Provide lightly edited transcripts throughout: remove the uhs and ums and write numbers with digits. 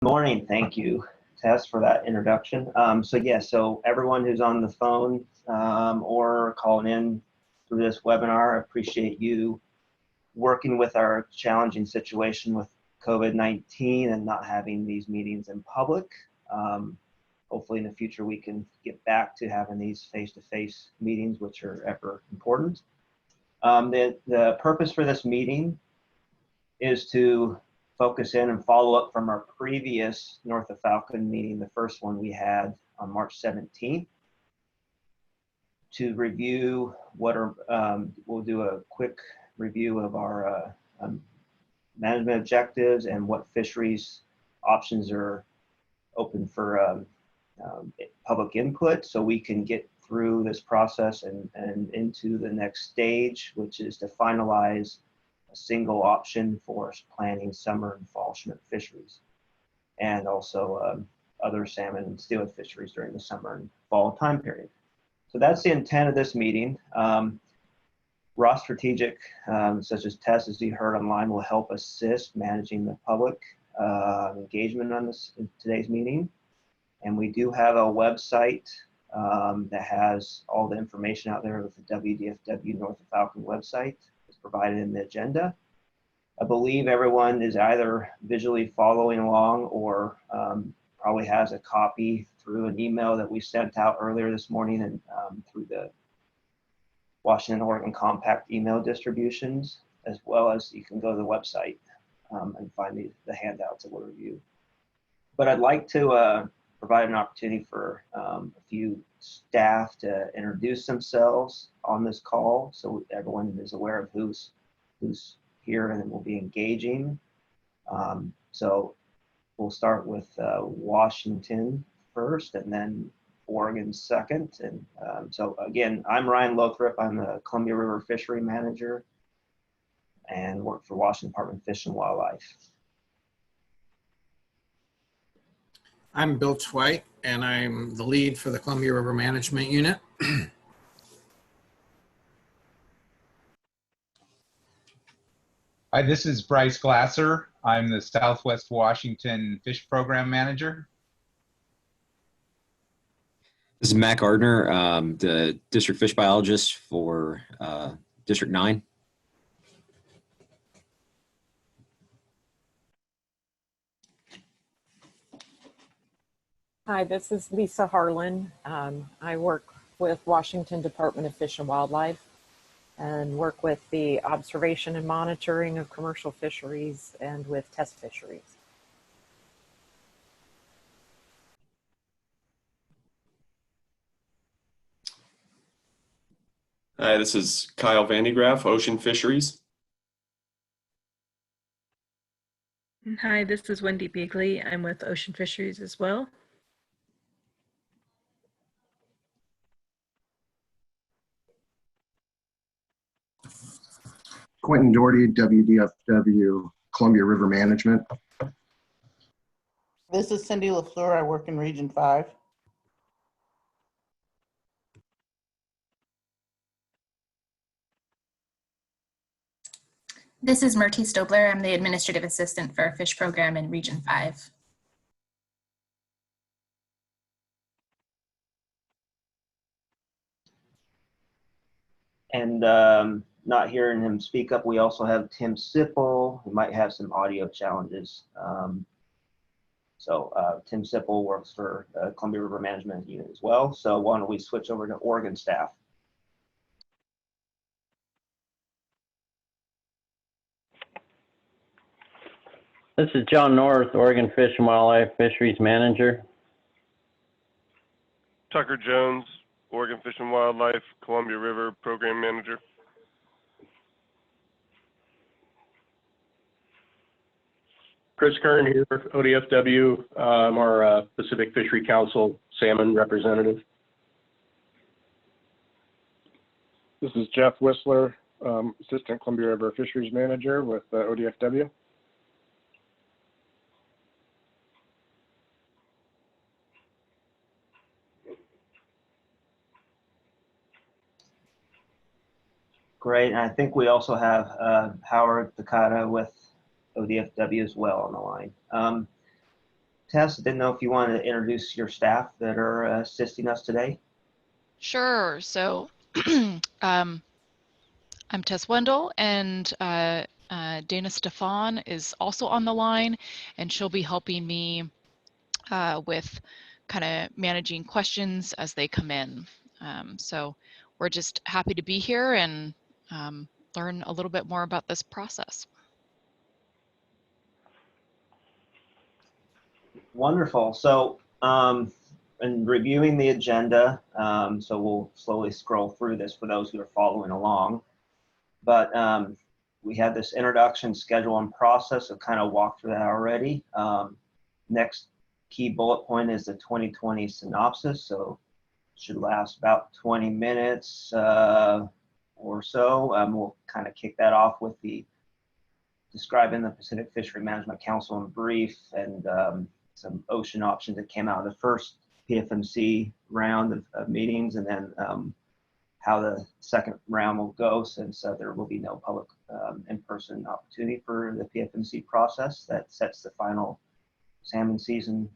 Morning. Thank you, Tess, for that introduction. So everyone who's on the phone or calling in through this webinar, I appreciate you working with our challenging situation with COVID-19 and not having these meetings in public. Hopefully in the future we can get back to having these face-to-face meetings, which are ever important. The purpose for this meeting is to focus in and follow up from our previous North of Falcon meeting, the first one we had on March 17th, to review what are, we'll do a quick review of our management objectives and what fisheries options are open for public input, so we can get through this process and into the next stage, which is to finalize a single option for planning summer and fall Chinook fisheries, and also other salmon and steelhead fisheries during the summer and fall time period. So that's the intent of this meeting. Raw Strategic, such as Tess, as you heard online, will help assist managing the public engagement on this in today's meeting. And we do have a website that has all the information out there with the WDFW North of Falcon website. It's provided in the agenda. I believe everyone is either visually following along or probably has a copy through an email that we sent out earlier this morning and through the Washington, Oregon Compact email distributions, as well as you can go to the website and find the handouts that we'll review. But I'd like to provide an opportunity for a few staff to introduce themselves on this call, so everyone is aware of who's here and will be engaging. So we'll start with Washington first, and then Oregon second. And so again, I'm Ryan Lothrop. I'm the Columbia River Fishery Manager and work for Washington Department of Fish and Wildlife. I'm Bill Twite, and I'm the lead for the Columbia River Management Unit. Hi, this is Bryce Glasser. I'm the Southwest Washington Fish Program Manager. This is Matt Gardner, the District Fish Biologist for District 9. Hi, this is Lisa Harlan. I work with Washington Department of Fish and Wildlife and work with the observation and monitoring of commercial fisheries and with test fisheries. Hi, this is Kyle Vandegraff, Ocean Fisheries. Hi, this is Wendy Beagley. I'm with Ocean Fisheries as well. Quentin Doherty, WDFW, Columbia River Management. This is Cindy LaFleur. I work in Region 5. This is Murti Stobler. I'm the Administrative Assistant for Fish Program in Region 5. And not hearing him speak up, we also have Tim Sipple, who might have some audio challenges. Tim Sipple works for the Columbia River Management Unit as well. So why don't we switch over to Oregon staff? This is John North, Oregon Fish and Wildlife Fisheries Manager. Tucker Jones, Oregon Fish and Wildlife, Columbia River Program Manager. Chris Kern here, ODFW. I'm our Pacific Fishery Council salmon representative. This is Jeff Whistler, Assistant Columbia River Fisheries Manager with ODFW. Great, and I think we also have Howard Takata with ODFW as well on the line. Tess, didn't know if you wanted to introduce your staff that are assisting us today. Sure. So I'm Tess Wendell, and Dana Stefan is also on the line, and she'll be helping me with kind of managing questions as they come in. So we're just happy to be here and learn a little bit more about this process. Wonderful. So in reviewing the agenda, so we'll slowly scroll through this for those who are following along. But we had this introduction, schedule, and process. So kind of walked through that already. Next key bullet point is the 2020 synopsis. So it should last about 20 minutes or so. We'll kind of kick that off with the describing the Pacific Fishery Management Council in brief, and some ocean options that came out of the first PFMC round of meetings, and then how the second round will go, since there will be no public in-person opportunity for the PFMC process that sets the final salmon season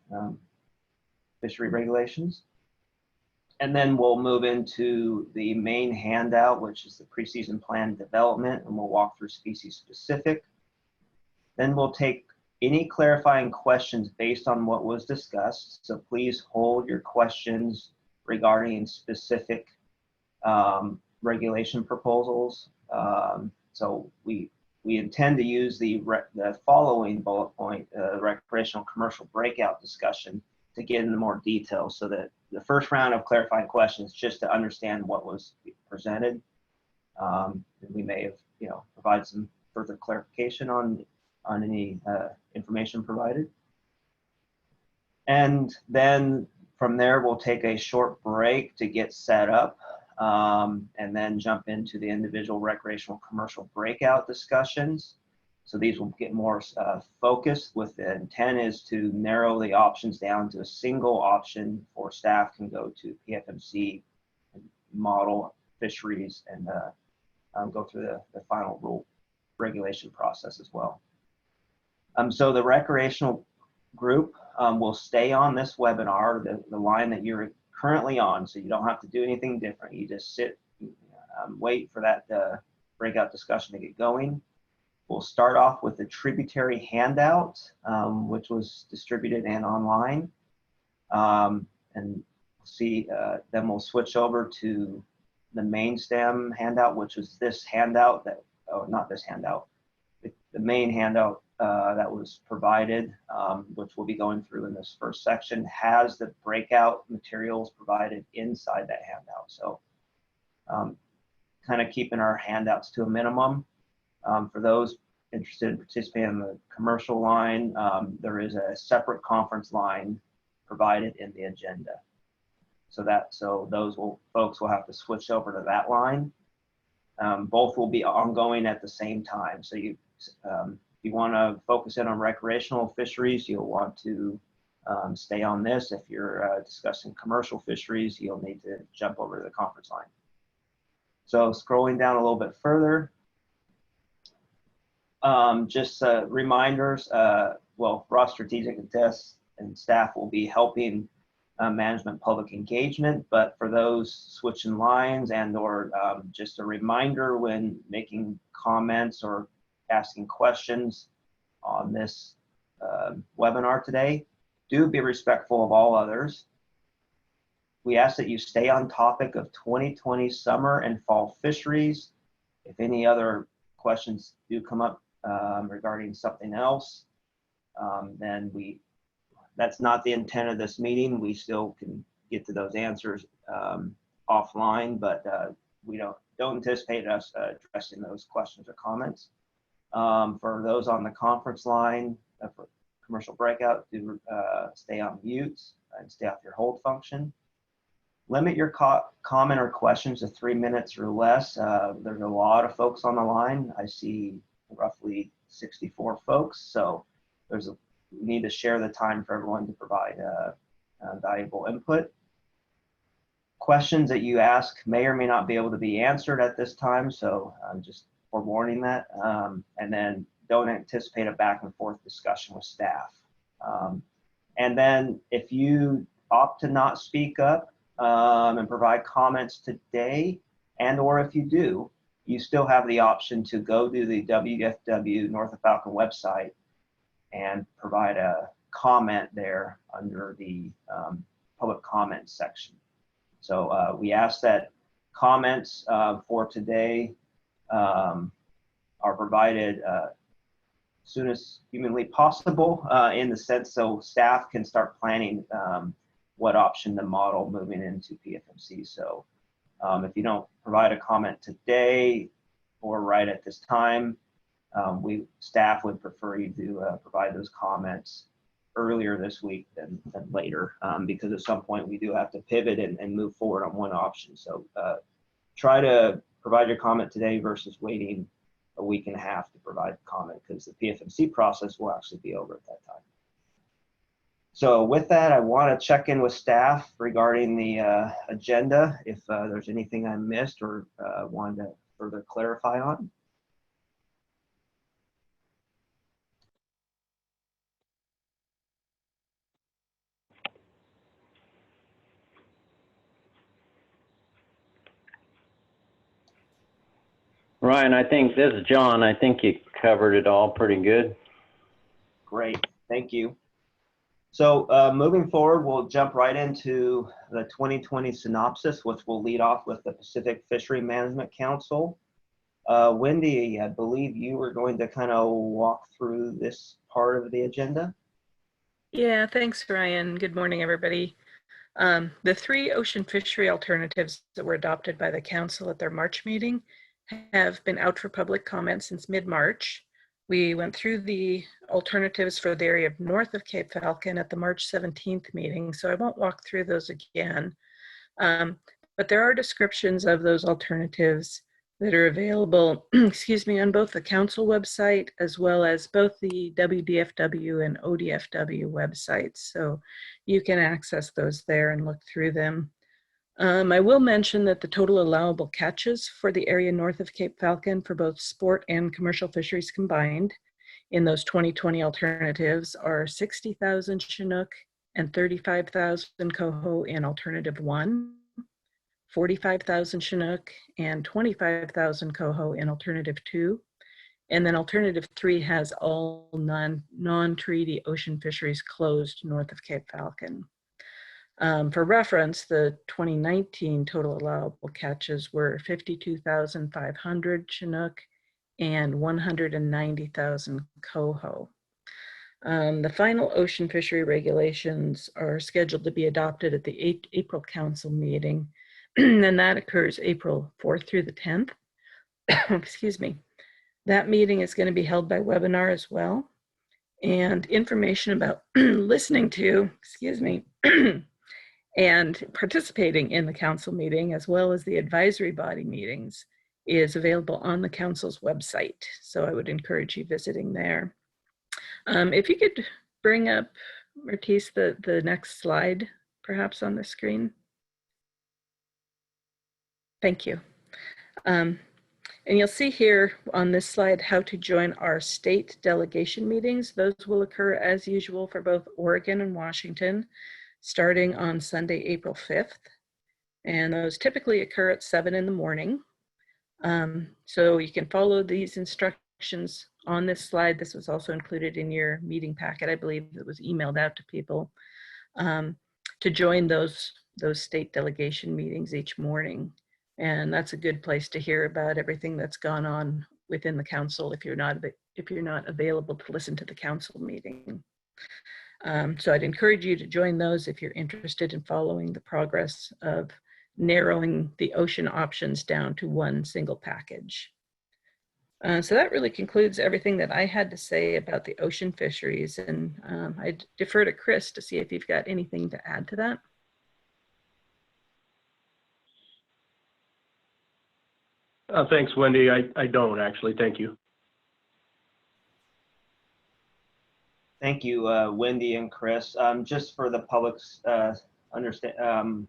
fishery regulations. And then we'll move into the main handout, which is the preseason plan development, and we'll walk through species specific. Then we'll take any clarifying questions based on what was discussed. So please hold your questions regarding specific regulation proposals. So we intend to use the following bullet point, recreational commercial breakout discussion, to get into more detail, so that the first round of clarifying questions just to understand what was presented. We may have, provide some further clarification on any information provided. And then from there, we'll take a short break to get set up, and then jump into the individual recreational commercial breakout discussions. So these will get more focused, with the intent is to narrow the options down to a single option for staff can go to PFMC, model fisheries, and go through the final rule regulation process as well. So the recreational group will stay on this webinar, the line that you're currently on, so you don't have to do anything different. You just sit, wait for that breakout discussion to get going. We'll start off with the Tributary Handout, which was distributed and online. And see, then we'll switch over to the main stem handout, which is this handout that, oh, not this handout, the main handout that was provided, which we'll be going through in this first section, has the breakout materials provided inside that handout. So kind of keeping our handouts to a minimum. For those interested in participating in the commercial line, there is a separate conference line provided in the agenda. So those folks will have to switch over to that line. Both will be ongoing at the same time. So if you want to focus in on recreational fisheries, you'll want to stay on this. If you're discussing commercial fisheries, you'll need to jump over to the conference line. So scrolling down a little bit further, just reminders, well, Ross Strategic and Tess and staff will be helping management public engagement, but for those switching lines or just a reminder when making comments or asking questions on this webinar today, do be respectful of all others. We ask that you stay on topic of 2020 summer and fall fisheries. If any other questions do come up regarding something else, then that's not the intent of this meeting. We still can get to those answers offline, but we don't anticipate us addressing those questions or comments. For those on the conference line for commercial breakout, do stay on mute and stay off your hold function. Limit your comment or questions to 3 minutes or less. There's a lot of folks on the line. I see roughly 64 folks, so we need to share the time for everyone to provide valuable input. Questions that you ask may or may not be able to be answered at this time, so just forewarning that. And then don't anticipate a back and forth discussion with staff. And then if you opt to not speak up and provide comments today, and or if you do, you still have the option to go to the WFW North of Falcon website and provide a comment there under the public comments section. So we ask that comments for today are provided as soon as humanly possible in the sense so staff can start planning what option to model moving into PFMC. So if you don't provide a comment today or right at this time, staff would prefer you to provide those comments earlier this week than later, because at some point we do have to pivot and move forward on one option. So try to provide your comment today versus waiting a week and a half to provide comment, because the PFMC process will actually be over at that time. So with that, I want to check in with staff regarding the agenda, if there's anything I missed or wanted to further clarify on. Ryan, I think this is John. I think you covered it all pretty good. Great, thank you. So moving forward, we'll jump right into the 2020 synopsis, which will lead off with the Pacific Fishery Management Council. Wendy, I believe you were going to kind of walk through this part of the agenda. Yeah, thanks, Ryan. Good morning, everybody. The 3 ocean fishery alternatives that were adopted by the council at their March meeting have been out for public comment since mid-March. We went through the alternatives for the area north of Cape Falcon at the March 17th meeting, so I won't walk through those again. But there are descriptions of those alternatives that are available, excuse me, on both the council website as well as both the WDFW and ODFW websites. So you can access those there and look through them. I will mention that the total allowable catches for the area north of Cape Falcon for both sport and commercial fisheries combined in those 2020 alternatives are 60,000 Chinook and 35,000 Coho in alternative 1, 45,000 Chinook and 25,000 Coho in alternative 2, and then alternative 3 has all non-treaty ocean fisheries closed north of Cape Falcon. For reference, the 2019 total allowable catches were 52,500 Chinook and 190,000 Coho. The final ocean fishery regulations are scheduled to be adopted at the April council meeting, and that occurs April 4th through the 10th. Excuse me. That meeting is going to be held by webinar as well, and information about listening to, excuse me, and participating in the council meeting as well as the advisory body meetings is available on the council's website. So I would encourage you visiting there. If you could bring up, Mertice, the next slide, perhaps on the screen. Thank you. And you'll see here on this slide how to join our state delegation meetings. Those will occur as usual for both Oregon and Washington, starting on Sunday, April 5th. And those typically occur at 7 in the morning. So you can follow these instructions on this slide. This was also included in your meeting packet. I believe it was emailed out to people to join those state delegation meetings each morning. And that's a good place to hear about everything that's gone on within the council if you're not available to listen to the council meeting. So I'd encourage you to join those if you're interested in following the progress of narrowing the ocean options down to one single package. So that really concludes everything that I had to say about the ocean fisheries, and I defer to Chris to see if you've got anything to add to that. Thanks, Wendy. I don't actually. Thank you. Thank you, Wendy and Chris. Just for the public's understanding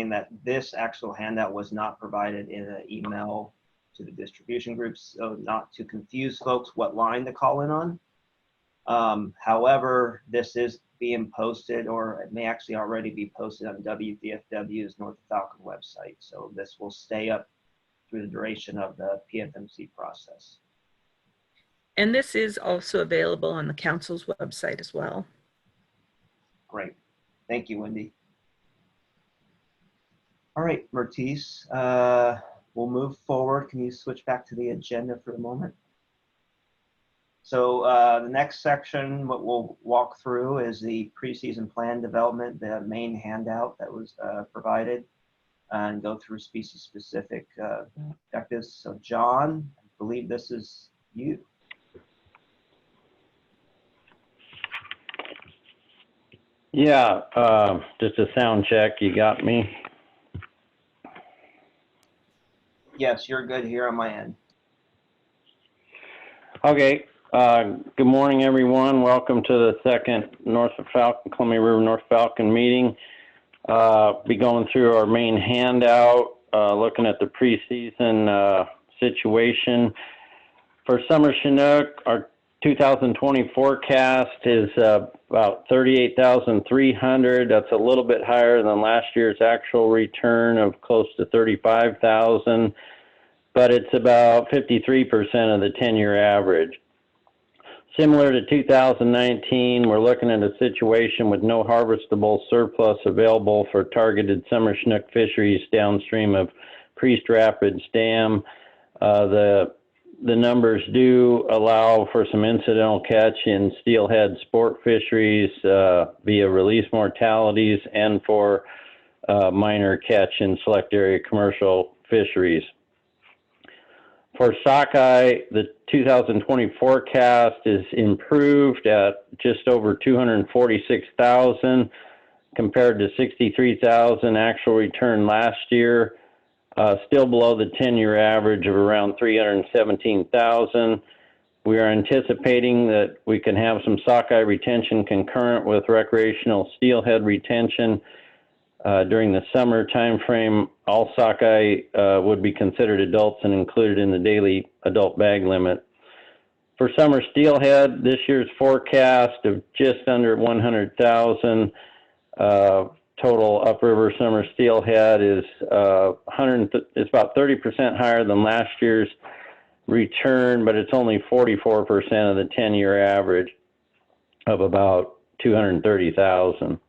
that this actual handout was not provided in an email to the distribution groups, so not to confuse folks what line to call in on. However, this is being posted, or it may actually already be posted on WDFW's North of Falcon website. So this will stay up through the duration of the PFMC process. And this is also available on the council's website as well. Great. Thank you, Wendy. All right, Mertice, we'll move forward. Can you switch back to the agenda for a moment? So the next section, what we'll walk through is the preseason plan development, the main handout that was provided, and go through species-specific objectives. So John, I believe this is you. Yeah, just a sound check. You got me? Yes, you're good here on my end. Okay. Good morning, everyone. Welcome to the second North of Falcon, Columbia River North Falcon meeting. Be going through our main handout, looking at the preseason situation. For summer Chinook, our 2020 forecast is about 38,300. That's a little bit higher than last year's actual return of close to 35,000, but it's about 53% of the 10-year average. Similar to 2019, we're looking at a situation with no harvestable surplus available for targeted summer Chinook fisheries downstream of Priest Rapids Dam. The numbers do allow for some incidental catch in steelhead sport fisheries via release mortalities and for minor catch in select area commercial fisheries. For sockeye, the 2020 forecast is improved at just over 246,000 compared to 63,000 actual return last year. Still below the 10-year average of around 317,000. We are anticipating that we can have some sockeye retention concurrent with recreational steelhead retention during the summer timeframe. All sockeye would be considered adults and included in the daily adult bag limit. For summer steelhead, this year's forecast of just under 100,000. Total upriver summer steelhead is it's about 30% higher than last year's return, but it's only 44% of the 10-year average of about 230,000.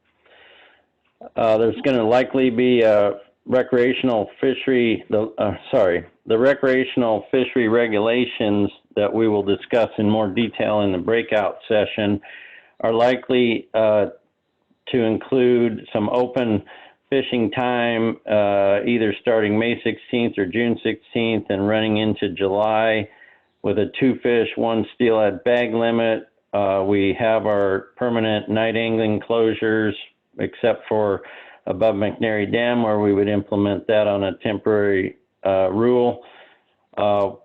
There's going to likely be a recreational fishery, the recreational fishery regulations that we will discuss in more detail in the breakout session are likely to include some open fishing time, either starting May 16th or June 16th and running into July with a 2 fish, 1 steelhead bag limit. We have our permanent night angling closures, except for above Canary Dam, where we would implement that on a temporary rule.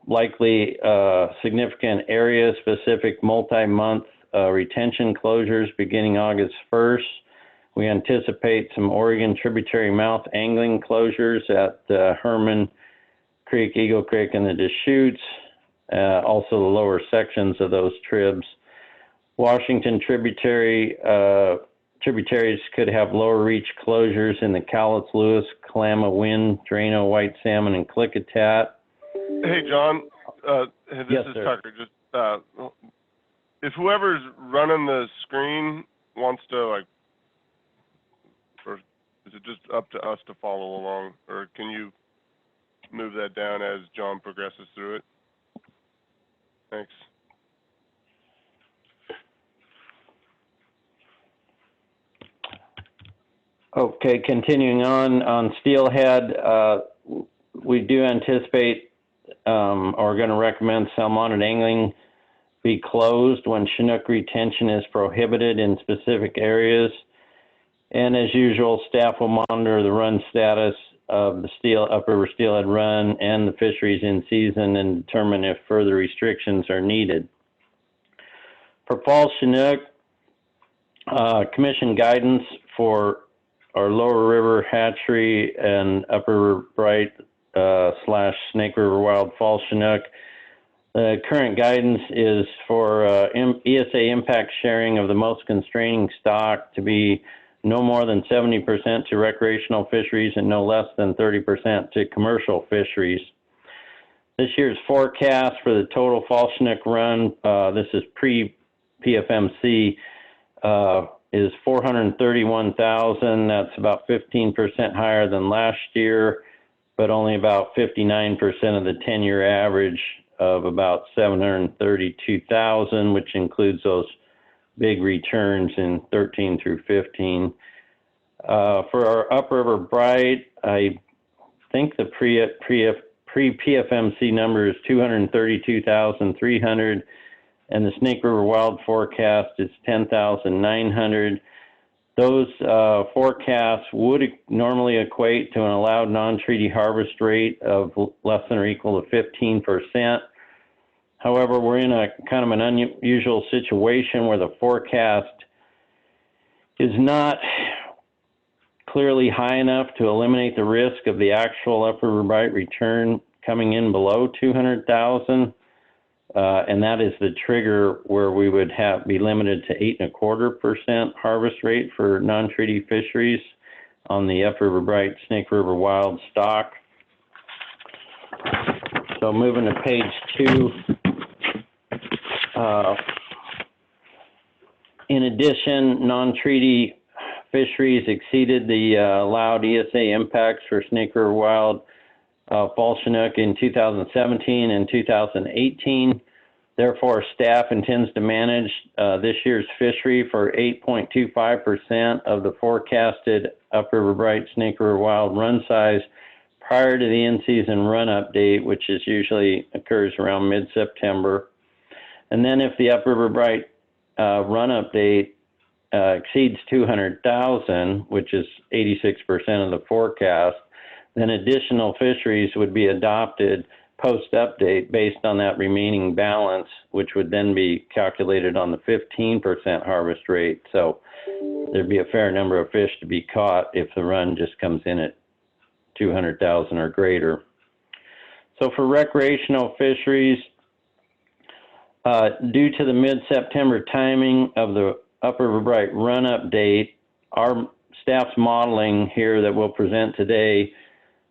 Likely significant area-specific multi-month retention closures beginning August 1st. We anticipate some Oregon tributary mouth angling closures at Herman Creek, Eagle Creek, and the Deschutes, also the lower sections of those tribs. Washington tributaries could have lower reach closures in the Cowlitz, Lewis, Kalama, Wind, Drano, White Salmon, and Klickitat. Hey, John, this Yes, is sir. Tucker. Just if whoever's running the screen wants to, like, or is it just up to us to follow along, or can you move that down as John progresses through it? Thanks. Okay, continuing on steelhead, we do anticipate or going to recommend salmonid angling be closed when Chinook retention is prohibited in specific areas. And as usual, staff will monitor the run status of the upriver steelhead run and the fisheries in season and determine if further restrictions are needed. For fall Chinook, commission guidance for our lower river hatchery and upper Bright / Snake River wild fall Chinook The current guidance is for ESA impact sharing of the most constraining stock to be no more than 70% to recreational fisheries and no less than 30% to commercial fisheries. This year's forecast for the total fall Chinook run, this is pre-PFMC, is 431,000. That's about 15% higher than last year, but only about 59% of the 10-year average of about 732,000, which includes those big returns in 13 through 15. For our upriver bright, I think the pre-PFMC number is 232,300, and the Snake River Wild forecast is 10,900. Those forecasts would normally equate to an allowed non-treaty harvest rate of less than or equal to 15%. However, we're in a kind of an unusual situation where the forecast is not clearly high enough to eliminate the risk of the actual upriver bright return coming in below 200,000. And that is the trigger where we would be limited to 8.25% harvest rate for non-treaty fisheries on the upriver bright Snake River Wild stock. So moving to page 2. In addition, non-treaty fisheries exceeded the allowed ESA impacts for Snake River Wild fall Chinook in 2017 and 2018. Therefore, staff intends to manage this year's fishery for 8.25% of the forecasted upriver bright Snake River Wild run size prior to the in-season run update, which usually occurs around mid-September. And then if the upriver bright run update exceeds 200,000, which is 86% of the forecast, then additional fisheries would be adopted post-update based on that remaining balance, which would then be calculated on the 15% harvest rate. So there'd be a fair number of fish to be caught if the run just comes in at 200,000 or greater. So for recreational fisheries, due to the mid-September timing of the upriver bright run update, our staff's modeling here that we'll present today,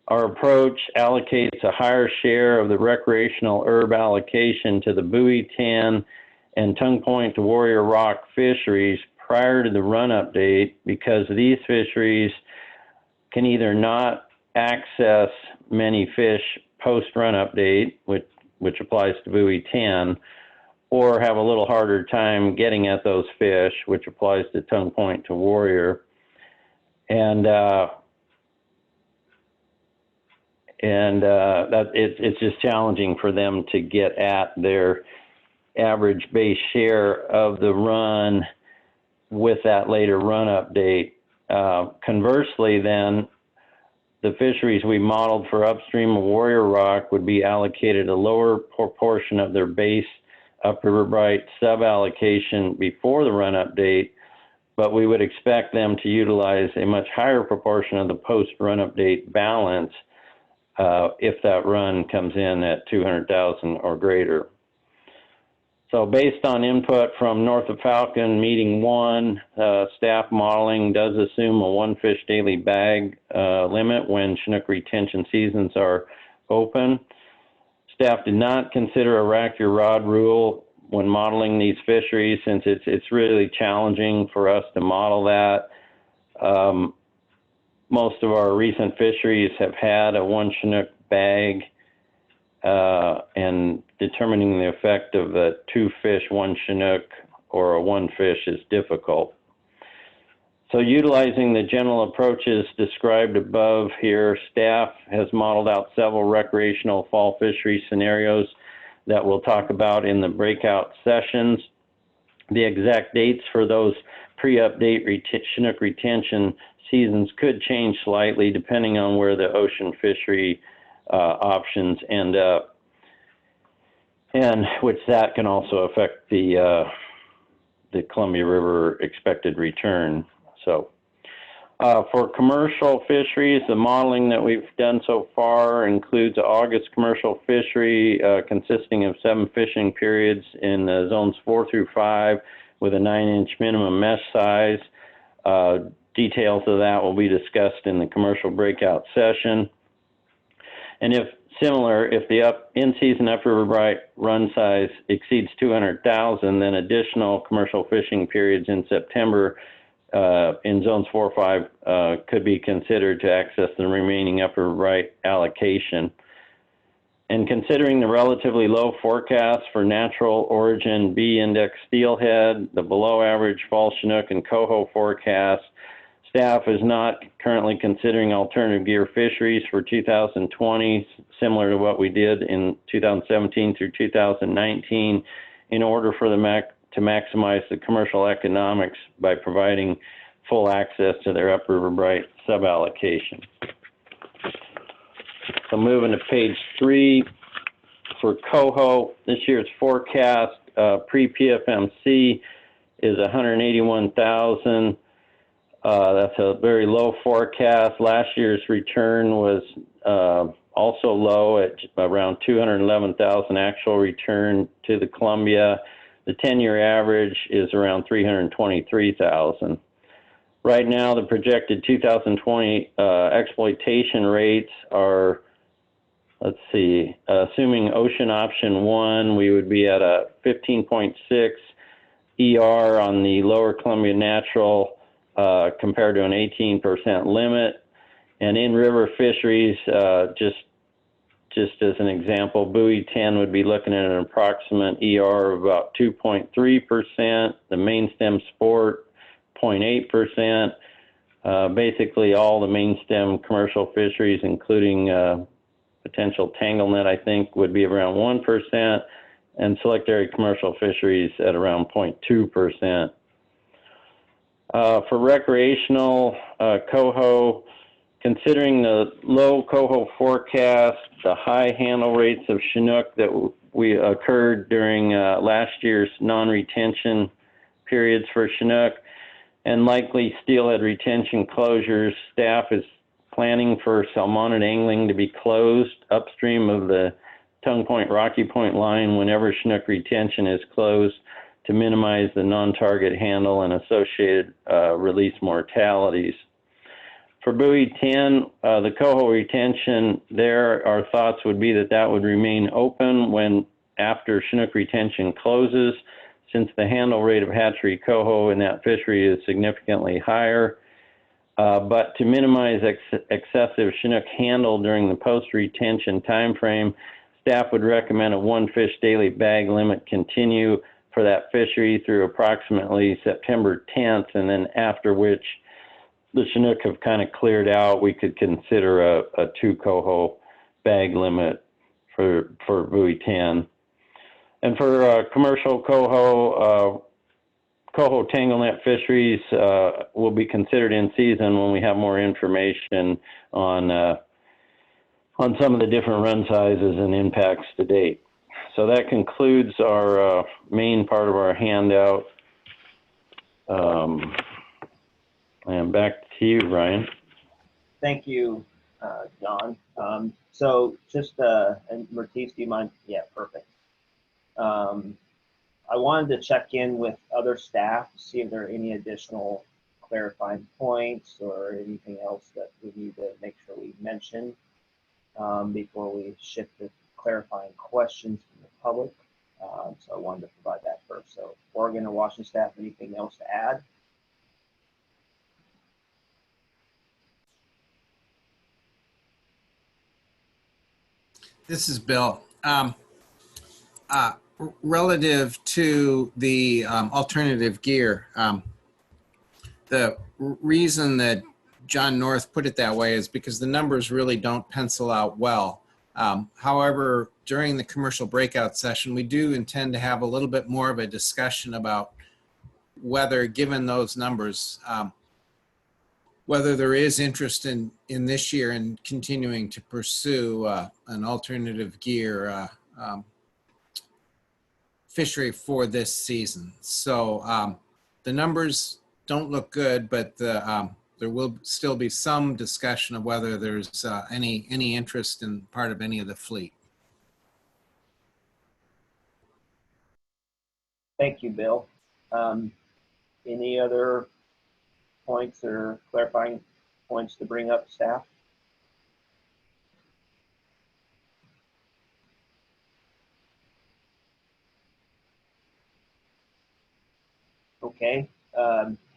our approach allocates a higher share of the recreational herb allocation to the buoy, tan, and tongue point to Warrior Rock fisheries prior to the run update, because these fisheries can either not access many fish post-run update, which applies to buoy, tan, or have a little harder time getting at those fish, which applies to tongue point to Warrior. And it's just challenging for them to get at their average base share of the run with that later run update. Conversely, then, the fisheries we modeled for upstream of Warrior Rock would be allocated a lower proportion of their base upriver bright sub-allocation before the run update, but we would expect them to utilize a much higher proportion of the post-run update balance if that run comes in at 200,000 or greater. So based on input from North of Falcon Meeting 1, staff modeling does assume a 1 fish daily bag limit when Chinook retention seasons are open. Staff did not consider a rack your rod rule when modeling these fisheries, since it's really challenging for us to model that. Most of our recent fisheries have had a 1 Chinook bag, and determining the effect of a 2 fish, 1 Chinook, or a 1 fish is difficult. So utilizing the general approaches described above here, staff has modeled out several recreational fall fishery scenarios that we'll talk about in the breakout sessions. The exact dates for those pre-update Chinook retention seasons could change slightly depending on where the ocean fishery options end up, and which that can also affect the Columbia River expected return. So For commercial fisheries, the modeling that we've done so far includes August commercial fishery consisting of 7 fishing periods in zones 4 through 5 with a 9-inch minimum mesh size. Details of that will be discussed in the commercial breakout session. And if the in-season upriver bright run size exceeds 200,000, then additional commercial fishing periods in September in zones 4 or 5 could be considered to access the remaining upper right allocation. And considering the relatively low forecast for natural origin B-index steelhead, the below average fall Chinook and Coho forecast, staff is not currently considering alternative gear fisheries for 2020, similar to what we did in 2017 through 2019, in order for to maximize the commercial economics by providing full access to their upriver bright suballocation. So moving to page 3, for Coho, this year's forecast pre-PFMC is 181,000. That's a very low forecast. Last year's return was also low at around 211,000 actual return to the Columbia. The 10-year average is around 323,000. Right now, the projected 2020 exploitation rates are, let's see, assuming ocean option 1, we would be at a 15.6 ER on the lower Columbia natural compared to an 18% limit. And in river fisheries, just as an example, buoy 10 would be looking at an approximate ER of about 2.3%, the main stem sport 0.8%. Basically all the main stem commercial fisheries, including potential tanglenet, I think would be around 1%, and select area commercial fisheries at around 0.2%. For recreational Coho, considering the low Coho forecast, the high handle rates of Chinook that occurred during last year's non-retention periods for Chinook, and likely steelhead retention closures, staff is planning for salmonid angling to be closed upstream of the Tongue Point, Rocky Point line whenever Chinook retention is closed to minimize the non-target handle and associated release mortalities. For buoy 10, the Coho retention there, our thoughts would be that that would remain open when after Chinook retention closes, since the handle rate of hatchery Coho in that fishery is significantly higher. But to minimize excessive Chinook handle during the post-retention timeframe, staff would recommend a 1 fish daily bag limit continue for that fishery through approximately September 10th, and then after which the Chinook have kind of cleared out, we could consider a 2 Coho bag limit for buoy 10. And for commercial Coho, Coho tanglenet fisheries will be considered in season when we have more information on some of the different run sizes and impacts to date. So that concludes our main part of our handout. And back to you, Ryan. Thank you, John. So just, and Mertice, do you mind? Yeah, perfect. I wanted to check in with other staff to see if there are any additional clarifying points or anything else that we need to make sure we mention before we shift to clarifying questions from the public. So I wanted to provide that first. So Oregon or Washington staff, anything else to add? This is Bill. Relative to the alternative gear, the reason that John North put it that way is because the numbers really don't pencil out well. However, during the commercial breakout session, we do intend to have a little bit more of a discussion about whether, given those numbers, whether there is interest in this year in continuing to pursue an alternative gear fishery for this season. So the numbers don't look good, but the there will still be some discussion of whether there's any interest in part of any of the fleet. Thank you, Bill. Any other points or clarifying points to bring up, staff? Okay,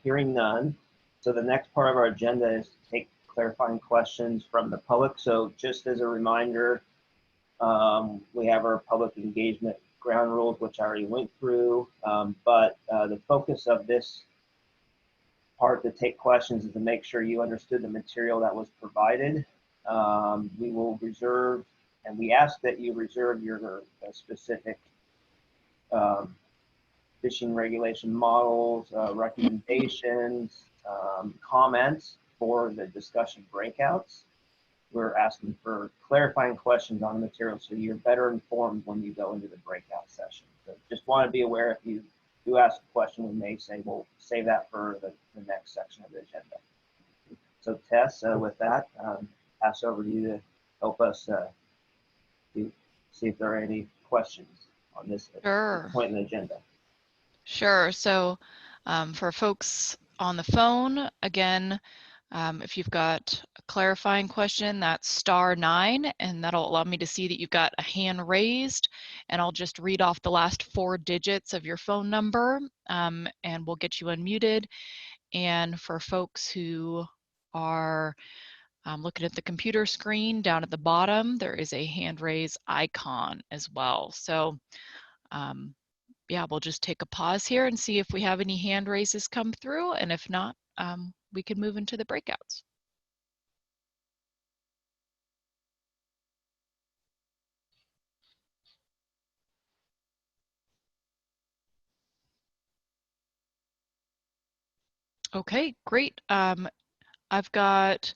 hearing none. So the next part of our agenda is to take clarifying questions from the public. So just as a reminder, we have our public engagement ground rules, which I already went through, but the focus of this part to take questions is to make sure you understood the material that was provided. We will reserve, and we ask that you reserve your specific fishing regulation models, recommendations, comments for the discussion breakouts. We're asking for clarifying questions on the material so you're better informed when you go into the breakout session. So just want to be aware, if you do ask a question, we may say, we'll save that for the next section of the agenda. So Tess, with that, pass over to you to help us see if there are any questions on this point in the agenda. Sure. So for folks on the phone, again, if you've got a clarifying question, that's *9, and that'll allow me to see that you've got a hand raised, and I'll just read off the last 4 digits of your phone number, and we'll get you unmuted. And for folks who are looking at the computer screen, down at the bottom, there is a hand raise icon as well. So yeah, we'll just take a pause here and see if we have any hand raises come through, and if not, we can move into the breakouts. Okay, great. I've got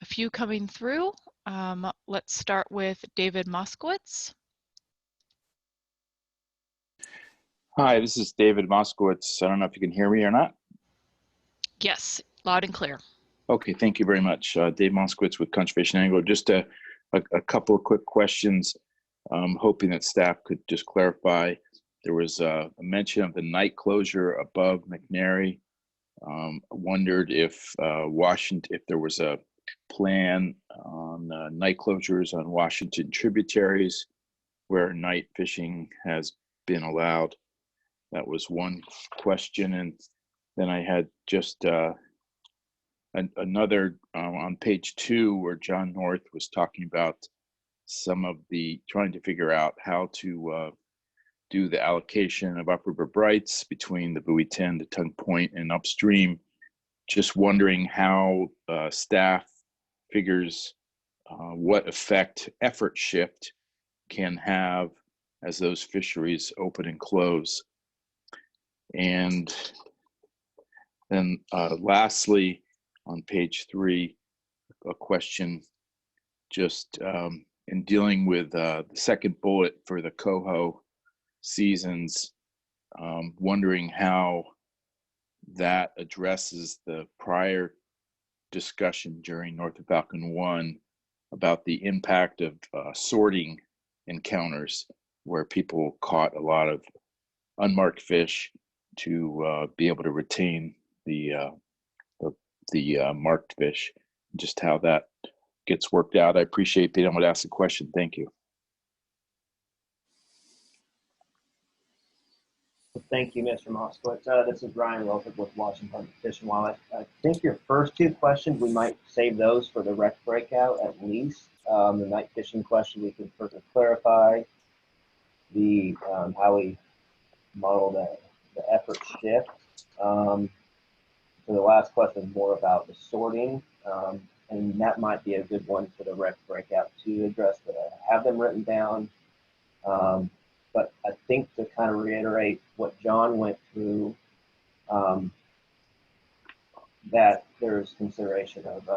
a few coming through. Let's start with David Moskowitz. Hi, this is David Moskowitz. I don't know if you can hear me or not. Yes, loud and clear. Okay, thank you very much. Dave Moskowitz with Conservation Angler. Just a couple of quick questions. Hoping that staff could just clarify. There was a mention of the night closure above McNary. Wondered if Washington, if there was a plan on night closures on Washington tributaries where night fishing has been allowed. That was one question. And then I had just another on page 2 where John North was talking about some of the trying to figure out how to do the allocation of upriver brights between the buoy 10 to Tongue Point and upstream. Just wondering how staff figures what effect effort shift can have as those fisheries open and close. And then lastly, on page 3, a question just in dealing with the second bullet for the Coho seasons, wondering how that addresses the prior discussion during North of Falcon 1 about the impact of sorting encounters where people caught a lot of unmarked fish to be able to retain the marked fish, just how that gets worked out. I appreciate being able to ask the question. Thank you. Thank you, Mr. Moskowitz. This is Ryan Wilford with Washington Fish and Wildlife. I think your first 2 questions, we might save those for the rec breakout at least. The night fishing question, we can further clarify the how we model the effort shift. So the last question is more about the sorting, and that might be a good one for the rec breakout to address, but I have them written down. But I think to kind of reiterate what John went through, that there's consideration of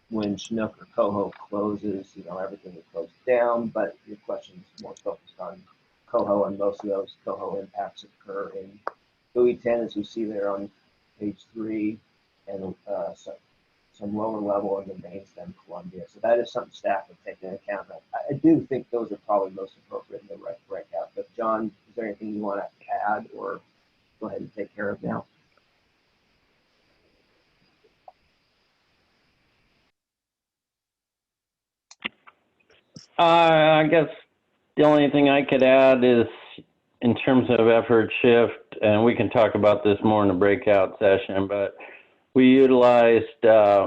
when Chinook or Coho closes, everything is closed down, but your question is more focused on Coho, and most of those Coho impacts occur in buoy 10, as you see there on page 3. and some lower level in the main stem Columbia. So that is something staff would take into account. I do think those are probably most appropriate in the breakout. But John, is there anything you want to add or go ahead and take care of now? I guess the only thing I could add is in terms of effort shift, and we can talk about this more in the breakout session, but we utilized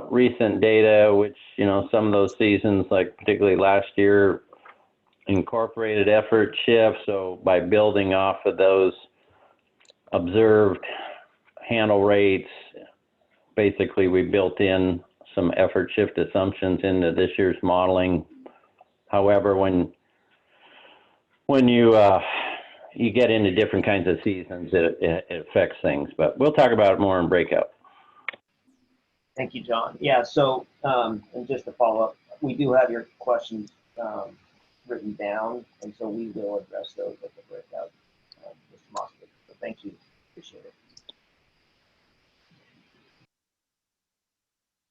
recent data, which, you know, some of those seasons, like particularly last year, incorporated effort shift. So by building off of those observed handle rates, basically we built in some effort shift assumptions into this year's modeling. However, when you get into different kinds of seasons, it affects things. But we'll talk about it more in breakout. Thank you, John. Yeah, so, and just to follow up, we do have your questions written down, and so we will address those at the breakout, Mr. Moskowitz. So thank you. Appreciate it.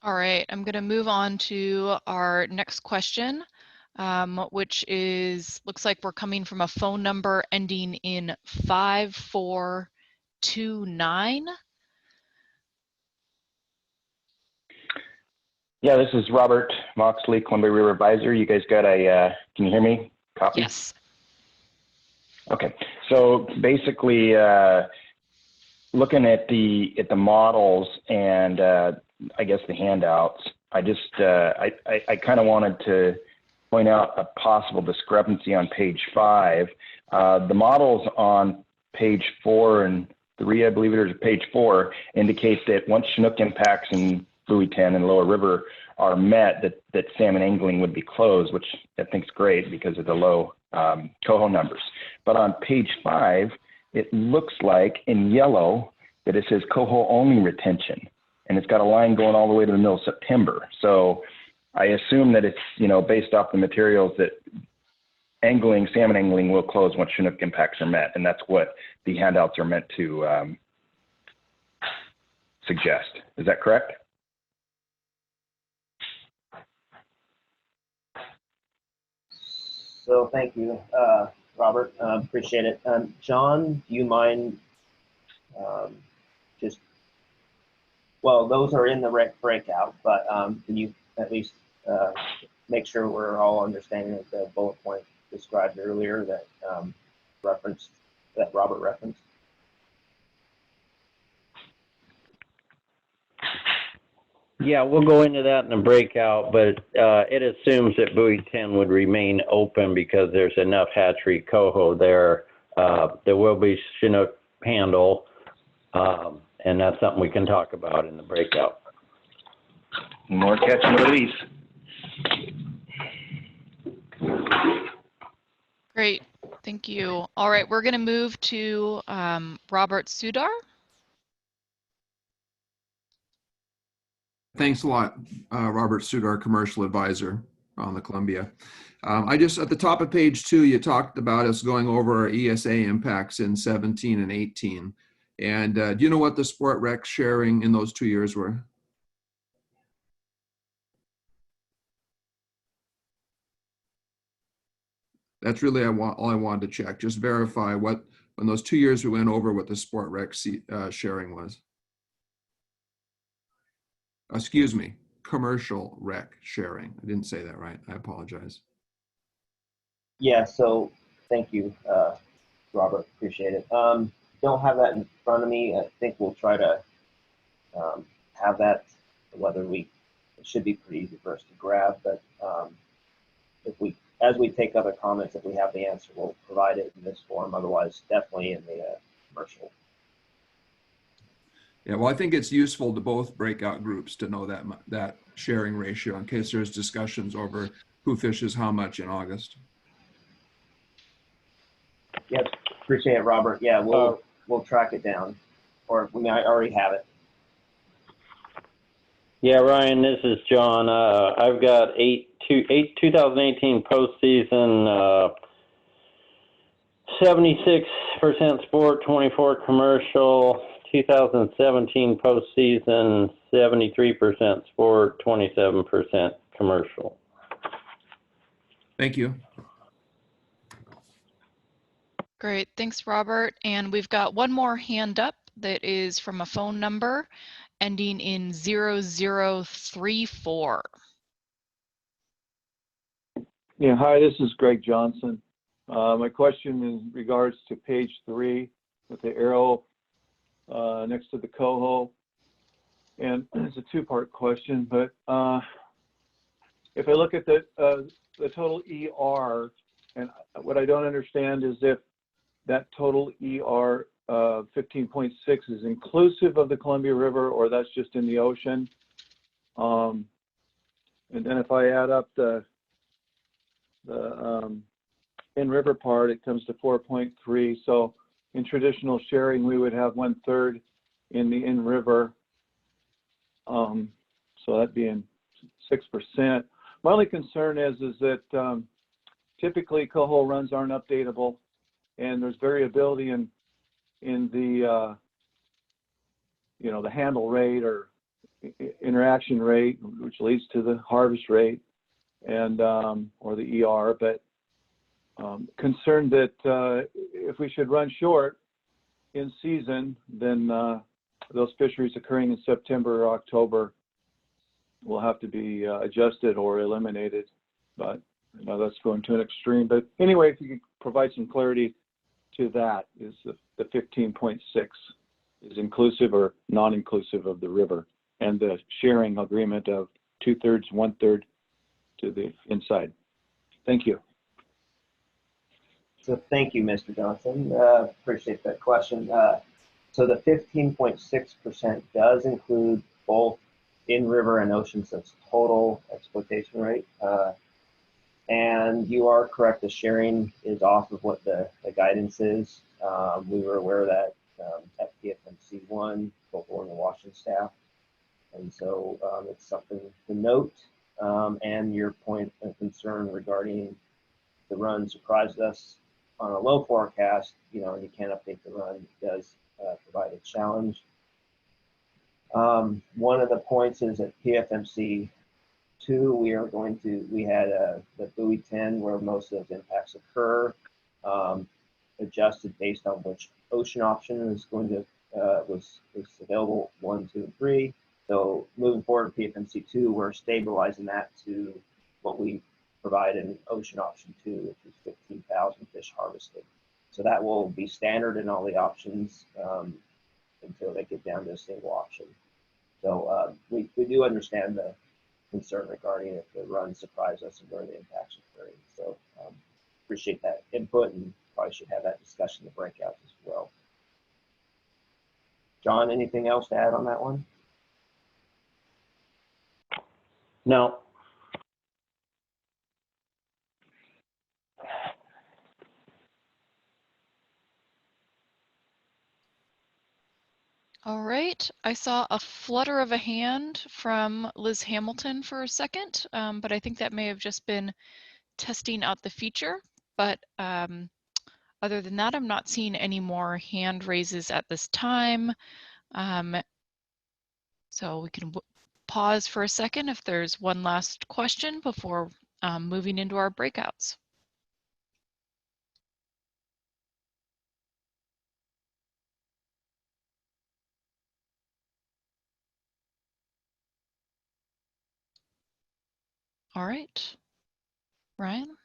All right, I'm going to move on to our next question, which is, looks like we're coming from a phone number ending in 5429. Yeah, this is Robert Moxley, Columbia River Advisor. You guys got a, can you hear me? Copy? Yes. Okay, so basically, looking at the models and I guess the handouts, I just, I kind of wanted to point out a possible discrepancy on page 5. The models on page 4 and 3, I believe it is page 4, indicate that once Chinook impacts in Buoy 10 and Lower River are met, that salmon angling would be closed, which I think is great because of the low Coho numbers. But on page 5, it looks like in yellow that it says Coho only retention, and it's got a line going all the way to the middle of September. So I assume that it's, you know, based off the materials that salmon angling will close once Chinook impacts are met, and that's what the handouts are meant to suggest. Is that correct? So thank you, Robert. Appreciate it. John, do you mind well, those are in the breakout, but can you at least make sure we're all understanding of the bullet point described earlier that Robert referenced? Yeah, we'll go into that in the breakout, but it assumes that Buoy 10 would remain open because there's enough hatchery Coho there. There will be Chinook handle, and that's something we can talk about in the breakout. More catching release. Great, thank you. All right, we're going to move to Robert Sudar. Thanks a lot, Robert Sudar, Commercial Advisor on the Columbia. At the top of page 2, you talked about us going over our ESA impacts in 17 and 18. And do you know what the sport rec sharing in those 2 years were? That's really all I wanted to check. Just verify when those 2 years we went over what the sport rec sharing was. Excuse me, commercial rec sharing. I didn't say that right. I apologize. Yeah, so thank you, Robert. Appreciate it. Don't have that in front of me. I think we'll try to have that, it should be pretty easy for us to grab, but as we take other comments, if we have the answer, we'll provide it in this form. Otherwise, definitely in the commercial. Yeah, well, I think it's useful to both breakout groups to know that sharing ratio in case there's discussions over who fishes how much in August. Yes, appreciate it, Robert. Yeah, we'll track it down, or we might already have it. Yeah, Ryan, this is John. I've got 2018 postseason, 76% sport, 24 commercial, 2017 postseason, 73% sport, 27% commercial. Thank you. Great, thanks, Robert. And we've got one more hand up that is from a phone number ending in 0034. Yeah, hi, this is Greg Johnson. My question is in regards to page 3 with the arrow next to the Coho. And it's a two-part question, but if I look at the total ER, and what I don't understand is if that total ER 15.6 is inclusive of the Columbia River, or that's just in the ocean. And then if I add up the in-river part, it comes to 4.3. So in traditional sharing, we would have 1/3 in the in-river. So that'd be in 6%. My only concern is that typically Coho runs aren't updatable, and there's variability in the the handle rate or interaction rate, which leads to the harvest rate and or the ER. But concerned that if we should run short in season, then those fisheries occurring in September or October will have to be adjusted or eliminated. But I know that's going to an extreme. But anyway, if you could provide some clarity to that, is the 15.6 is inclusive or non-inclusive of the river, and the sharing agreement of 2/3, 1/3 to the inside. Thank you. So thank you, Mr. Johnson. Appreciate that question. So the 15.6% does include both in-river and ocean, so it's total exploitation rate. And you are correct, the sharing is off of what the guidance is. We were aware of that at PFMC 1, both on the Washington staff. And so it's something to note. And your point of concern regarding the run surprised us on a low forecast, and you can't update the run, does provide a challenge. One of the points is at PFMC 2, we had the buoy 10 where most of those impacts occur, adjusted based on which ocean option is going to was available 1, 2, and 3. So moving forward, PFMC 2, we're stabilizing that to what we provide in ocean option 2, which is 15,000 fish harvested. So that will be standard in all the options until they get down to a single option. So we do understand the concern regarding if the run surprise us and where the impacts are occurring. So appreciate that input, and probably should have that discussion in the breakouts as well. John, anything else to add on that one? No. All right, I saw a flutter of a hand from Liz Hamilton for a second, but I think that may have just been testing out the feature. But other than that, I'm not seeing any more hand raises at this time. So we can pause for a second if there's one last question before moving into our breakouts. All right, Ryan.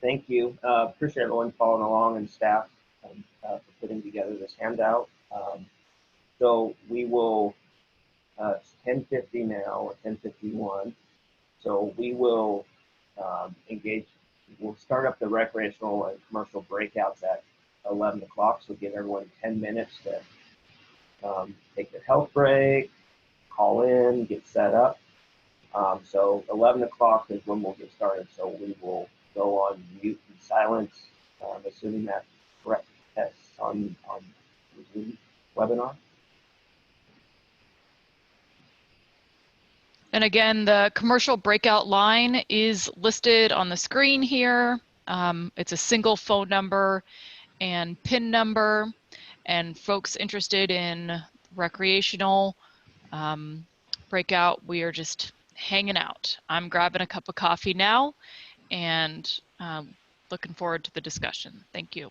Thank you. Appreciate everyone following along and staff for putting together this handout. So we will, it's 10:50 now, or 10:51. So we will engage, we'll start up the recreational and commercial breakouts at 11 o'clock. So give everyone 10 minutes to take their health break, call in, get set up. So 11 o'clock is when we'll get started. So we will go on mute and silence, assuming that's correct. That's on the Zoom webinar. And again, the commercial breakout line is listed on the screen here. It's a single phone number and PIN number. And folks interested in recreational breakout, we are just hanging out. I'm grabbing a cup of coffee now and looking forward to the discussion. Thank you.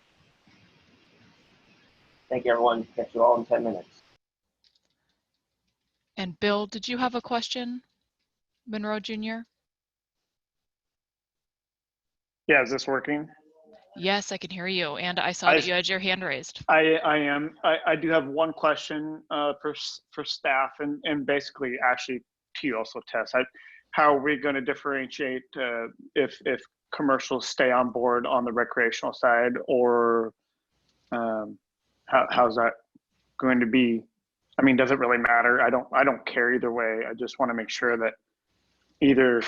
Thank you, everyone. Catch you all in 10 minutes. And Bill, did you have a question? Monroe Jr.? Yeah, is this working? Yes, I can hear you. And I saw that you had your hand raised. I do have one question for staff and basically actually to you also, Tess. How are we going to differentiate if commercials stay on board on the recreational side, or how's that going to be? I mean, does it really matter? I don't care either way. I just want to make sure that either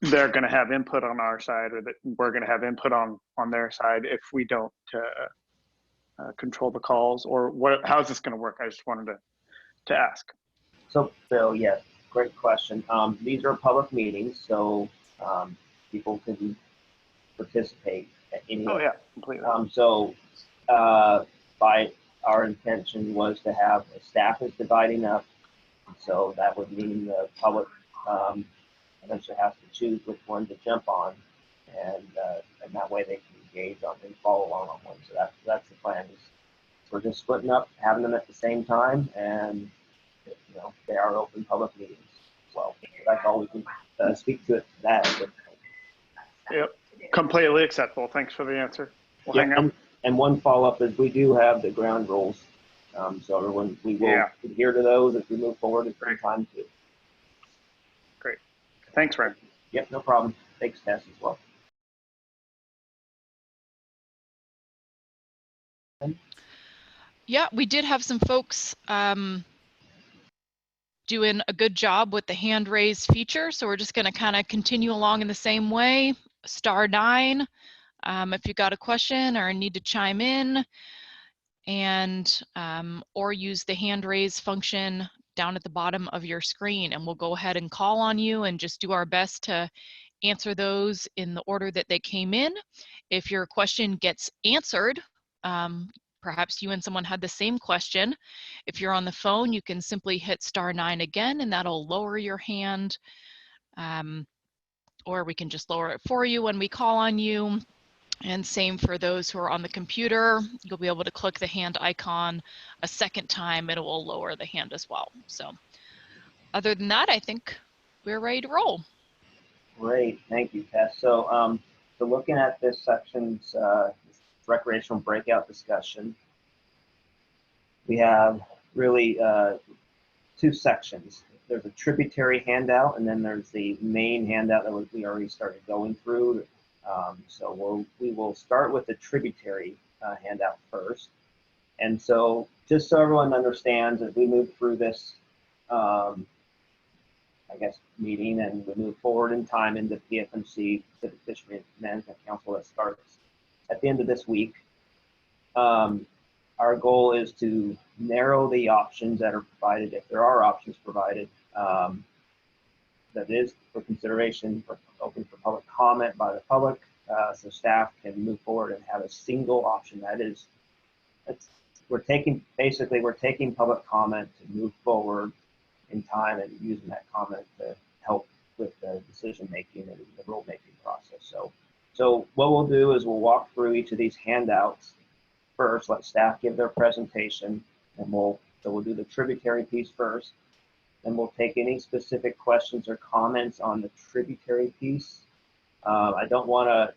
they're going to have input on our side, or that we're going to have input on their side if we don't control the calls, or how's this going to work? I just wanted to ask. So, Bill, yes, great question. These are public meetings, so people can participate at any. Oh yeah, completely. By our intention was to have staff is dividing up, so that would mean the public eventually has to choose which one to jump on, and that way they can engage on and follow along on one. So that's the plan. We're just splitting up, having them at the same time, and they are open public meetings as well. So that's all we can speak to it. Yep, completely acceptable. Thanks for the answer. We'll hang up. And one follow-up is we do have the ground rules, so everyone we will adhere to those as we move forward at the time too. Great. Thanks, Ryan. Yep, no problem. Thanks, Tess, as well. Yeah, we did have some folks doing a good job with the hand raise feature, so we're just going to kind of continue along in the same way. *9 if you got a question or need to chime in, and or use the hand raise function down at the bottom of your screen, and we'll go ahead and call on you and just do our best to answer those in the order that they came in. If your question gets answered, perhaps you and someone had the same question. If you're on the phone, you can simply hit *9 again, and that'll lower your hand. Or we can just lower it for you when we call on you. And same for those who are on the computer. You'll be able to click the hand icon a second time. It will lower the hand as well. So other than that, I think we're ready to roll. Great, thank you, Tess. So, so looking at this section's recreational breakout discussion, we have really two sections. There's a tributary handout, and then there's the main handout that we already started going through. So we will start with the tributary handout first. And so just so everyone understands, as we move through this, I guess, meeting, and we move forward in time into PFMC, Pacific Fisheries Management Council, that starts at the end of this week. Our goal is to narrow the options that are provided, if there are options provided, that is for consideration, open for public comment by the public, so staff can move forward and have a single option. We're taking public comment to move forward in time, and using that comment to help with the decision making and the rule making process. So what we'll do is we'll walk through each of these handouts first, let staff give their presentation, and we'll do the tributary piece first. Then we'll take any specific questions or comments on the tributary piece. I don't want to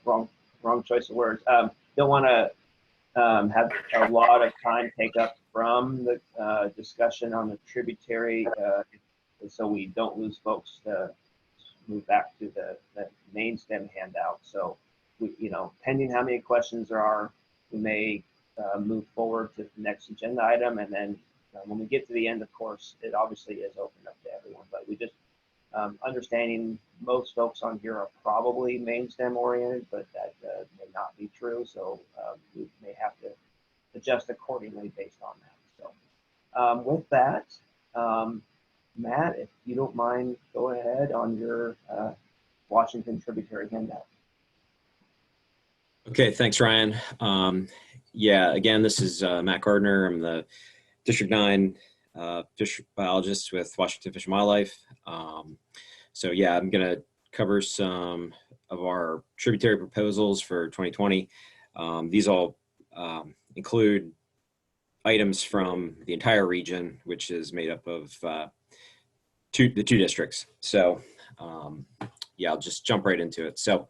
wrong choice of words. Don't want to have a lot of time take up from the discussion on the tributary, so we don't lose folks to move back to the main stem handout. So, pending how many questions there are, we may move forward to the next agenda item, and then when we get to the end, of course, it obviously is open up to everyone, but we just understanding most folks on here are probably main stem oriented, but that may not be true. So we may have to adjust accordingly based on that. So with that, Matt, if you don't mind, go ahead on your Washington tributary handout. Okay, thanks, Ryan. Yeah, again, this is Matt Gardner. I'm the District 9 fish biologist with Washington Fish and Wildlife. So yeah, I'm going to cover some of our tributary proposals for 2020. These all include items from the entire region, which is made up of the two districts. So yeah, I'll just jump right into it. So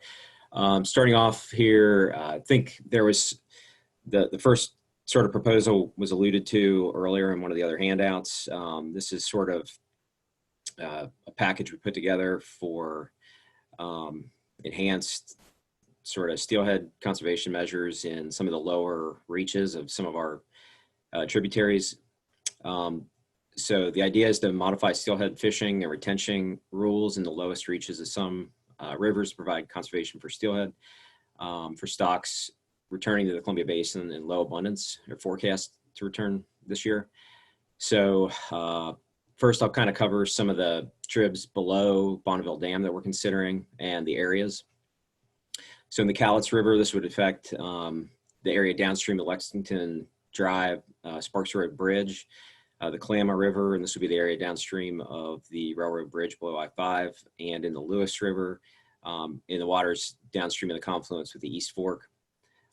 starting off here, I think there was the first sort of proposal was alluded to earlier in one of the other handouts. This is sort of a package we put together for enhanced sort of steelhead conservation measures in some of the lower reaches of some of our tributaries. So the idea is to modify steelhead fishing and retention rules in the lowest reaches of some rivers, provide conservation for steelhead for stocks returning to the Columbia Basin in low abundance or forecast to return this year. So first I'll kind of cover some of the tribs below Bonneville Dam that we're considering and the areas. So in the Cowlitz River, this would affect the area downstream of Lexington Drive, Sparks Road Bridge, the Klamath River, and this would be the area downstream of the railroad bridge below I-5, and in the Lewis River, in the waters downstream of the confluence with the East Fork.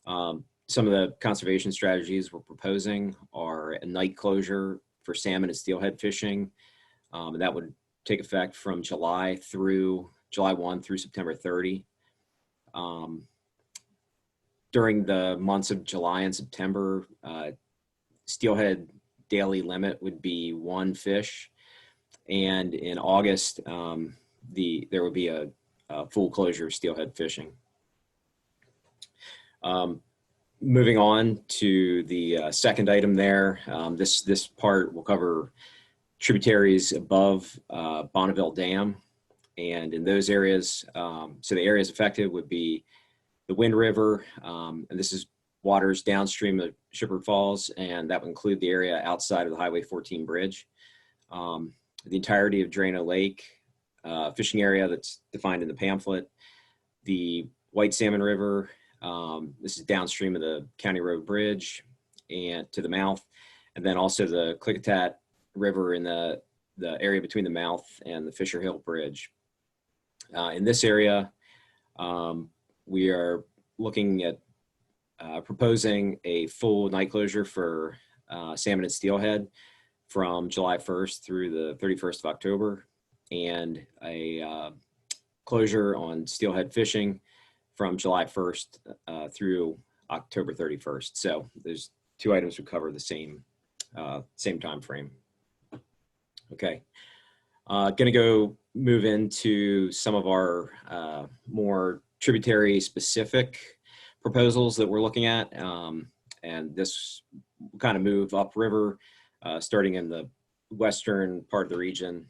Some of the conservation strategies we're proposing are a night closure for salmon and steelhead fishing, and that would take effect from July 1 through September 30. During the months of July and September, steelhead daily limit would be 1 fish, and in August there would be a full closure of steelhead fishing. Moving on to the second item there, this part will cover tributaries above Bonneville Dam, and in those areas, so the areas affected would be the Wind River, and this is waters downstream of Shepherd Falls, and that would include the area outside of the Highway 14 bridge. The entirety of Drano Lake, fishing area that's defined in the pamphlet, the White Salmon River, this is downstream of the County Road Bridge and to the mouth, and then also the Klickitat River in the area between the mouth and the Fisher Hill Bridge. In this area, we are looking at proposing a full night closure for salmon and steelhead from July 1st through the 31st of October, and a closure on steelhead fishing from July 1st through October 31st. So there's two items would cover the same time frame. Okay, gonna go move into some of our more tributary specific proposals that we're looking at, and this will kind of move upriver, starting in the western part of the region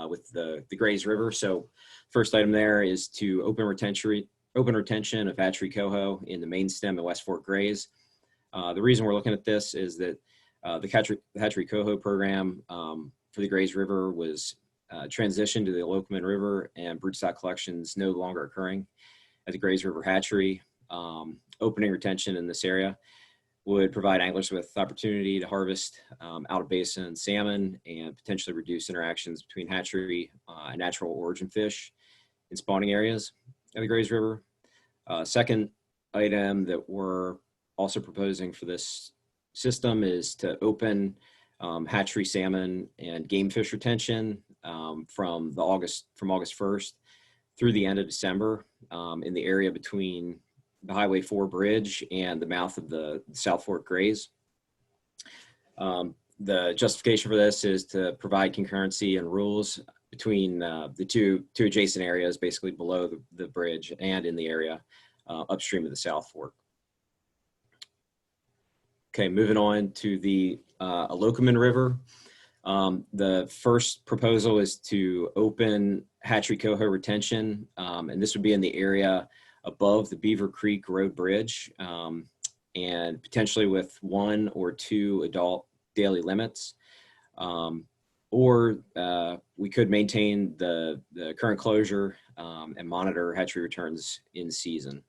with the Grays River. So first item there is to open retention of hatchery coho in the main stem of West Fork Grays. The reason we're looking at this is that the hatchery coho program for the Grays River was transitioned to the Allowable River, and broodstock collections no longer occurring at the Grays River hatchery. Opening retention in this area would provide anglers with opportunity to harvest out of basin salmon and potentially reduce interactions between hatchery and natural origin fish in spawning areas of the Grays River. Second item that we're also proposing for this system is to open hatchery salmon and game fish retention from August 1st through the end of December in the area between the Highway 4 bridge and the mouth of the South Fork Grays. The justification for this is to provide concurrency and rules between the two adjacent areas, basically below the bridge and in the area upstream of the South Fork. Okay, moving on to the Allowable River. The first proposal is to open hatchery coho retention, and this would be in the area above the Beaver Creek Road Bridge, and potentially with 1 or 2 adult daily limits. Or we could maintain the current closure and monitor hatchery returns in season.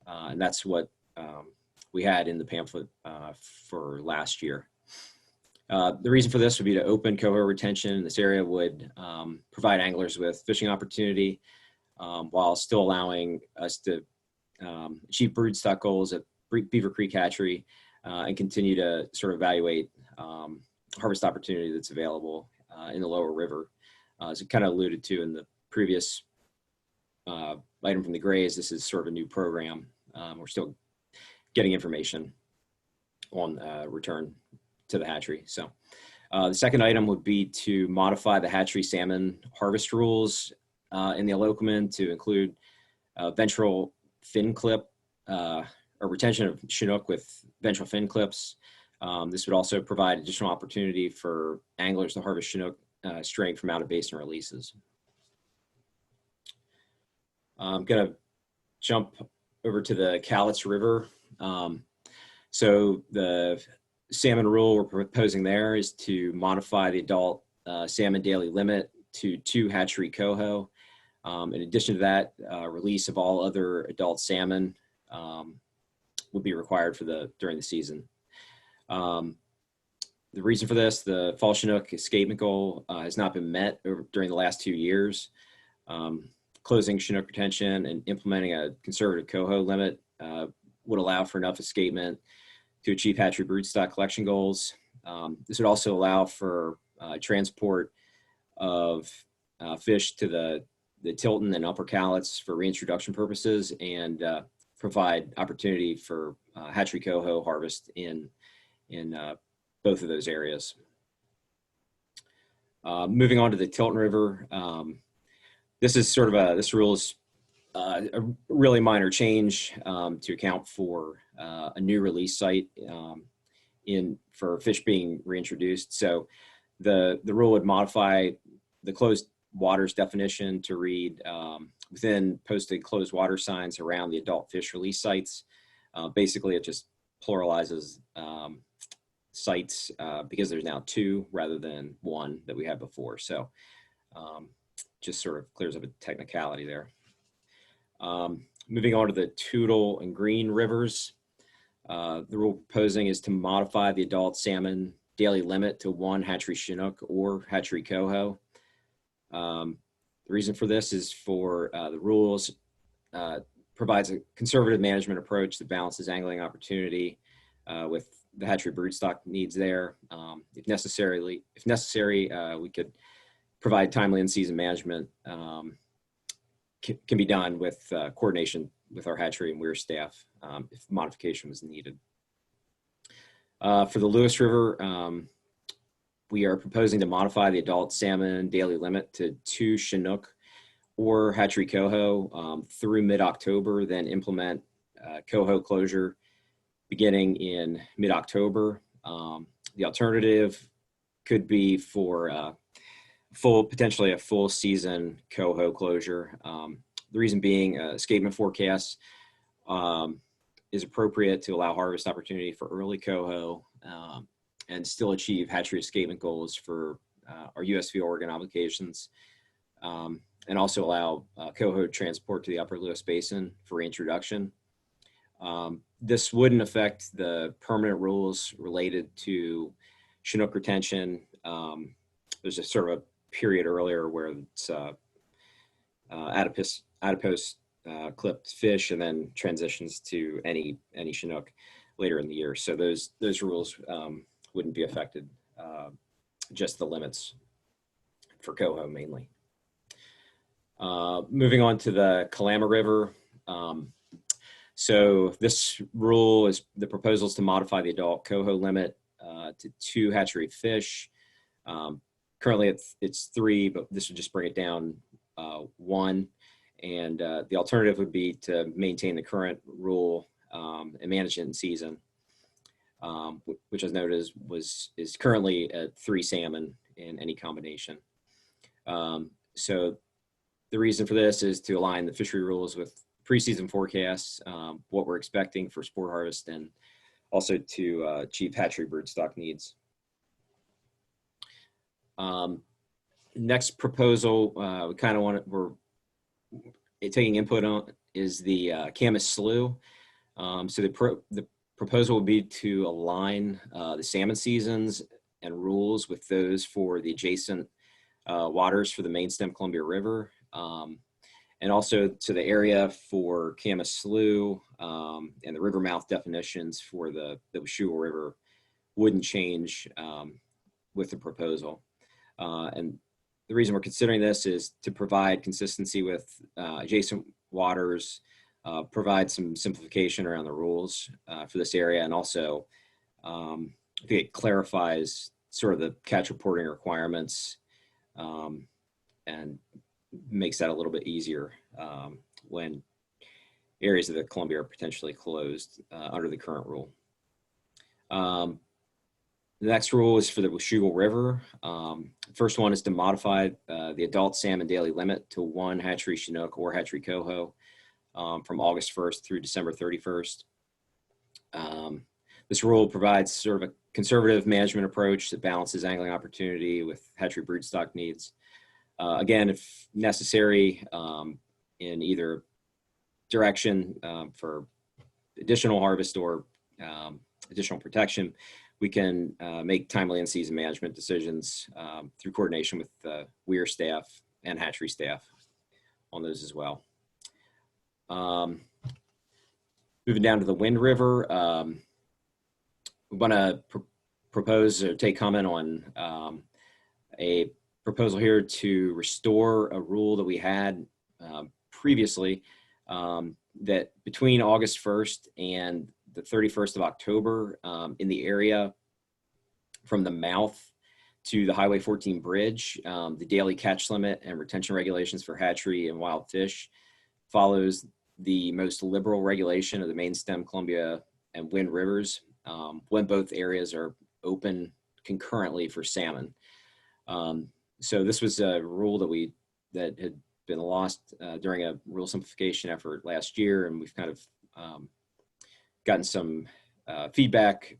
And that's what we had in the pamphlet for last year. The reason for this would be to open coho retention. This area would provide anglers with fishing opportunity while still allowing us to achieve broodstock goals at Beaver Creek Hatchery and continue to sort of evaluate harvest opportunity that's available in the lower river. As it kind of alluded to in the previous item from the Grays, this is sort of a new program. We're still getting information on return to the hatchery. So the second item would be to modify the hatchery salmon harvest rules in the allotment to include ventral fin clip or retention of Chinook with ventral fin clips. This would also provide additional opportunity for anglers to harvest Chinook straying from out of basin releases. I'm gonna jump over to the Cowlitz River. So the salmon rule we're proposing there is to modify the adult salmon daily limit to 2 hatchery coho. In addition to that, release of all other adult salmon will be required during the season. The reason for this, the fall Chinook escapement goal has not been met during the last 2 years. Closing Chinook retention and implementing a conservative coho limit would allow for enough escapement to achieve hatchery broodstock collection goals. This would also allow for transport of fish to the Tilton and Upper Cowlitz for reintroduction purposes and provide opportunity for hatchery coho harvest in both of those areas. Moving on to the Tilton River, this is sort of this rule is a really minor change to account for a new release site for fish being reintroduced. So the rule would modify the closed waters definition to read within posted closed water signs around the adult fish release sites. Basically, it just pluralizes sites because there's now 2 rather than 1 that we had before. So just sort of clears up a technicality there. Moving on to the Toutle and Green Rivers, the rule proposing is to modify the adult salmon daily limit to 1 hatchery Chinook or hatchery coho. The reason for this is for the rules provides a conservative management approach that balances angling opportunity with the hatchery broodstock needs there. If necessary, we could provide timely in-season management can be done with coordination with our hatchery and weir staff if modification was needed. For the Lewis River, we are proposing to modify the adult salmon daily limit to 2 Chinook or hatchery coho through mid-October, then implement coho closure beginning in mid-October. The alternative could be for potentially a full season coho closure. The reason being escapement forecasts is appropriate to allow harvest opportunity for early coho and still achieve hatchery escapement goals for our USV Oregon obligations and also allow coho transport to the upper Lewis Basin for reintroduction. This wouldn't affect the permanent rules related to Chinook retention. There's a sort of a period earlier where it's adipose clipped fish and then transitions to any Chinook later in the year. So those rules wouldn't be affected, just the limits for coho mainly. Moving on to the Kalama River. So this rule is the proposal is to modify the adult coho limit to 2 hatchery fish. Currently it's 3, but this would just bring it down 1. And the alternative would be to maintain the current rule and manage it in season, which as noted is currently at 3 salmon in any combination. So the reason for this is to align the fishery rules with preseason forecasts, what we're expecting for sport harvest, and also to achieve hatchery broodstock needs. Next proposal, we kind of we're taking input is the Camas Slough. So the proposal would be to align the salmon seasons and rules with those for the adjacent waters for the main stem Columbia River. And also to the area for Camas Slough and the river mouth definitions for the Washougal River wouldn't change with the proposal. And the reason we're considering this is to provide consistency with adjacent waters, provide some simplification around the rules for this area, and also I think it clarifies sort of the catch reporting requirements and makes that a little bit easier when areas of the Columbia are potentially closed under the current rule. The next rule is for the Washougal River. First one is to modify the adult salmon daily limit to 1 hatchery Chinook or hatchery Coho from August 1st through December 31st. This rule provides sort of a conservative management approach that balances angling opportunity with hatchery broodstock needs. Again, if necessary, in either direction for additional harvest or additional protection, we can make timely in-season management decisions through coordination with weir staff and hatchery staff on those as well. Moving down to the Wind River, we want to propose or take comment on a proposal here to restore a rule that we had previously that between August 1st and the 31st of October in the area from the mouth to the Highway 14 bridge, the daily catch limit and retention regulations for hatchery and wild fish follows the most liberal regulation of the main stem Columbia and Wind Rivers when both areas are open concurrently for salmon. So this was a rule that had been lost during a rule simplification effort last year, and we've kind of gotten some feedback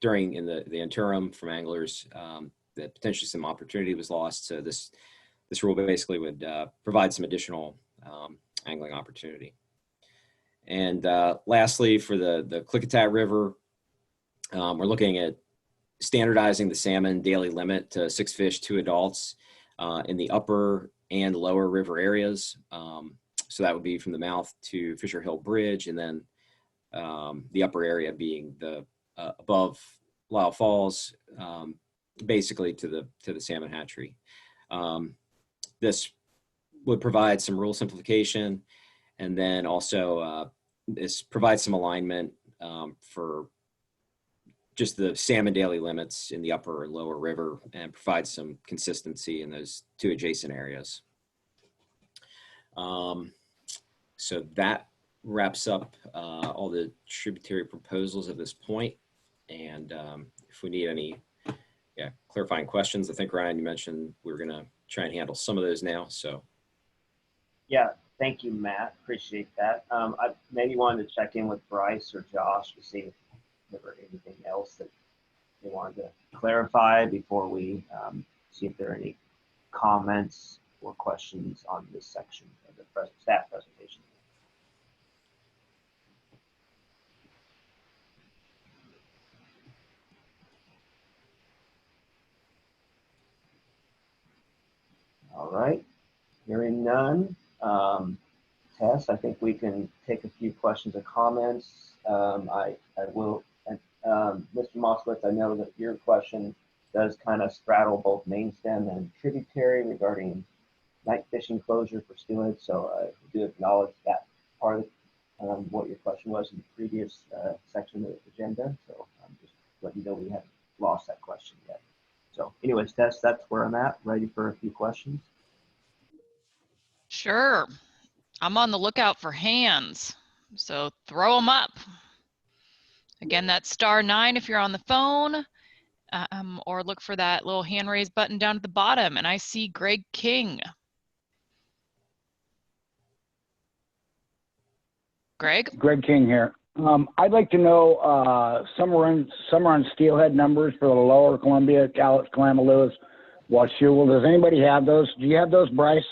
in the interim from anglers that potentially some opportunity was lost. So this rule basically would provide some additional angling opportunity. And lastly, for the Klickitat River, we're looking at standardizing the salmon daily limit to 6 fish, 2 adults in the upper and lower river areas. So that would be from the mouth to Fisher Hill Bridge, and then the upper area being the above Lyle Falls, basically to the salmon hatchery. This would provide some rule simplification, and then also this provides some alignment for just the salmon daily limits in the upper and lower river, and provides some consistency in those 2 adjacent areas. So that wraps up all the tributary proposals at this point. And if we need any clarifying questions, I think Ryan, you mentioned we were gonna try and handle some of those now, so. Yeah, thank you, Matt, appreciate that. I maybe wanted to check in with Bryce or Josh to see if there were anything else that they wanted to clarify before we see if there are any comments or questions on this section of the staff presentation. All right, hearing none. Tess, I think we can take a few questions or comments. I will, Mr. Moskowitz, I know that your question does kind of straddle both main stem and tributary regarding night fishing closure for steelhead. So I do acknowledge that part of what your question was in the previous section of the agenda. So just let you know we haven't lost that question yet. So anyways, Tess, that's where I'm at, ready for a few questions. Sure. I'm on the lookout for hands, so throw them up. Again, that's *9 if you're on the phone, or look for that little hand raise button down at the bottom. And I see Greg King. Greg? Greg King here. I'd like to know some are on steelhead numbers for the lower Columbia, Cowlitz, Kalama Lewis, Washougal. Does anybody have those? Do you have those, Bryce?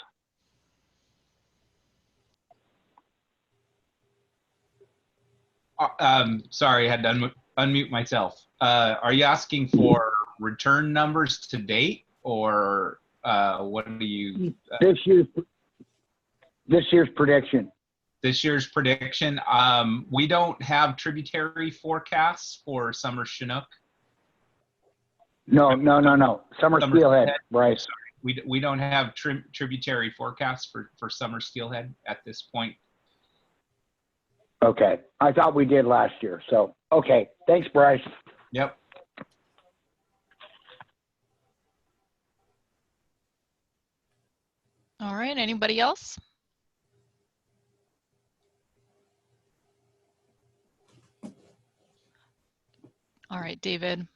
Sorry, I had to unmute myself. Are you asking for return numbers to date, or what do you? This year's prediction. This year's prediction. We don't have tributary forecasts for summer Chinook. No. Summer steelhead, Bryce. Sorry. We don't have tributary forecasts for summer steelhead at this point. Okay. I thought we did last year. So, okay. Thanks, Bryce. Yep. All right. Anybody else? All right, David.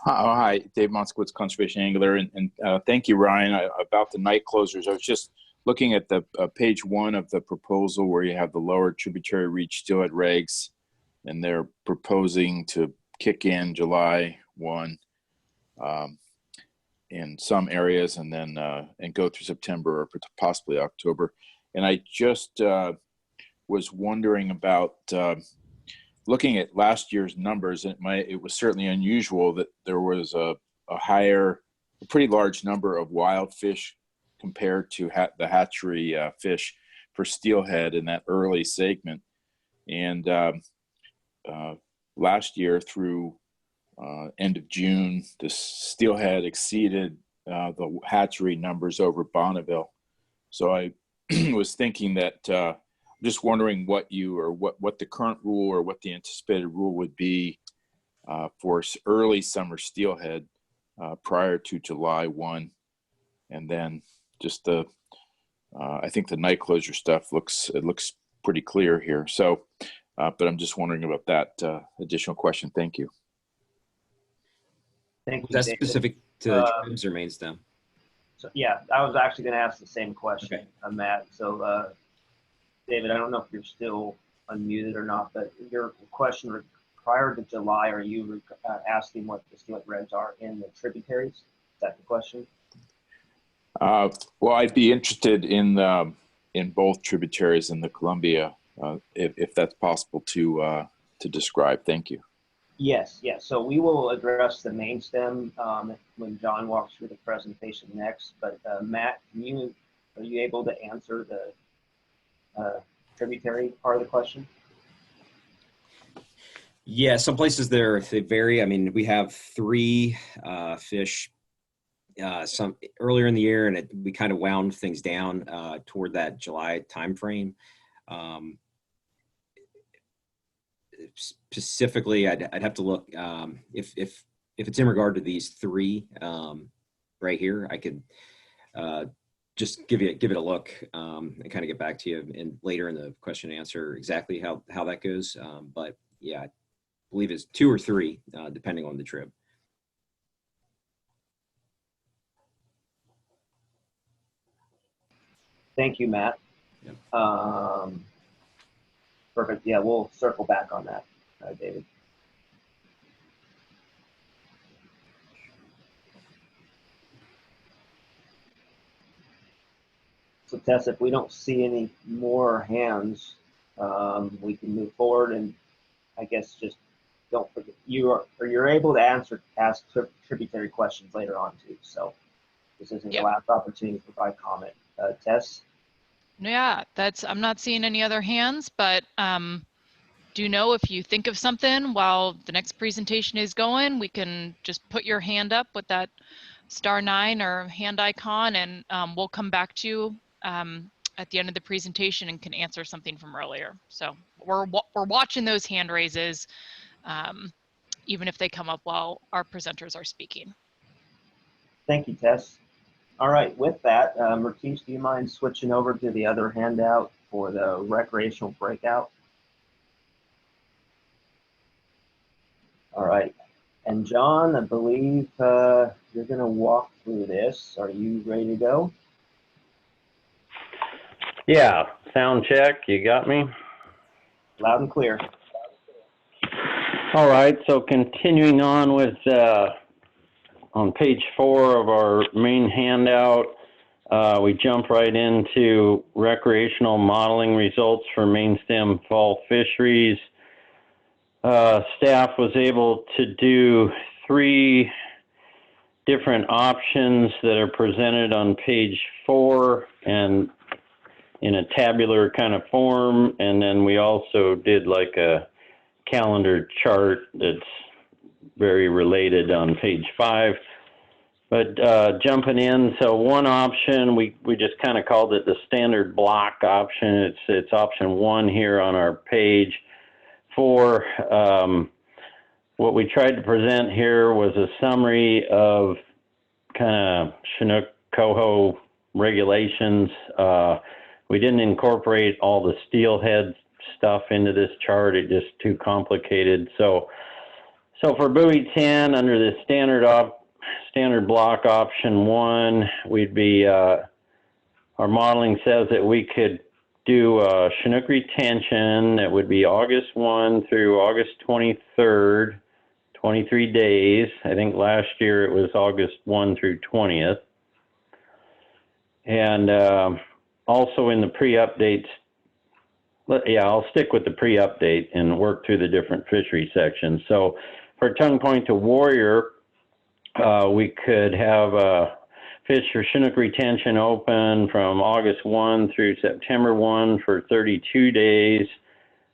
Hi, Dave Moskowitz, Conservation Angler, and thank you, Ryan, about the night closures. I was just looking at the page 1 of the proposal where you have the lower tributary reach steelhead regs, and they're proposing to kick in July 1 in some areas, and then and go through September or possibly October. And I just was wondering about looking at last year's numbers. It was certainly unusual that there was a pretty large number of wild fish compared to the hatchery fish for steelhead in that early segment. And last year through end of June, the steelhead exceeded the hatchery numbers over Bonneville. So I was thinking that just wondering what the current rule or what the anticipated rule would be for early summer steelhead prior to July 1. And then just I think the night closure stuff looks pretty clear here. So, but I'm just wondering about that additional question. Thank you. Thank you. That's David. specific to tribs or main stem? So yeah, I was actually going to ask the same question, Matt. So David, I don't know if you're still unmuted or not, but your question prior to July, are you asking what the steelhead regs are in the tributaries? Is that the question? Well, I'd be interested in both tributaries in the Columbia, if that's possible to describe. Thank you. Yes. So we will address the main stem when John walks through the presentation next. But Matt, are you able to answer the tributary part of the question? Yeah, some places they vary. I mean, we have 3 fish some earlier in the year, and we kind of wound things down toward that July timeframe. Specifically, I'd have to look if it's in regard to these 3 right here. I could just give it a look and kind of get back to you and later in the question and answer exactly how that goes. But yeah, I believe it's 2 or 3 depending on the trib. Thank you, Matt. Yep. Perfect. Yeah, we'll circle back on that, David. So Tess, if we don't see any more hands, we can move forward, and I guess just don't forget you're able to ask tributary questions later on too. So this isn't the last opportunity to provide comment. Tess? Yeah, I'm not seeing any other hands, but do know if you think of something while the next presentation is going, we can just put your hand up with that *9 or hand icon, and we'll come back to you at the end of the presentation and can answer something from earlier. So we're watching those hand raises, even if they come up while our presenters are speaking. Thank you, Tess. All right, with that, Mertice, do you mind switching over to the other handout for the recreational breakout? All right, and John, I believe you're going to walk through this. Are you ready to go? Yeah, sound check, you got me? Loud and clear. All right, so continuing on with on page 4 of our main handout, We jump right into recreational modeling results for main stem fall fisheries. Staff was able to do 3 different options that are presented on page 4 and in a tabular kind of form. And then we also did like a calendar chart that's very related on page 5. But jumping in, so one option, we just kind of called it the standard block option. It's option 1 here on our page 4. What we tried to present here was a summary of kind of Chinook Coho regulations. We didn't incorporate all the steelhead stuff into this chart. It's just too complicated. So for buoy 10, under the standard block option 1, we'd be, our modeling says that we could do Chinook retention that would be August 1 through August 23rd, 23 days. I think last year it was August 1 through 20th. And also in the pre-updates, yeah, I'll stick with the pre-update and work through the different fishery sections. So for tongue point to Warrior, we could have fish for Chinook retention open from August 1 through September 1 for 32 days.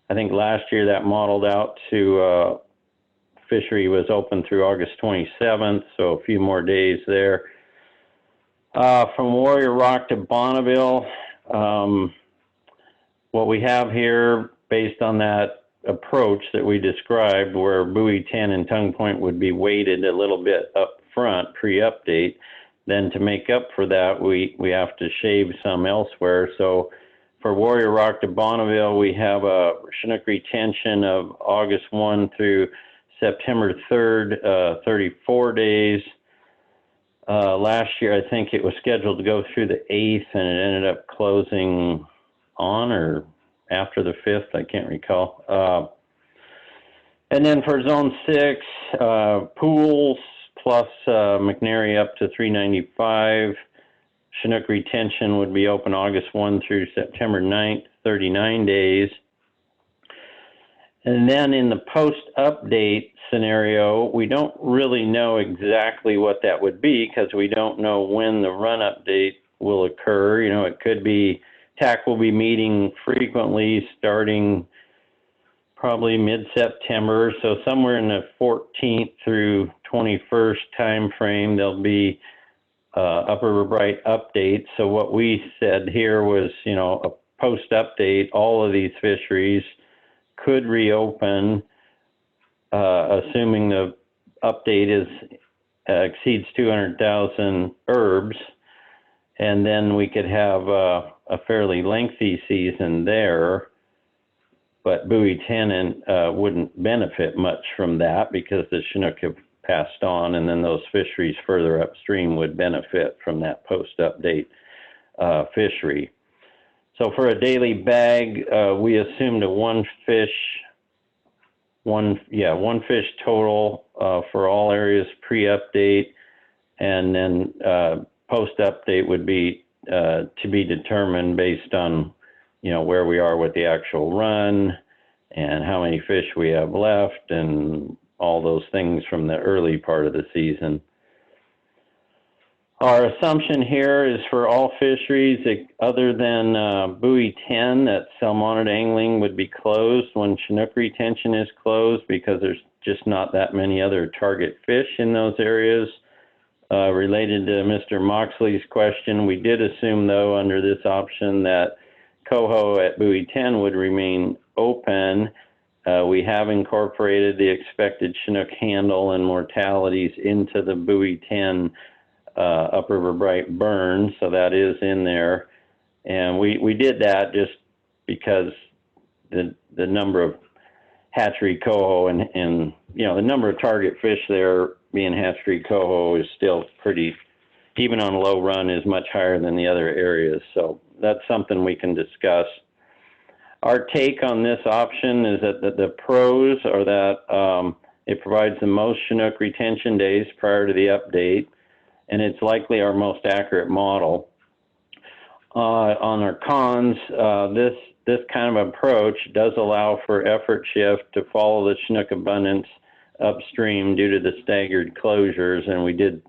I think last year that modeled out to fishery was open through August 27th, so a few more days there. From Warrior Rock to Bonneville, what we have here, based on that approach that we described, where buoy 10 and tongue point would be weighted a little bit up front pre-update, then to make up for that, we have to shave some elsewhere. So for Warrior Rock to Bonneville, we have a Chinook retention of August 1 through September 3rd, 34 days. Last year, I think it was scheduled to go through the 8th, and it ended up closing on or after the 5th, I can't recall. And then for Zone 6, pools plus McNary up to 395. Chinook retention would be open August 1 through September 9th, 39 days. And then in the post-update scenario, we don't really know exactly what that would be because we don't know when the run update will occur. You know, it could be TAC will be meeting frequently starting probably mid-September. So somewhere in the 14th through 21st time frame, there'll be Upper River Bright updates. So what we said here was, you know, a post-update, all of these fisheries could reopen, assuming the update exceeds 200,000 herbs, and then we could have a fairly lengthy season there. But buoy 10 wouldn't benefit much from that because the Chinook have passed on, and then those fisheries further upstream would benefit from that post-update fishery. So for a daily bag, we assumed a one fish total for all areas pre-update, and then post-update would be to be determined based on, you know, where we are with the actual run and how many fish we have left and all those things from the early part of the season. Our assumption here is for all fisheries other than buoy 10 that salmonid angling would be closed when Chinook retention is closed because there's just not that many other target fish in those areas. Related to Mr. Moxley's question, we did assume though under this option that Coho at buoy 10 would remain open. We have incorporated the expected Chinook handle and mortalities into the buoy 10 Upper River Bright burn, so that is in there. And we did that just because the number of hatchery coho and you know, the number of target fish there being hatchery coho is still pretty, even on a low run, is much higher than the other areas. So that's something we can discuss. Our take on this option is that the pros are that it provides the most Chinook retention days prior to the update, and it's likely our most accurate model. on our cons, this kind of approach does allow for effort shift to follow the Chinook abundance upstream due to the staggered closures, and we did,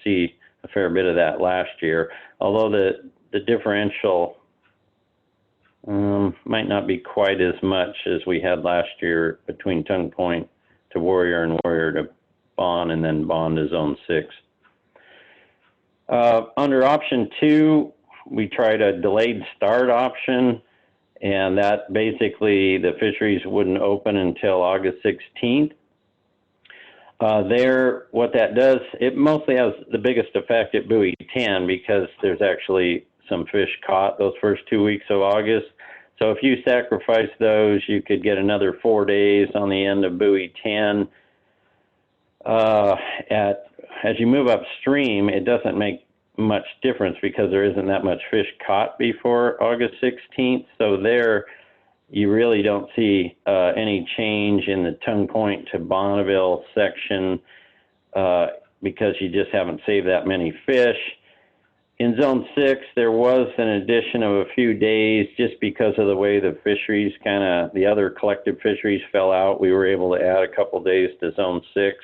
see a fair bit of that last year. Although the differential might not be quite as much as we had last year between Tongue Point to Warrior and Warrior to Bond, and then Bond to Zone 6. Under option 2, we tried a delayed start option, and that basically the fisheries wouldn't open until August 16th. What that does, it mostly has the biggest effect at buoy 10 because there's actually some fish caught those first 2 weeks of August. So if you sacrifice those, you could get another 4 days on the end of buoy 10. As you move upstream, it doesn't make much difference because there isn't that much fish caught before August 16th. So there, you really don't see any change in the Tongue Point to Bonneville section because you just haven't saved that many fish. In Zone 6, there was an addition of a few days just because of the way the fisheries the other collective fisheries fell out. We were able to add a couple days to Zone 6.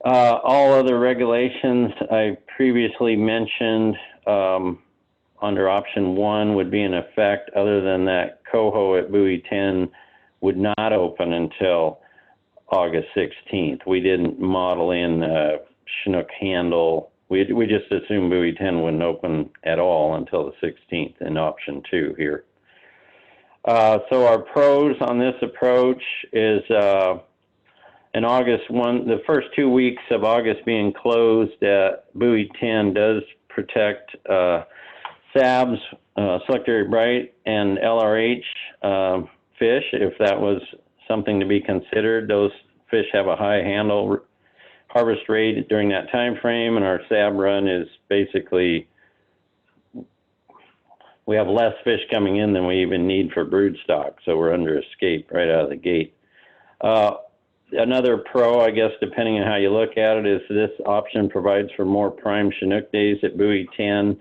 All other regulations I previously mentioned under option 1 would be in effect. Other than that, Coho at buoy 10 would not open until August 16th. We didn't model in Chinook handle. We just assumed buoy 10 wouldn't open at all until the 16th in option 2 here. So our pros on this approach is in August 1, the first 2 weeks of August being closed at buoy 10 does protect SABs, Selectary Bright, and LRH fish. If that was something to be considered, those fish have a high handle harvest rate during that time frame, and our SAB run is basically, we have less fish coming in than we even need for brood stock, so we're under escape right out of the gate. Another pro, I guess, depending on how you look at it, is this option provides for more prime Chinook days at buoy 10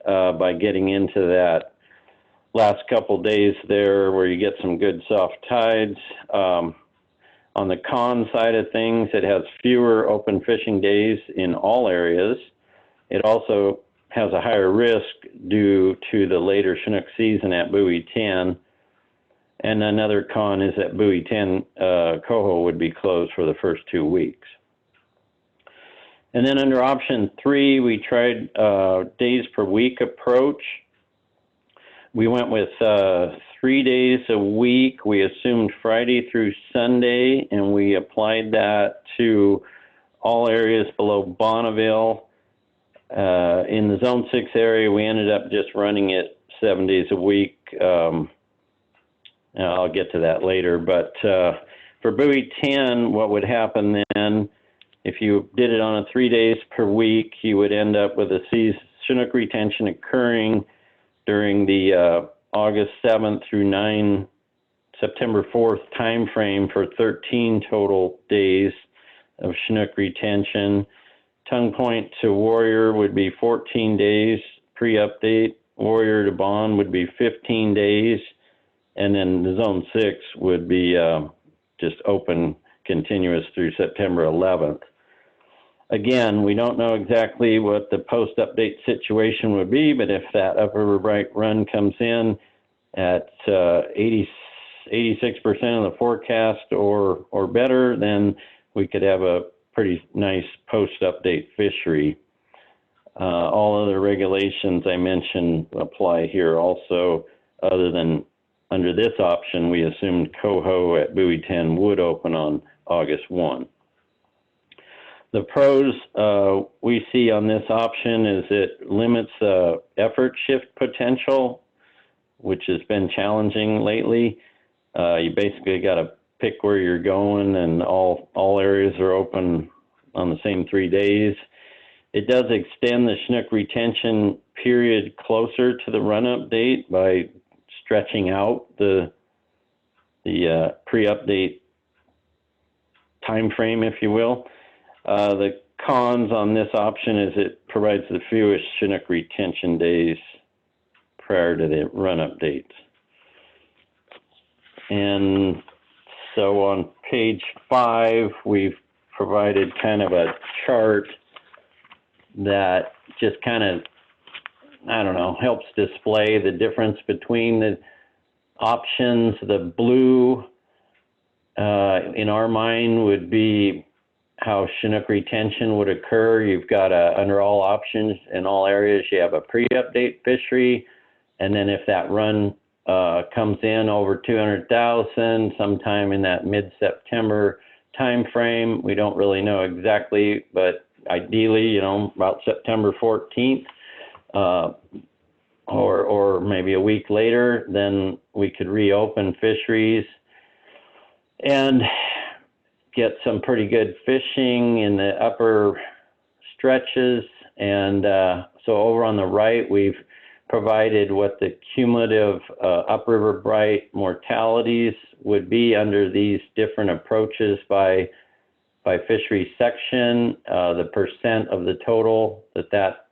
by getting into that last couple days there where you get some good soft tides. On the con side of things, it has fewer open fishing days in all areas. It also has a higher risk due to the later Chinook season at buoy 10. And another con is that buoy 10 Coho would be closed for the first 2 weeks. And then under option 3, we tried days per week approach. We went with 3 days a week. We assumed Friday through Sunday, and we applied that to all areas below Bonneville. In the Zone 6 area, we ended up just running it 7 days a week. I'll get to that later, but for buoy 10, what would happen then, if you did it on a 3 days per week, you would end up with a Chinook retention occurring during the August 7th through September 4th time frame for 13 total days of Chinook retention. Tongue Point to Warrior would be 14 days pre-update. Warrior to Bond would be 15 days. And then the Zone 6 would be just open continuous through September 11th. Again, we don't know exactly what the post-update situation would be, but if that upriver bright run comes in at 86% of the forecast or better, then we could have a pretty nice post-update fishery. All other regulations I mentioned apply here also, other than under this option, we assumed Coho at buoy 10 would open on August 1. The pros we see on this option is it limits effort shift potential, which has been challenging lately. You basically got to pick where you're going, and all areas are open on the same 3 days. It does extend the Chinook retention period closer to the run-up date by stretching out the pre-update time frame, if you will. The cons on this option is it provides the fewest Chinook retention days prior to the run-up dates. And so on page 5, we've provided kind of a chart that just kind of, I don't know, helps display the difference between the options. The blue, in our mind, would be how Chinook retention would occur. You've got under all options in all areas, you have a pre-update fishery. And then if that run comes in over 200,000 sometime in that mid-September timeframe, we don't really know exactly, but ideally, you know, about September 14th, or maybe a week later, then we could reopen fisheries and get some pretty good fishing in the upper stretches. And so over on the right, we've provided what the cumulative upriver bright mortalities would be under these different approaches by fishery section, the percent of the total that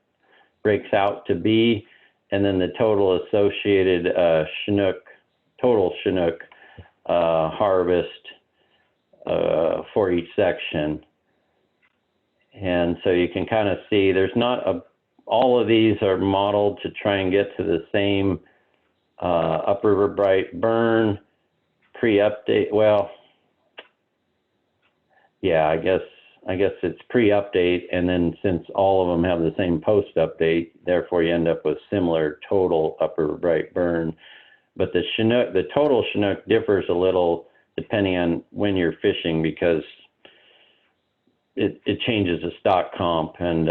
breaks out to be, and then the total associated total Chinook harvest for each section. And so you can kind of see there's not all of these are modeled to try and get to the same upriver bright burn pre-update. Well, yeah, I guess it's pre-update, and then since all of them have the same post-update, therefore you end up with similar total upriver bright burn. But the Chinook, the total Chinook differs a little depending on when you're fishing, because it changes the stock comp. And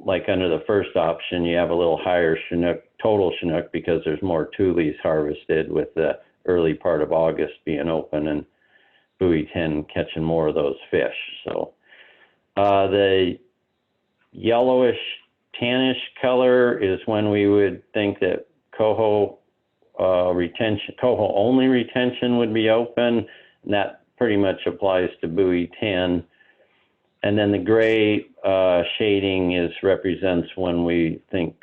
like under the first option, you have a little higher Chinook, total Chinook, because there's more tules harvested with the early part of August being open and buoy 10 catching more of those fish. So the yellowish tannish color is when we would think that Coho Coho only retention would be open, and that pretty much applies to buoy 10. And then the gray shading represents when we think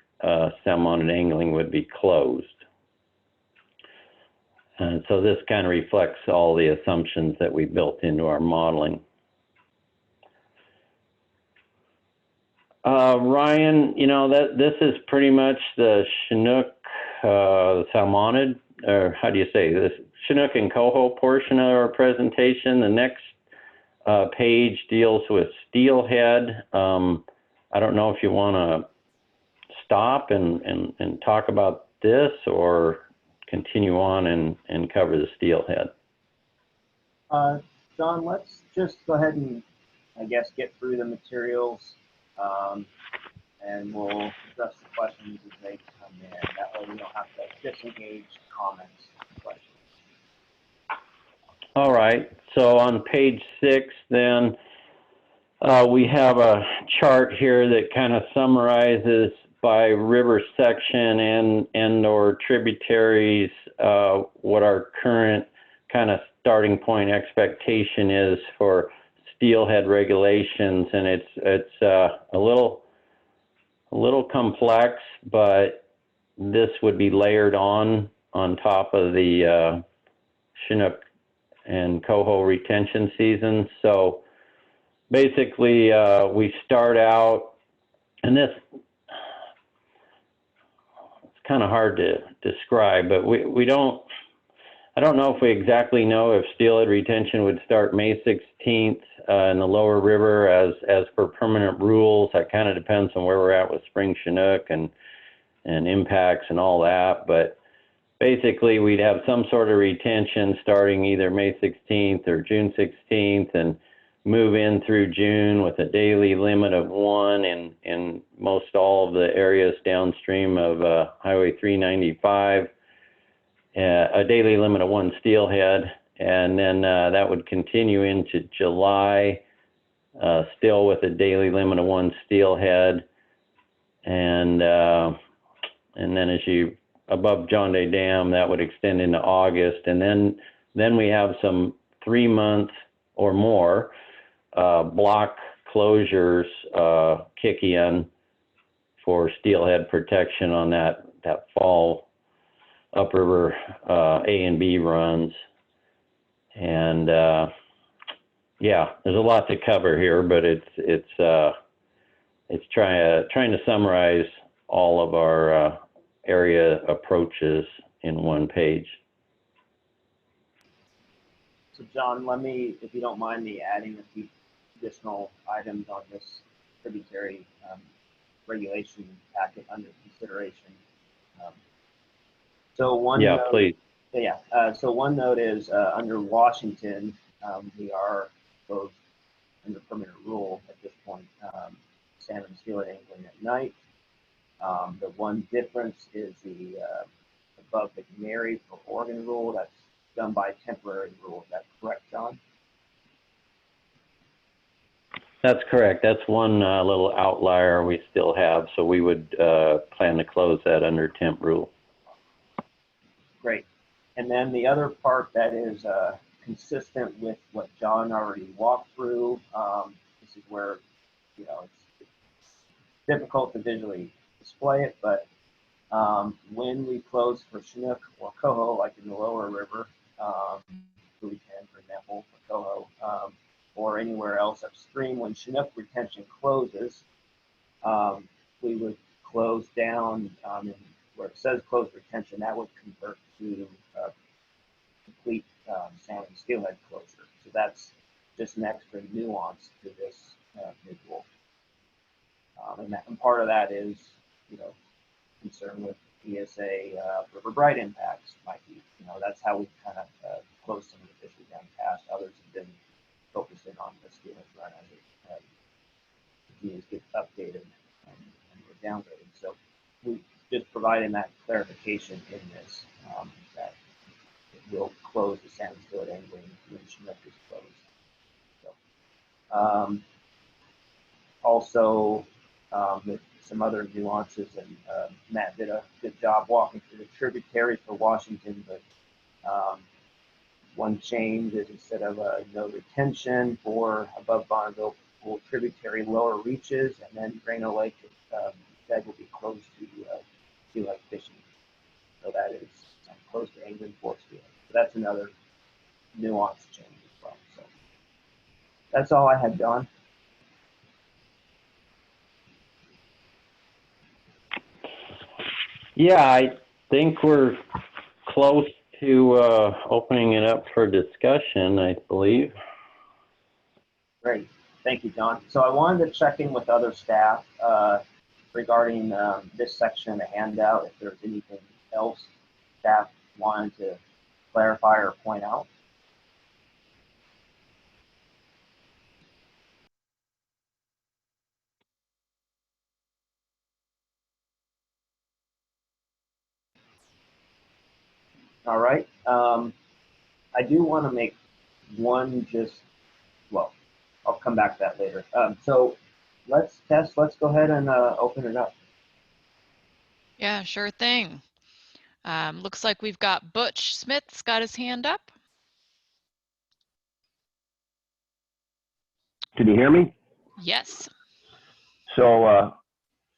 salmon and angling would be closed. And so this kind of reflects all the assumptions that we built into our modeling. Ryan, you know, this is pretty much the Chinook, salmonid, or how do you say this? Chinook and Coho portion of our presentation. The next page deals with Steelhead. I don't know if you want to stop and talk about this, or continue on and cover the Steelhead. John, let's just go ahead and, I guess, get through the materials, and we'll address the questions as they come in. That way we don't have to disengage comments and questions. All right, so on page 6 then, we have a chart here that kind of summarizes by river section and or tributaries what our current kind of starting point expectation is for steelhead regulations. And it's a little complex, but this would be layered on top of the Chinook and Coho retention season. So basically we start out, and this, it's kind of hard to describe, but I don't know if we exactly know if steelhead retention would start May 16th in the lower river as per permanent rules. That kind of depends on where we're at with spring Chinook and impacts and all that. But basically, we'd have some sort of retention starting either May 16th or June 16th and move in through June with a daily limit of 1 in most all of the areas downstream of Highway 395. A daily limit of 1 steelhead, and then that would continue into July, still with a daily limit of 1 steelhead, and then as you above John Day Dam, that would extend into August, and then we have some 3-month or more block closures kick in for steelhead protection on that fall upriver A and B runs. And yeah, there's a lot to cover here, but it's trying to summarize all of our area approaches in one page. So John, let me, if you don't mind me adding a few additional items on this tributary regulation packet under consideration. So one yeah, note, please. Yeah, so one note is under Washington, we are both under permanent rule at this point, salmon and steelhead angling at night. The one difference is the above the Canary for Oregon rule, that's done by temporary rule. Is that correct, John? That's correct. That's one little outlier we still have, so we would plan to close that under temp rule. Great. And then the other part that is consistent with what John already walked through, this is where, you know, it's difficult to visually display it, but when we close for Chinook or Coho, like in the lower river, Buoy 10, for example, for Coho, or anywhere else upstream, when Chinook retention closes, we would close down, and where it says closed retention, that would convert to complete salmon steelhead closure. So that's just an extra nuance to this new rule. And part of that is, you know, concern with ESA river bright impacts might be, you know, that's how we kind of close some of the fisheries down past. Others have been focusing on the steelhead run as it continues to get updated and we're downgraded. So we just providing that clarification in this, that it will close the salmon steelhead angling when Chinook is closed. So, also, with some other nuances, and Matt did a good job walking through the tributary for Washington, but one change is instead of no retention for above Bonneville Pool tributary lower reaches, and then Grano Lake that will be closed to steelhead fishing. So that is closed to angling for steelhead. So that's another nuance change as well. So that's all I had, John. Yeah, I think we're close to opening it up for discussion, I believe. Great. Thank you, John. So I wanted to check in with other staff regarding this section of the handout, if there's anything else staff wanted to clarify or point out. All right. I do want to make one well, I'll come back to that later. So let's go ahead and open it up. Yeah, sure thing. Looks like we've got Butch Smith's got his hand up. Can you hear me? Yes. So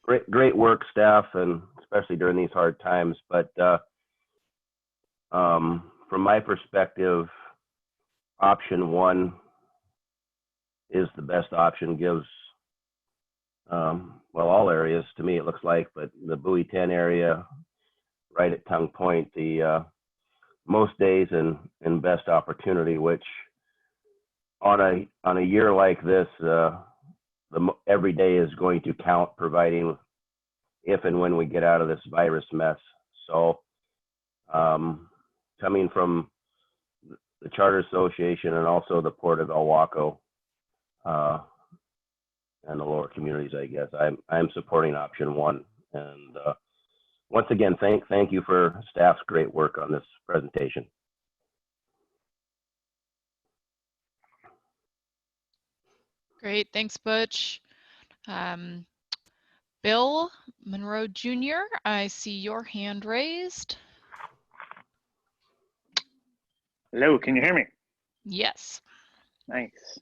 great work, staff, and especially during these hard times. But from my perspective, option one is the best option. Gives well, all areas to me it looks like, but the Buoy 10 area, right at Tongue Point, the most days and best opportunity. Which on a year like this, every day is going to count, providing if and when we get out of this virus mess. So coming from the Charter Association and also the Port of El Waco and the lower communities, I guess I'm supporting option one. And once again, thank you for staff's great work on this presentation. Great, thanks, Butch. Bill Monroe Jr., I see your hand raised. Hello, can you hear me? Yes. Nice.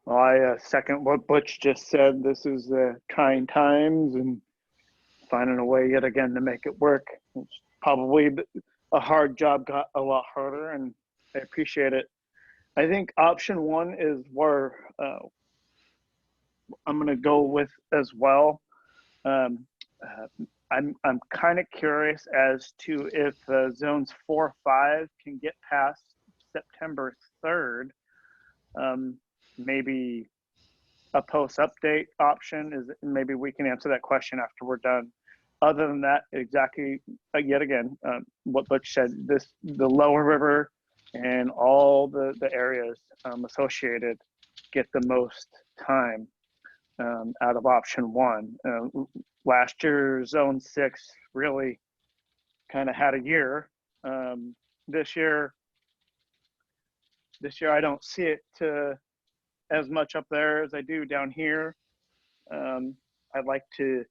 Well, I second what Butch just said. This is trying times and finding a way yet again to make it work. It's probably a hard job got a lot harder, and I appreciate it. I think option one is where I'm going to go with as well. I'm kind of curious as to if zones 4, 5 can get past September 3rd. Maybe a post update option is, maybe we can answer that question after we're done. Other than that, exactly, yet again, what Butch said, the lower river and all the areas associated get the most time out of option one. Last year, zone 6 really kind of had a year. This year I don't see it as much up there as I do down here. I'd like to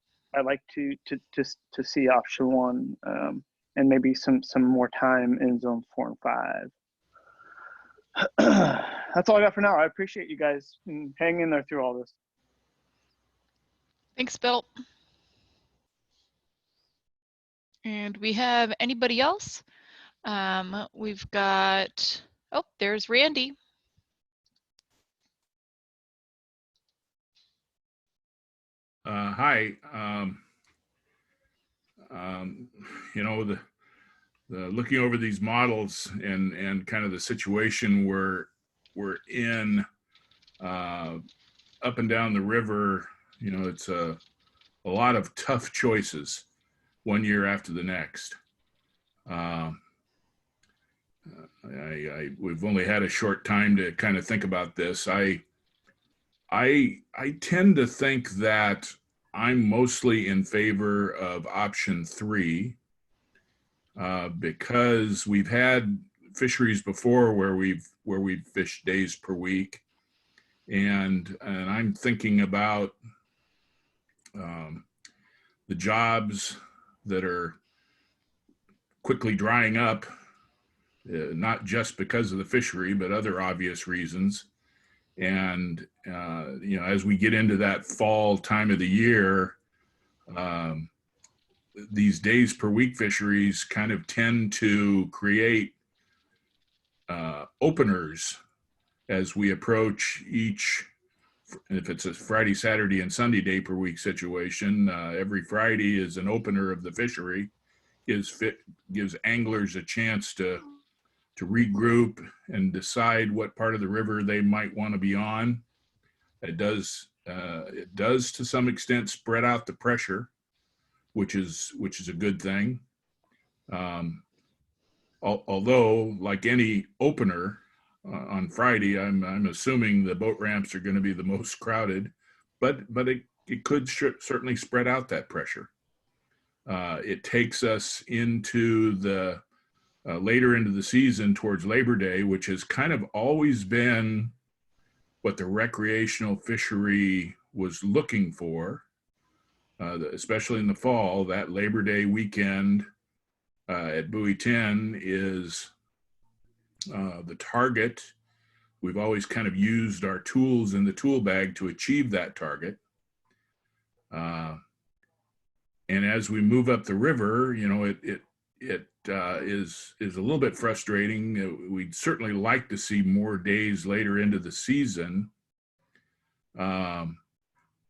see option one and maybe some more time in zone 4 and 5. That's all I got for now. I appreciate you guys hanging in there through all this. Thanks, Bill. And we have anybody else? We've got, oh, there's Randy. Hi. You know, the looking over these models and kind of the situation we're in up and down the river, you know, it's a lot of tough choices one year after the next. We've only had a short time to kind of think about this. I tend to think that I'm mostly in favor of option 3 because we've had fisheries before where we've fished days per week, and I'm thinking about the jobs that are quickly drying up, not just because of the fishery, but other obvious reasons. And, you know, as we get into that fall time of the year, these days per week fisheries kind of tend to create openers as we approach each, if it's a Friday, Saturday, and Sunday day per week situation, every Friday is an opener of the fishery, gives anglers a chance to regroup and decide what part of the river they might want to be on. It does to some extent spread out the pressure, which is a good thing. Although, like any opener on Friday, I'm assuming the boat ramps are going to be the most crowded, but it could certainly spread out that pressure. It takes us into the later into the season towards Labor Day, which has kind of always been what the recreational fishery was looking for, especially in the fall. That Labor Day weekend at Buoy 10 is the target. We've always kind of used our tools in the tool bag to achieve that target. And as we move up the river, you know, it is a little bit frustrating. We'd certainly like to see more days later into the season.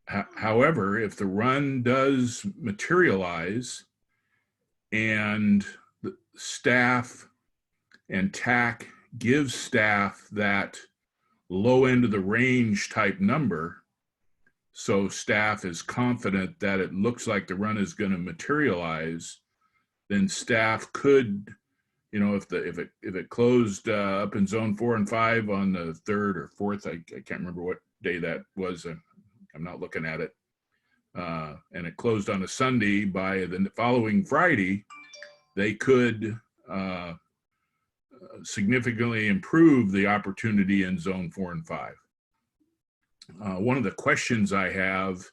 However, if the run does materialize and the staff and TAC gives staff that low end of the range type number, so staff is confident that it looks like the run is going to materialize, then staff could, you know, if it closed up in zone 4 and 5 on the 3rd or 4th, I can't remember what day that was. I'm not looking at it. And it closed on a Sunday, by the following Friday, they could significantly improve the opportunity in zone 4 and 5. One of the questions I have,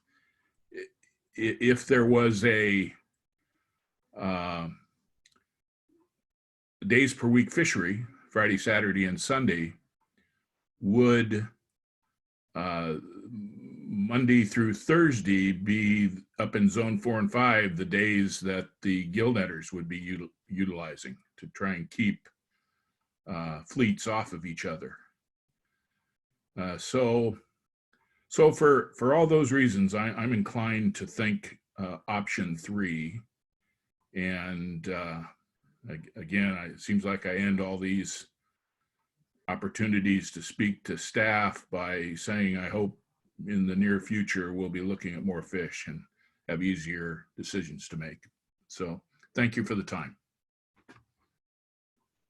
if there was a days per week fishery, Friday, Saturday, and Sunday, would Monday through Thursday be up in zone 4 and 5 the days that the gill netters would be utilizing to try and keep fleets off of each other. So for all those reasons, I'm inclined to think option 3. And again, it seems like I end all these opportunities to speak to staff by saying I hope in the near future we'll be looking at more fish and have easier decisions to make. So thank you for the time.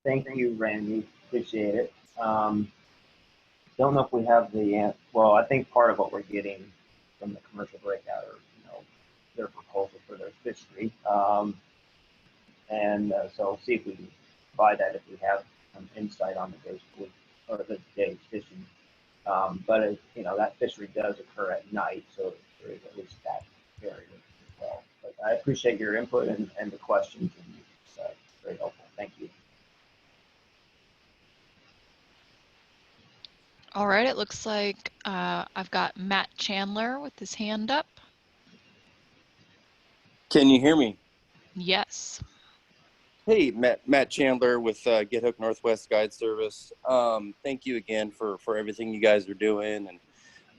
Thank you, Randy. Appreciate it. Don't know if we have the well. I think part of what we're getting from the commercial breakout are, their proposal for their fishery, and so we'll see if we can provide that if we have some insight on the day's or the day's fishing. But that fishery does occur at night, so there is at least that area as well. But I appreciate your input and the questions, and it's very helpful. Thank you. All right, it looks like I've got Matt Chandler with his hand up. Can you hear me? Yes. Hey, Matt Chandler with Get Hook Northwest Guide Service. Thank you again for everything you guys are doing. And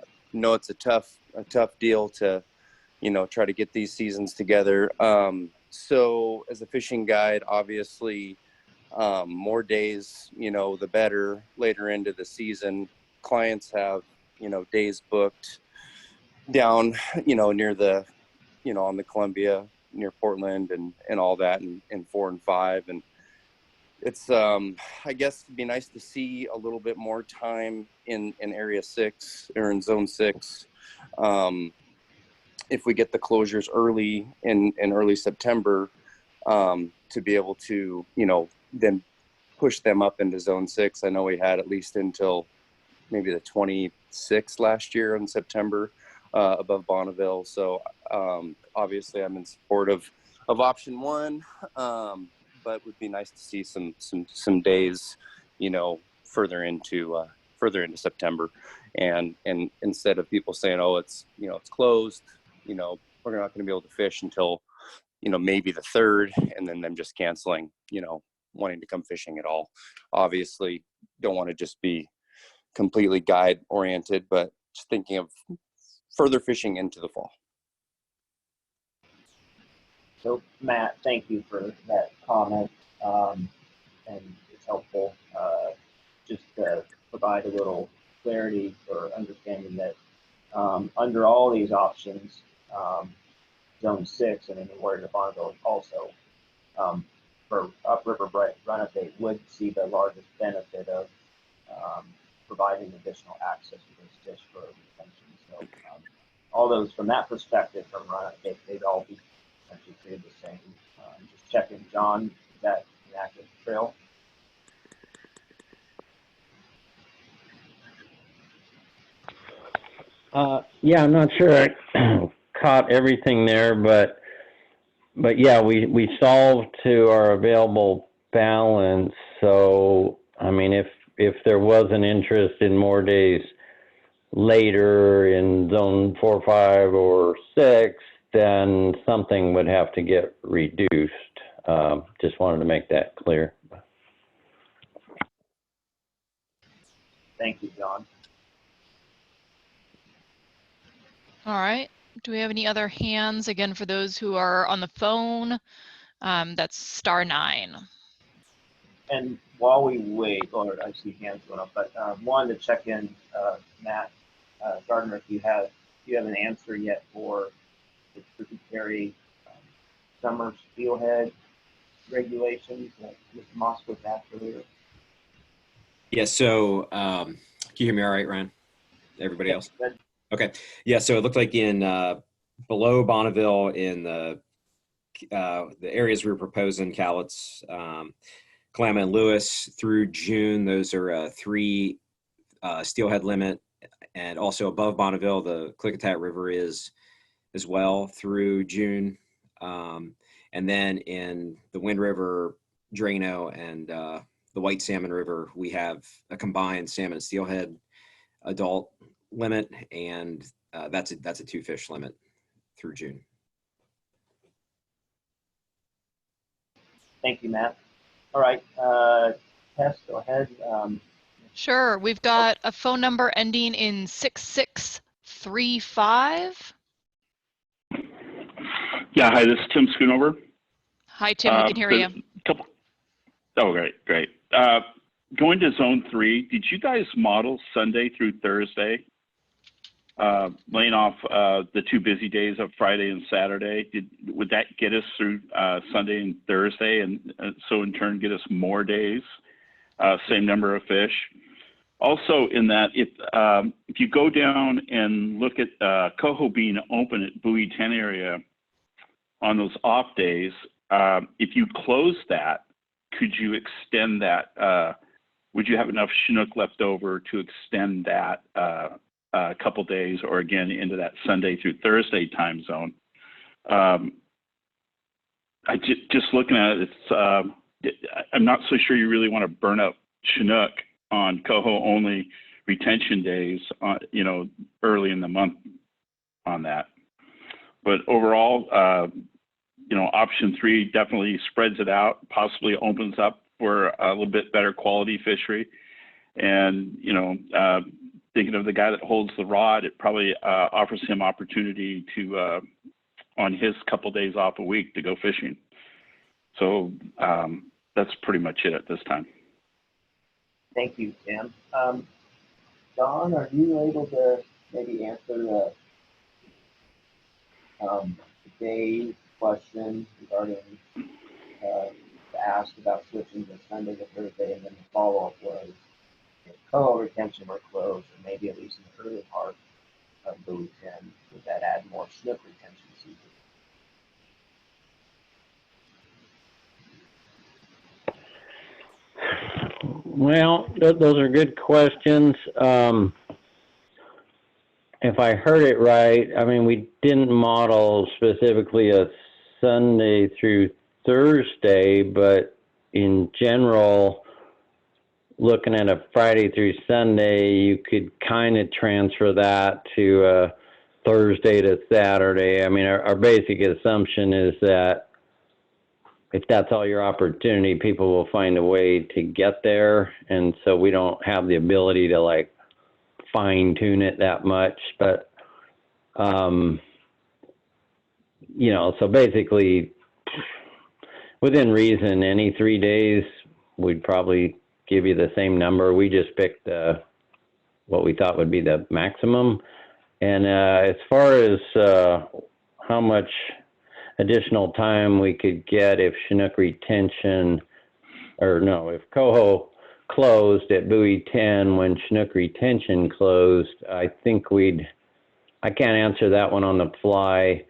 I know it's a tough deal to, try to get these seasons together. So as a fishing guide, obviously, more days, the better later into the season. Clients have, days booked down, near the, on the Columbia, near Portland and all that, and 4 and 5. And it's, I guess it'd be nice to see a little bit more time in area 6 or in zone 6. If we get the closures early in early September, to be able to, then push them up into zone 6. I know we had at least until maybe the 26th last year in September, above Bonneville. So obviously I'm in support of option 1, but would be nice to see some days, further into September, and instead of people saying, oh, it's it's closed, we're not going to be able to fish until maybe the 3rd, and then them just canceling, wanting to come fishing at all. Obviously don't want to just be completely guide oriented, but just thinking of further fishing into the fall. So Matt, thank you for that comment, and it's helpful just to provide a little clarity for understanding that under all these options, zone 6 and anywhere to Bonneville also, for upriver run-up, they would see the largest benefit of providing additional access to those fish for retention. So all those from that perspective, from run-up, they'd all be essentially treated the same. Just checking, John, is that an active trail? Yeah, I'm not sure I caught everything there, but yeah, we solved to our available balance. So, I mean, if there was an interest in more days later in zone 4, 5, or 6, then something would have to get reduced. Just wanted to make that clear. Thank you, John. All right. Do we have any other hands? Again, for those who are on the phone, that's *9. And while we wait, or I see hands going up, but wanted to check in, Matt Gardner, if you have an answer yet for the tributary summer steelhead regulations that Mr. Moskowitz asked earlier. Yeah, so can you hear me all right, Ryan? Everybody else? Okay. Yeah, so it looked like in below Bonneville in the areas we were proposing, Cowlitz, Kalama, and Lewis through June, those are 3 steelhead limit, and also above Bonneville, the Klickitat River is as well through June. And then in the Wind River, Drano, and the White Salmon River, we have a combined salmon and steelhead adult limit, and that's a 2 fish limit through June. Thank you, Matt. All right, Tess, go ahead. Sure. We've got a phone number ending in 6635. Yeah, hi, this is Tim Schoonover. Hi, Tim. We can hear you. Oh, great. Going to Zone 3, did you guys model Sunday through Thursday? Laying off the 2 busy days of Friday and Saturday, would that get us through Sunday and Thursday, and so in turn get us more days, same number of fish? Also, in that, if you go down and look at Coho being open at Buoy 10 area on those off days, if you close that, could you extend that? Would you have enough Chinook left over to extend that a couple days, or again into that Sunday through Thursday time zone? Just looking at it, I'm not so sure you really want to burn up Chinook on Coho only retention days, early in the month on that. But overall, option 3 definitely spreads it out, possibly opens up for a little bit better quality fishery. And, thinking of the guy that holds the rod, it probably offers him opportunity to, on his couple days off a week, to go fishing. So that's pretty much it at this time. Thank you, Tim. Don, are you able to maybe answer Dave's question regarding asked about switching to Sunday to Thursday, and then the follow-up was if Coho retention were closed, or maybe at least in the early part of Buoy 10, would that add more Chinook retention season? Well, those are good questions. If I heard it right, I mean, we didn't model specifically a Sunday through Thursday, but in general, looking at a Friday through Sunday, you could kind of transfer that to a Thursday to Saturday. I mean, our basic assumption is that if that's all your opportunity, people will find a way to get there. And so we don't have the ability to like fine tune it that much, but, so basically within reason, any 3 days, we'd probably give you the same number. We just picked what we thought would be the maximum. And as far as how much additional time we could get if Chinook retention, if Coho closed at Buoy 10 when Chinook retention closed, I think I can't answer that one on the fly.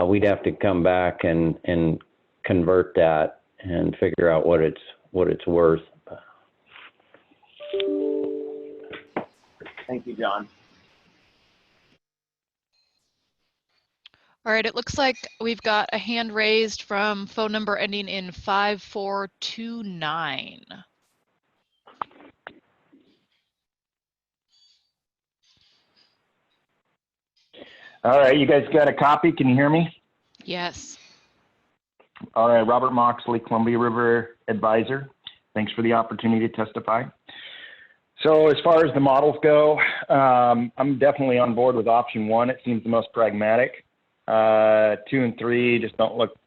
We'd have to come back and convert that and figure out what it's worth. Thank you, John. All right, it looks like we've got a hand raised from phone number ending in 5429. All right, you guys got a copy? Can you hear me? Yes. All right, Robert Moxley, Columbia River Advisor. Thanks for the opportunity to testify. So as far as the models go, I'm definitely on board with option 1. It seems the most pragmatic. 2 and 3 just don't look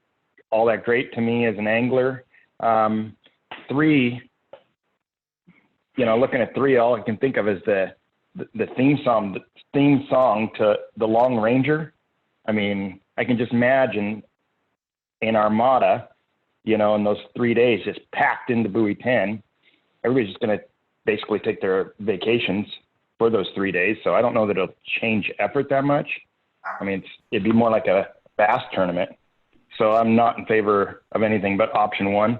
all that great to me as an angler. 3, looking at 3, all I can think of is the theme song to The Long Ranger. I mean, I can just imagine an armada, in those 3 days just packed into Buoy 10. Everybody's just going to basically take their vacations for those 3 days. So I don't know that it'll change effort that much. I mean, it'd be more like a bass tournament. So I'm not in favor of anything but option 1.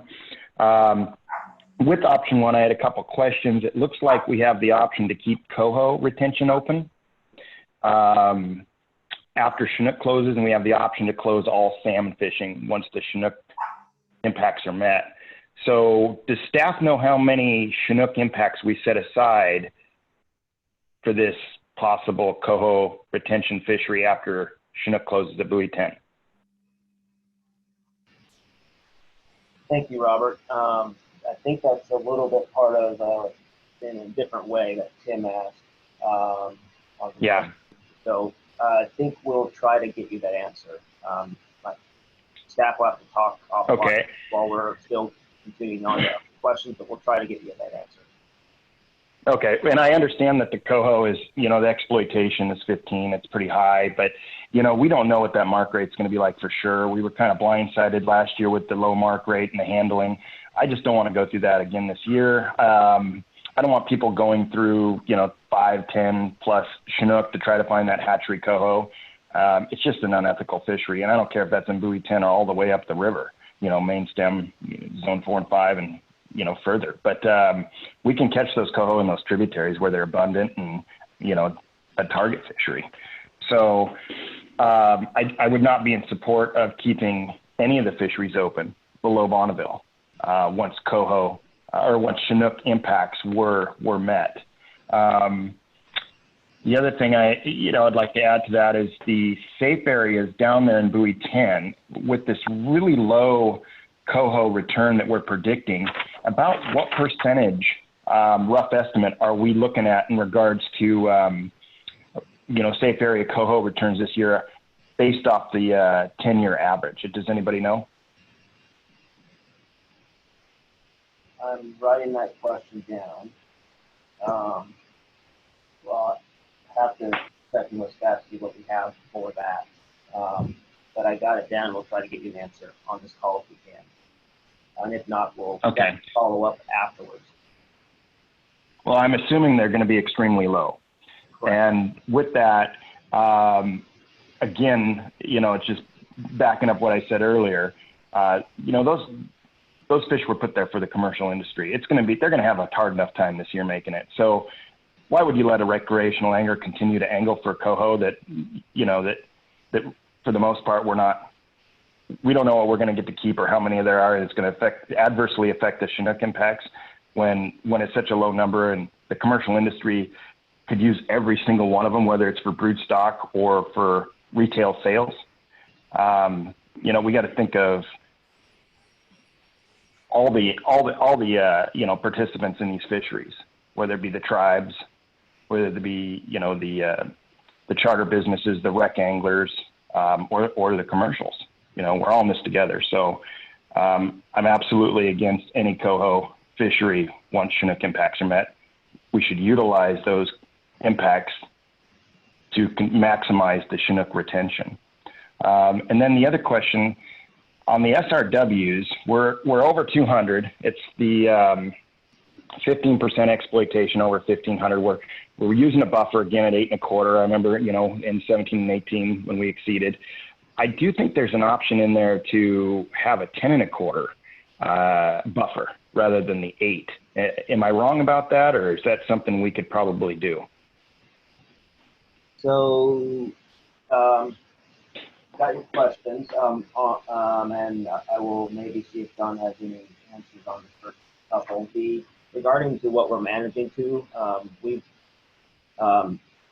With option 1, I had a couple questions. It looks like we have the option to keep Coho retention open after Chinook closes, and we have the option to close all salmon fishing once the Chinook impacts are met. So does staff know how many Chinook impacts we set aside for this possible coho retention fishery after Chinook closes at buoy 10? Thank you, Robert. I think that's a little bit part of in a different way that Tim asked. Yeah. So I think we'll try to get you that answer. But staff will have to talk offline while we're still continuing on the questions, but we'll try to get you that answer. Okay, and I understand that the coho is, the exploitation is 15. It's pretty high, but, we don't know what that mark rate's going to be like for sure. We were kind of blindsided last year with the low mark rate and the handling. I just don't want to go through that again this year. I don't want people going through, 5, 10 plus Chinook to try to find that hatchery coho. It's just an unethical fishery, and I don't care if that's in buoy 10 or all the way up the river, main stem, zone 4 and 5, and further. But we can catch those coho in those tributaries where they're abundant and, a target fishery. So I would not be in support of keeping any of the fisheries open below Bonneville once coho or once Chinook impacts were met. The other thing I'd like to add to that is the safe areas down there in buoy 10 with this really low coho return that we're predicting. About what percentage, rough estimate, are we looking at in regards to, safe area coho returns this year based off the 10-year average? Does anybody know? I'm writing that question down. Well, I have to check in with staff to see what we have for that. But I got it down. We'll try to get you an answer on this call if we can. And if not, we'll follow up afterwards. Well, I'm assuming they're going to be extremely low. Correct. And with that, again, it's just backing up what I said earlier. Those fish were put there for the commercial industry. They're going to have a hard enough time this year making it. So why would you let a recreational angler continue to angle for coho that for the most part we don't know what we're going to get to keep or how many there are, and it's going to adversely affect the Chinook impacts when it's such a low number, and the commercial industry could use every single one of them, whether it's for brood stock or for retail sales. We got to think of all the participants in these fisheries, whether it be the tribes, whether it be the charter businesses, the rec anglers, or the commercials. We're all in this together. So I'm absolutely against any coho fishery once Chinook impacts are met. We should utilize those impacts to maximize the Chinook retention. And then the other question on the SRWs, we're over 200. It's the 15% exploitation over 1,500. We're using a buffer again at 8 1/4. I remember, in 17 and 18 when we exceeded. I do think there's an option in there to have a 10 1/4 buffer rather than the 8. Am I wrong about that, or is that something we could probably do? So, got your questions, and I will maybe see if John has any answers on the first couple. Regarding to what we're managing to, we've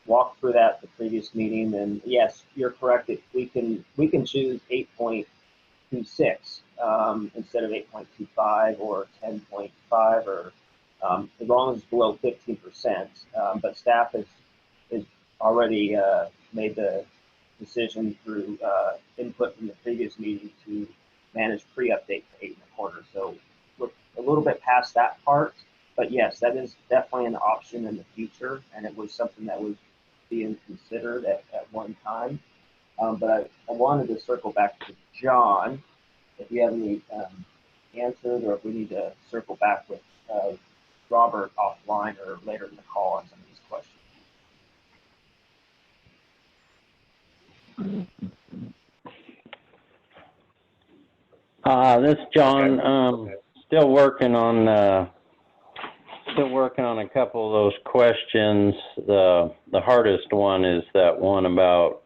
walked through that the previous meeting, and yes, you're correct. We can choose 8.26 instead of 8.25 or 10.5, or as long as it's below 15%. But staff has already made the decision through input from the previous meeting to manage pre-update to 8 1/4. So we're a little bit past that part, but yes, that is definitely an option in the future, and it was something that was being considered at one time. But I wanted to circle back to John, if you have any answers, or if we need to circle back with Robert offline or later in the call on some of these questions. This is John. Still working on a couple of those questions. The hardest one is that one about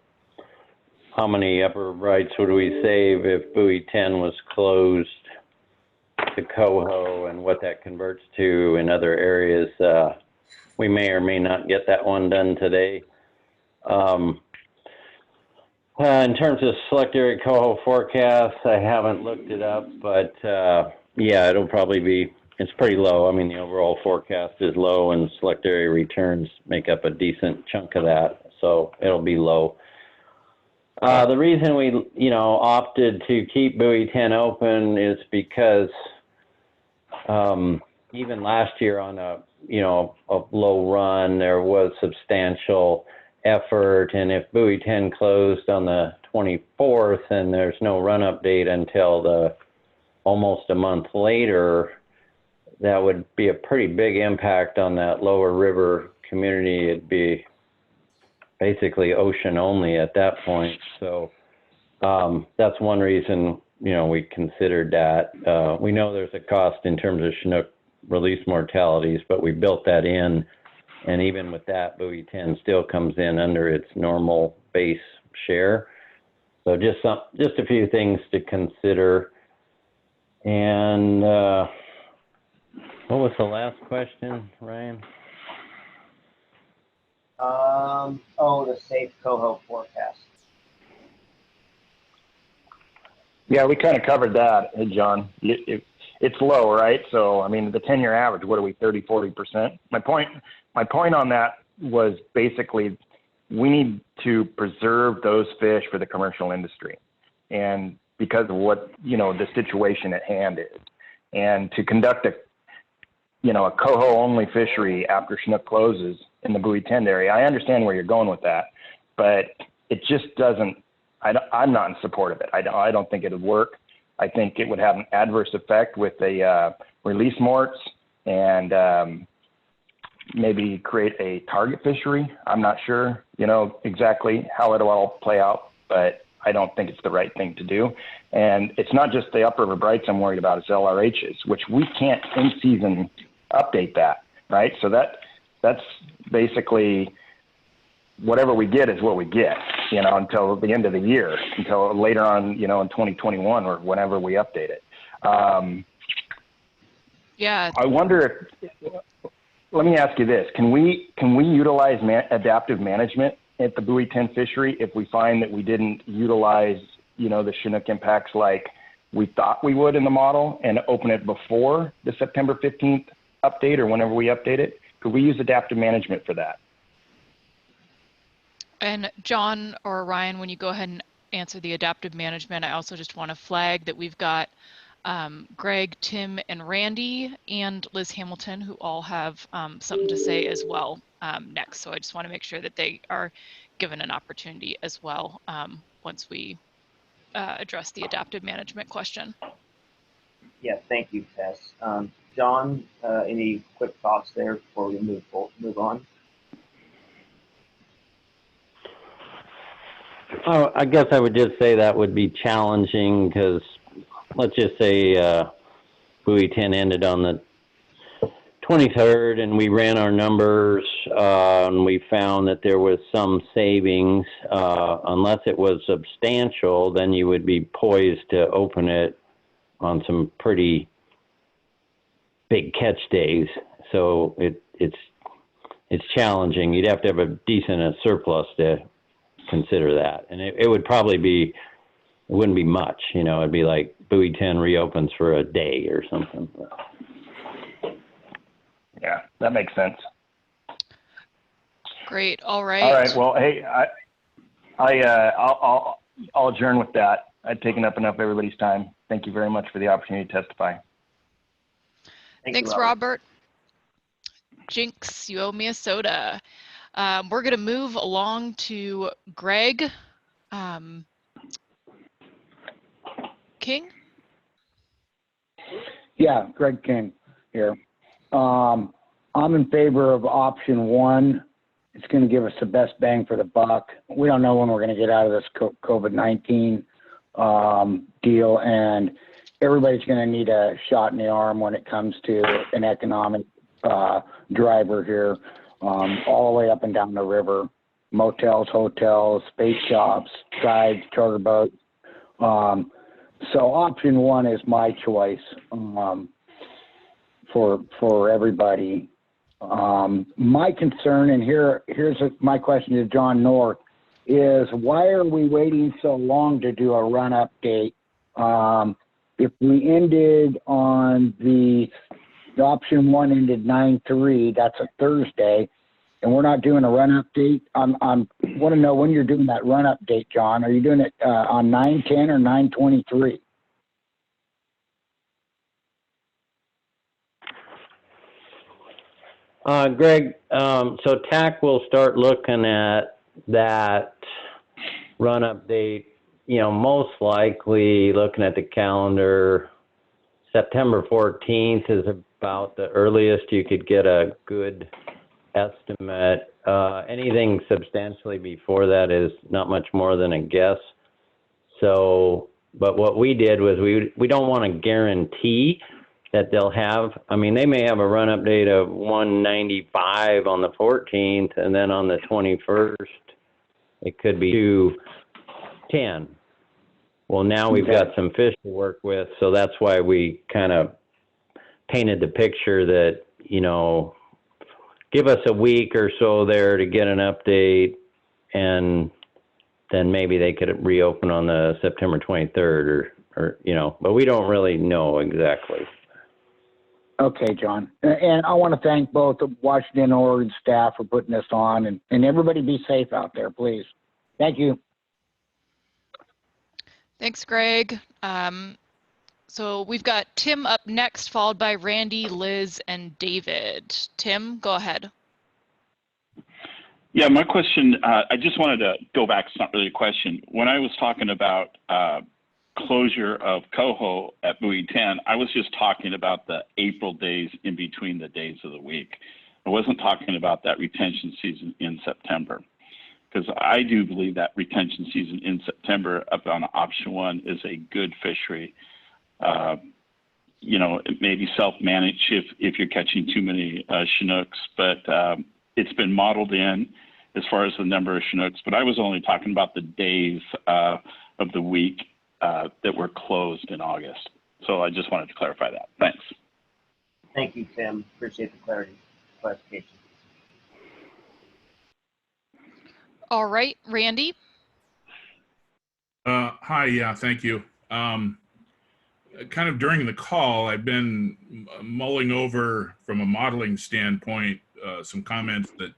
how many upper rights would we save if buoy 10 was closed to coho, and what that converts to in other areas. we may or may not get that one done today. In terms of select area coho forecast, I haven't looked it up, but yeah, it'll probably be, it's pretty low. I mean, the overall forecast is low and select area returns make up a decent chunk of that, so it'll be low. The reason we, opted to keep buoy 10 open is because even last year on a low run, there was substantial effort, and if buoy 10 closed on the 24th and there's no run update until almost a month later, that would be a pretty big impact on that lower river community. It'd be basically ocean only at that point. So that's one reason, we considered that. We know there's a cost in terms of Chinook release mortalities, but we built that in. And even with that, buoy 10 still comes in under its normal base share. So just a few things to consider. And what was the last question, Ryan? The safe coho forecast. Yeah, we kind of covered that, John. It's low, right? So, I mean, the 10-year average, what are we, 30, 40%? My point on that was basically we need to preserve those fish for the commercial industry. And because of what, the situation at hand is. And to conduct a coho only fishery after Chinook closes in the buoy 10 area, I understand where you're going with that, but it just doesn't, I'm not in support of it. I don't think it would work. I think it would have an adverse effect with the release morts and maybe create a target fishery. I'm not sure, exactly how it'll all play out, but I don't think it's the right thing to do. And it's not just the upriver brights I'm worried about, it's LRHs, which we can't in season update that, right? So that's basically whatever we get is what we get, until the end of the year, until later on, in 2021 or whenever we update it. Yeah. I wonder if, let me ask you this, can we utilize adaptive management at the buoy 10 fishery if we find that we didn't utilize, the Chinook impacts like we thought we would in the model and open it before the September 15th update or whenever we update it? Could we use adaptive management for that? And John or Ryan, when you go ahead and answer the adaptive management, I also just want to flag that we've got Greg, Tim, and Randy, and Liz Hamilton, who all have something to say as well next. So I just want to make sure that they are given an opportunity as well once we address the adaptive management question. Yeah, thank you, Tess. John, any quick thoughts there before we move on? Oh, I guess I would just say that would be challenging because let's just say buoy 10 ended on the 23rd and we ran our numbers and we found that there was some savings. Unless it was substantial, then you would be poised to open it on some pretty big catch days. So it's challenging. You'd have to have a decent surplus to consider that. And it would probably be, it wouldn't be much, it'd be like buoy 10 reopens for a day or something. Yeah, that makes sense. Great. All right. All right. Well, hey, I'll adjourn with that. I've taken up enough of everybody's time. Thank you very much for the opportunity to testify. Thanks, Robert. Jinx, you owe me a soda. We're going to move along to Greg King. Yeah, Greg King here. I'm in favor of option one. It's going to give us the best bang for the buck. We don't know when we're going to get out of this COVID-19 deal, and everybody's going to need a shot in the arm when it comes to an economic driver here, all the way up and down the river. Motels, hotels, bait shops, guides, charter boats. So option one is my choice for everybody. My concern, and here's my question to John North, is why are we waiting so long to do a run update? If we ended on the option 1 ended 9/3, that's a Thursday, and we're not doing a run update. I want to know when you're doing that run update, John. Are you doing it on 9/10 or 9/23? Greg, so TAC will start looking at that run update, most likely looking at the calendar, September 14th is about the earliest you could get a good estimate. Anything substantially before that is not much more than a guess. So, but what we did was we don't want to guarantee that they'll have, they may have a run update of 195 on the 14th, and then on the 21st, it could be 210. Well, now we've got some fish to work with, so that's why we kind of painted the picture that, give us a week or so there to get an update, and then maybe they could reopen on the September 23rd or but we don't really know exactly. Okay, John. And I want to thank both the Washington and Oregon staff for putting this on, and everybody be safe out there, please. Thank you. Thanks, Greg. So we've got Tim up next, followed by Randy, Liz, and David. Tim, go ahead. Yeah, my question, I just wanted to go back. It's not really a question. When I was talking about closure of Coho at buoy 10, I was just talking about the April days in between the days of the week. I wasn't talking about that retention season in September, because I do believe that retention season in September up on option 1 is a good fishery. It may be self-managed if you're catching too many Chinooks, but it's been modeled in as far as the number of Chinooks. But I was only talking about the days of the week that were closed in August. So I just wanted to clarify that. Thanks. Thank you, Tim. Appreciate the clarification. All right, Randy. Hi, yeah, thank you. Kind of during the call, I've been mulling over from a modeling standpoint some comments that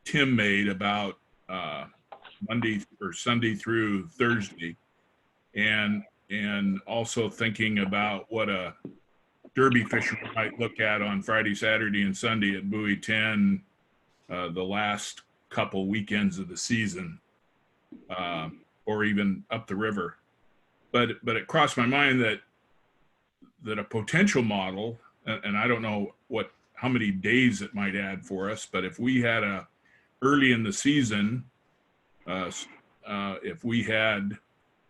Tim made about Monday or Sunday through Thursday, and also thinking about what a derby fisherman might look at on Friday, Saturday, and Sunday at buoy 10 the last couple weekends of the season, or even up the river. But it crossed my mind that a potential model, and I don't know how many days it might add for us, but if we had a early in the season, if we had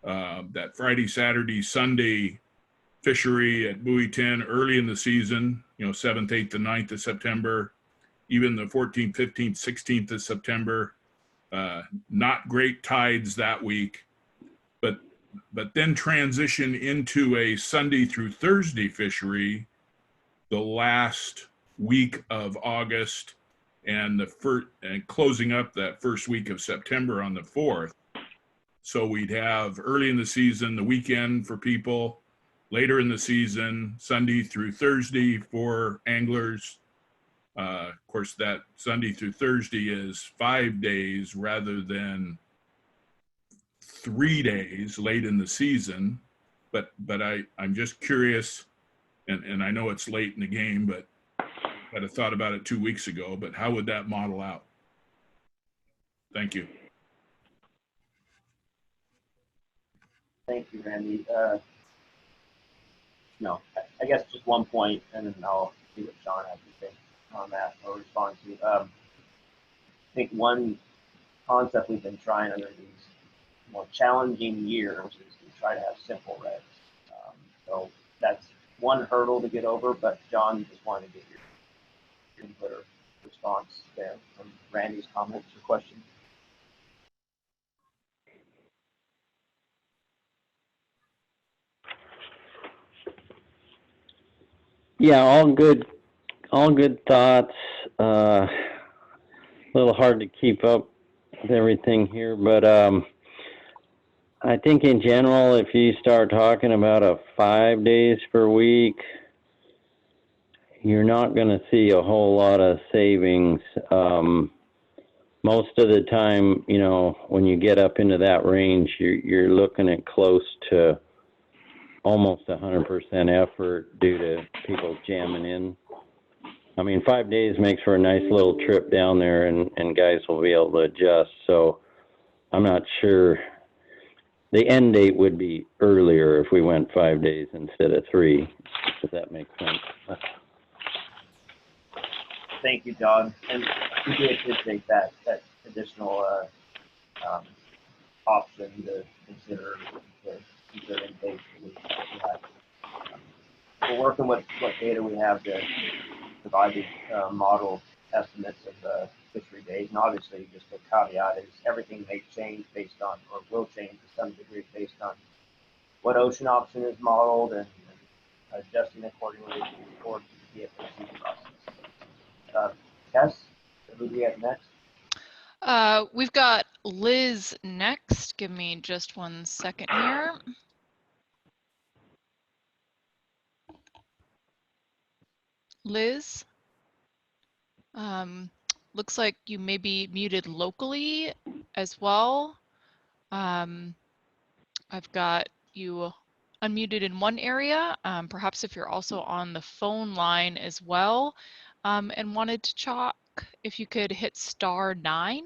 that Friday, Saturday, Sunday fishery at buoy 10 early in the season, 7th, 8th, and 9th of September, even the 14th, 15th, 16th of September, not great tides that week, but then transition into a Sunday through Thursday fishery the last week of August and closing up that first week of September on the 4th. So we'd have early in the season, the weekend for people, later in the season, Sunday through Thursday for anglers. Of course, that Sunday through Thursday is 5 days rather than 3 days late in the season. But I'm just curious, and I know it's late in the game, but I'd have thought about it 2 weeks ago, but how would that model out? Thank you. Thank you, Randy. I guess just one point, and then I'll see what John has to say on that or respond to. I think one concept we've been trying under these more challenging years is to try to have simple regs. So that's one hurdle to get over, but John, just wanted to get your input or response there from Randy's comments or questions. Yeah, all good thoughts. A little hard to keep up with everything here, but I think in general, if you start talking about a 5 days per week, you're not going to see a whole lot of savings. Most of the time, you know, when you get up into that range, you're looking at close to almost 100% effort due to people jamming in. I mean, 5 days makes for a nice little trip down there, and guys will be able to adjust. So I'm not sure. The end date would be earlier if we went 5 days instead of 3, if that makes sense. Thank you, John. And we do appreciate that additional option to consider intake. We're working with what data we have to provide the model estimates of fishery days. And obviously, just a caveat is everything may change based on, or will change to some degree based on what ocean option is modeled and adjusting accordingly for the DFAC process. Tess, who do we have next? We've got Liz next. Give me just 1 second here. Liz, looks like you may be muted locally as well. I've got you unmuted in one area, perhaps if you're also on the phone line as well, and wanted to talk, if you could hit *9.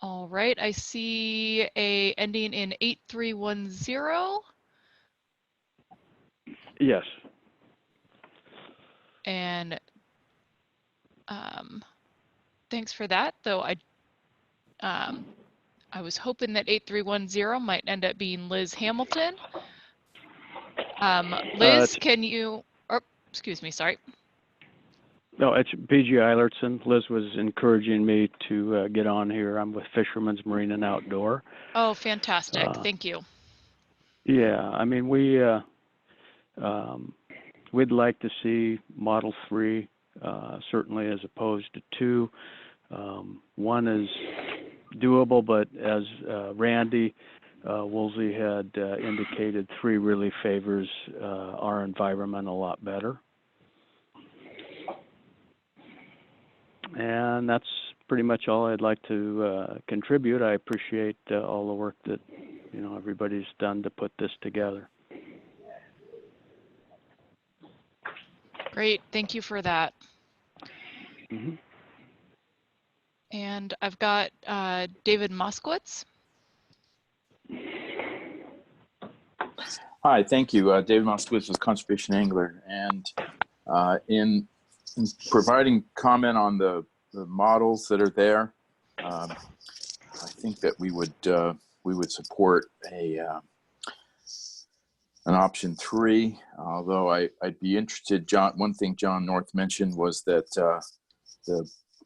All right, I see a ending in 8310. Yes. And thanks for that, though I was hoping that 8310 might end up being Liz Hamilton. Liz, can you, oh, excuse me, sorry. No, it's BG Eilertson. Liz was encouraging me to get on here. I'm with Fisherman's Marine and Outdoor. Oh, fantastic. Thank you. Yeah, I mean, we'd like to see Model 3, certainly as opposed to 2. 1 is doable, but as Randy Woolsey had indicated, 3 really favors our environment a lot better. And that's pretty much all I'd like to contribute. I appreciate all the work that everybody's done to put this together. Great, thank you for that. Mm-hmm. And I've got David Moskowitz. Hi, thank you. David Moskowitz with Conservation Angler. And in providing comment on the models that are there, I think that we would support an option 3. Although I'd be interested. One thing John North mentioned was that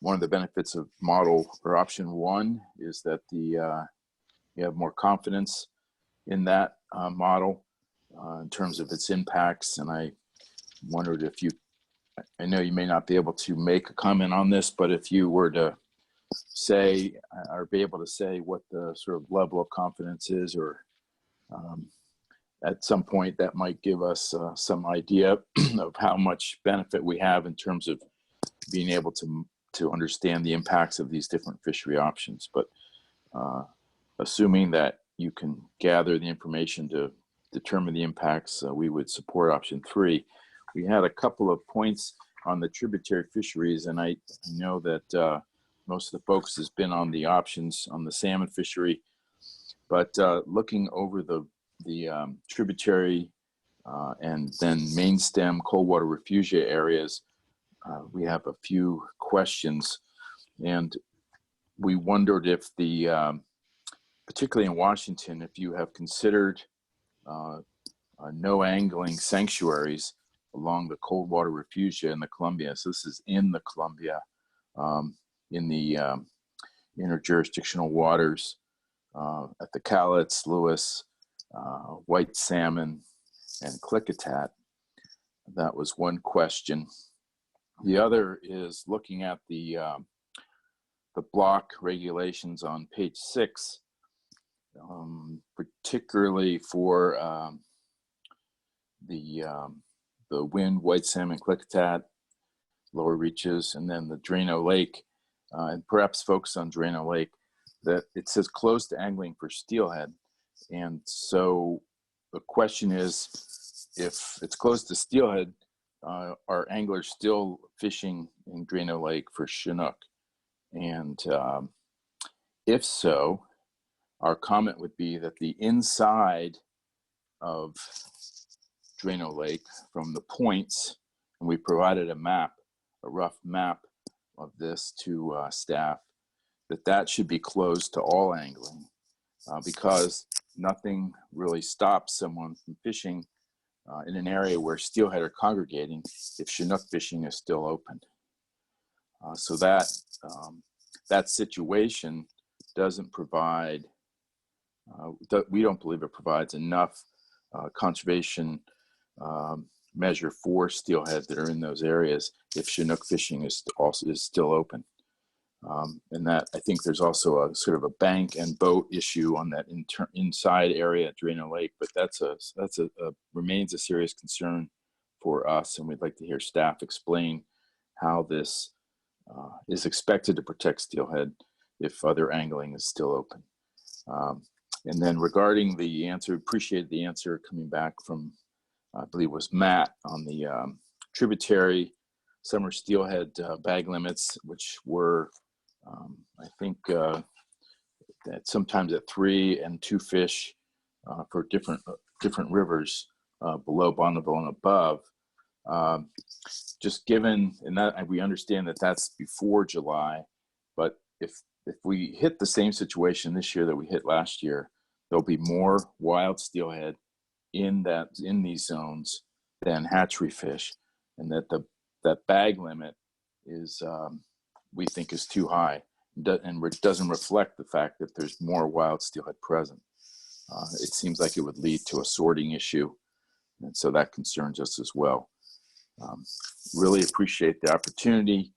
one of the benefits of model or option 1 is that you have more confidence in that model in terms of its impacts. And I wondered if I know you may not be able to make a comment on this, but if you were to say or be able to say what the sort of level of confidence is, or at some point that might give us some idea of how much benefit we have in terms of being able to understand the impacts of these different fishery options. But assuming that you can gather the information to determine the impacts, we would support option 3. We had a couple of points on the tributary fisheries, and I know that most of the focus has been on the options on the salmon fishery, but looking over the tributary and then main stem cold water refugia areas, we have a few questions, and we wondered if particularly in Washington, if you have considered no angling sanctuaries along the cold water refugia in the Columbia. So this is in the Columbia. in the interjurisdictional waters at the Cowlitz, Lewis, white salmon, and clickitat. That was one question. The other is looking at the block regulations on page 6, particularly for the wind, white salmon, clickitat, lower reaches, and then the Drano Lake, and perhaps focus on Drano Lake, that it says closed to angling for steelhead. And so the question is, if it's closed to steelhead, are anglers still fishing in Drano Lake for Chinook? And if so, our comment would be that the inside of Drano Lake from the points, and we provided a map, a rough map of this to staff, that should be closed to all angling because nothing really stops someone from fishing in an area where steelhead are congregating if Chinook fishing is still open. So that situation doesn't provide, we don't believe it provides enough conservation measure for steelhead that are in those areas if Chinook fishing is still open. And that, I think there's also a sort of a bank and boat issue on that inside area at Drano Lake, but that's remains a serious concern for us, and we'd like to hear staff explain how this is expected to protect steelhead if other angling is still open. And then regarding the answer, appreciate the answer coming back from, I believe it was Matt, on the tributary summer steelhead bag limits, which were, I think, sometimes at 3 and 2 fish for different rivers below Bonneville and above. Just given, and that we understand that that's before July, but if we hit the same situation this year that we hit last year, there'll be more wild steelhead in these zones than hatchery fish, and that bag limit is we think is too high, and it doesn't reflect the fact that there's more wild steelhead present. It seems like it would lead to a sorting issue, and so that concerns us as well. Really appreciate the opportunity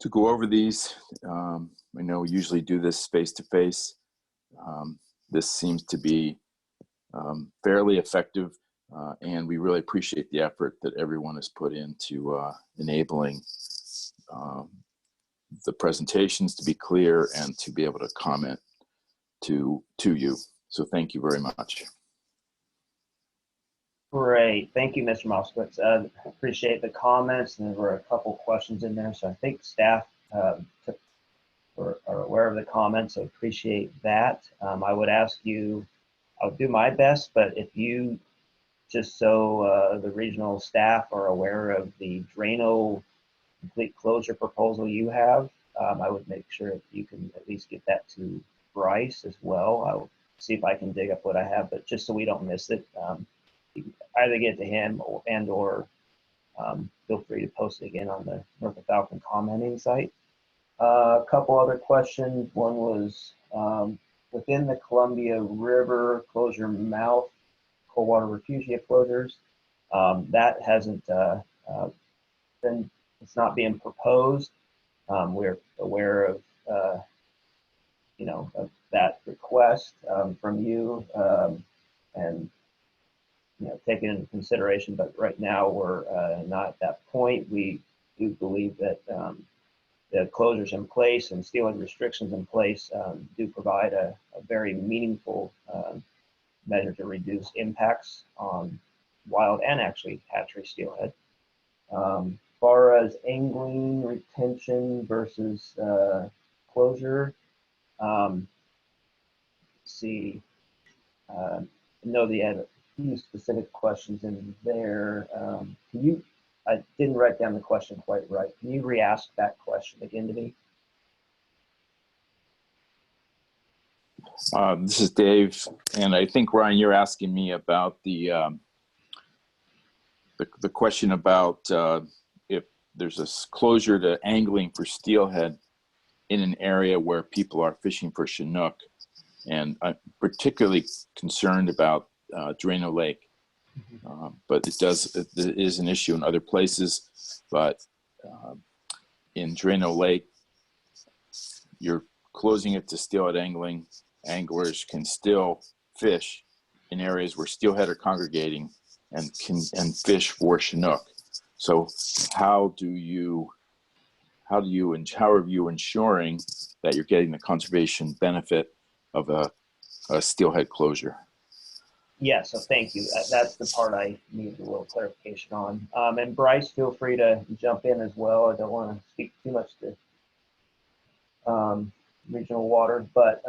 to go over these. I know we usually do this face-to-face. This seems to be fairly effective, and we really appreciate the effort that everyone has put into enabling the presentations to be clear and to be able to comment to you. So thank you very much. Great. Thank you, Mr. Moskowitz. Appreciate the comments, and there were a couple questions in there. So I think staff are aware of the comments, so appreciate that. I would ask you, I'll do my best, but if you, just so the regional staff are aware of the Drano complete closure proposal you have, I would make sure that you can at least get that to Bryce as well. I'll see if I can dig up what I have, but just so we don't miss it, you can either get to him or feel free to post it again on the North of Falcon commenting site. A couple other questions. One was within the Columbia River closure mouth, cold water refugia closures. That hasn't been, it's not being proposed. We're aware of, of that request from you and, take it into consideration, but right now we're not at that point. We do believe that the closures in place and steelhead restrictions in place do provide a very meaningful measure to reduce impacts on wild and actually hatchery steelhead. Far as angling retention versus closure, let's see, I know they had a few specific questions in there. I didn't write down the question quite right. Can you re-ask that question again to me? This is Dave, and I think, Ryan, you're asking me about the question about if there's a closure to angling for steelhead in an area where people are fishing for Chinook. And I'm particularly concerned about Drano Lake. But it is an issue in other places. But in Drano Lake, you're closing it to steelhead angling. Anglers can still fish in areas where steelhead are congregating and fish for Chinook. So how are you ensuring that you're getting the conservation benefit of a steelhead closure? Yeah, so thank you. That's the part I needed a little clarification on. And Bryce, feel free to jump in as well. I don't want to speak too much to regional water, but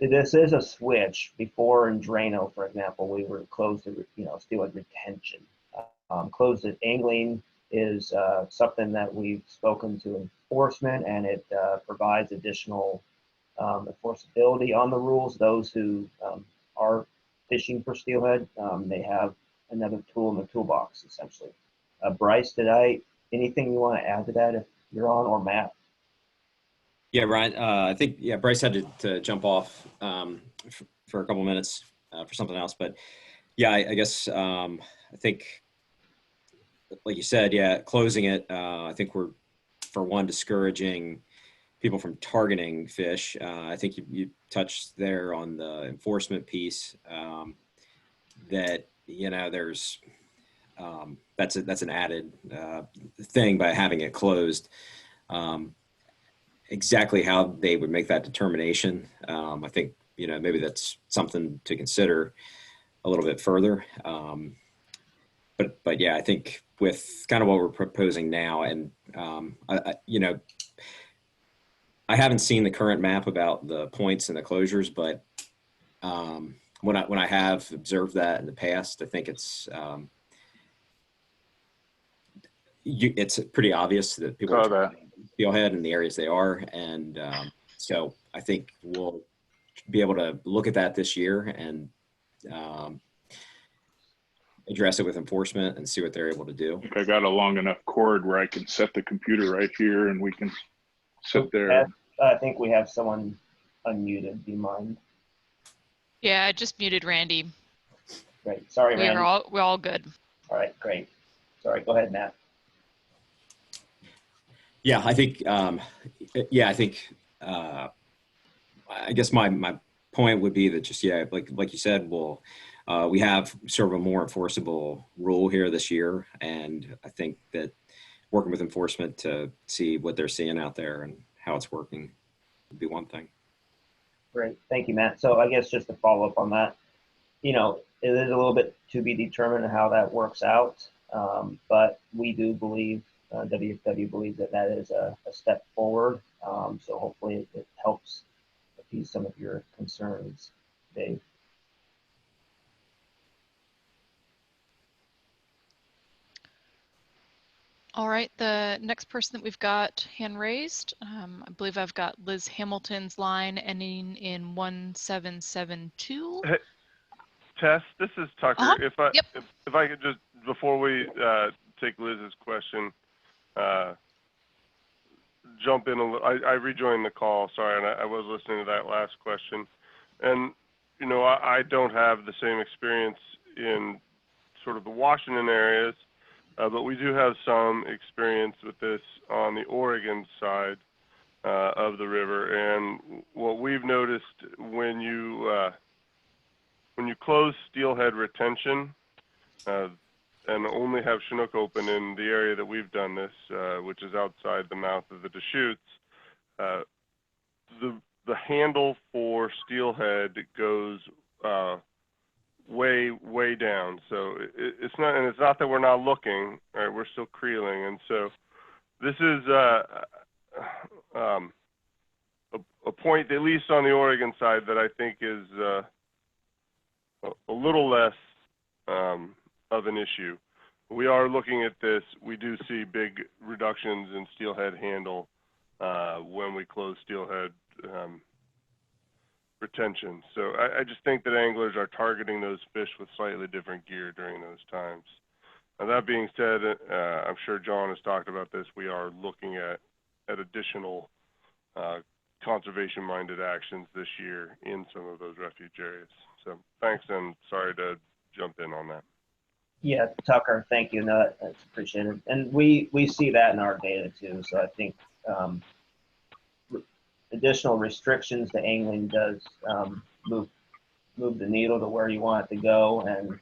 this is a switch. Before in Drano, for example, we were closed to steelhead retention. Closed to angling is something that we've spoken to enforcement, and it provides additional enforceability on the rules. Those who are fishing for steelhead, they have another tool in the toolbox, essentially. Bryce, anything you want to add to that if you're on, or Matt? Yeah, Ryan, I think, Bryce had to jump off for a couple minutes for something else. But yeah, I guess I think, like you said, closing it, I think we're, for one, discouraging people from targeting fish. I think you touched there on the enforcement piece, that, there's, that's an added thing by having it closed. Exactly how they would make that determination, I think, maybe that's something to consider a little bit further. But yeah, I think with kind of what we're proposing now, and I haven't seen the current map about the points and the closures, but when I have observed that in the past, I think it's pretty obvious that people are steelhead in the areas they are, and so I think we'll be able to look at that this year and address it with enforcement and see what they're able to do. I got a long enough cord where I can set the computer right here, and we can sit there. I think we have someone unmuted. Do you mind? Yeah, I just muted Randy. Great. Sorry, Randy. We're all good. All right, great. Sorry, go ahead, Matt. Yeah, I think, I guess my point would be that just, like you said, we have sort of a more enforceable rule here this year. And I think that working with enforcement to see what they're seeing out there and how it's working would be one thing. Great, thank you, Matt. So I guess just to follow up on that, it is a little bit to be determined how that works out. But we do believe, WFW believes that is a step forward. So hopefully it helps appease some of your concerns, Dave. All right, the next person that we've got hand raised, I believe I've got Liz Hamilton's line ending in 1772. Hey, Tess, this is Tucker. If I could just, before we take Liz's question, jump in a little. I rejoined the call, sorry, and I was listening to that last question. And, I don't have the same experience in sort of the Washington areas, but we do have some experience with this on the Oregon side of the river. And what we've noticed when you close steelhead retention and only have Chinook open in the area that we've done this, which is outside the mouth of the Deschutes, the handle for steelhead goes way down. So it's not that we're not looking, right? We're still creeling, and so this is a point, at least on the Oregon side, that I think is a little less of an issue. We are looking at this. We do see big reductions in steelhead handle when we close steelhead retention. So I just think that anglers are targeting those fish with slightly different gear during those times. Now, that being said, I'm sure John has talked about this. We are looking at at additional conservation-minded actions this year in some of those refuge areas. So thanks, and sorry to jump in on that. Yeah, Tucker, thank you. No, that's appreciated. And we see that in our data too. So I think additional restrictions to angling does move the needle to where you want it to go. And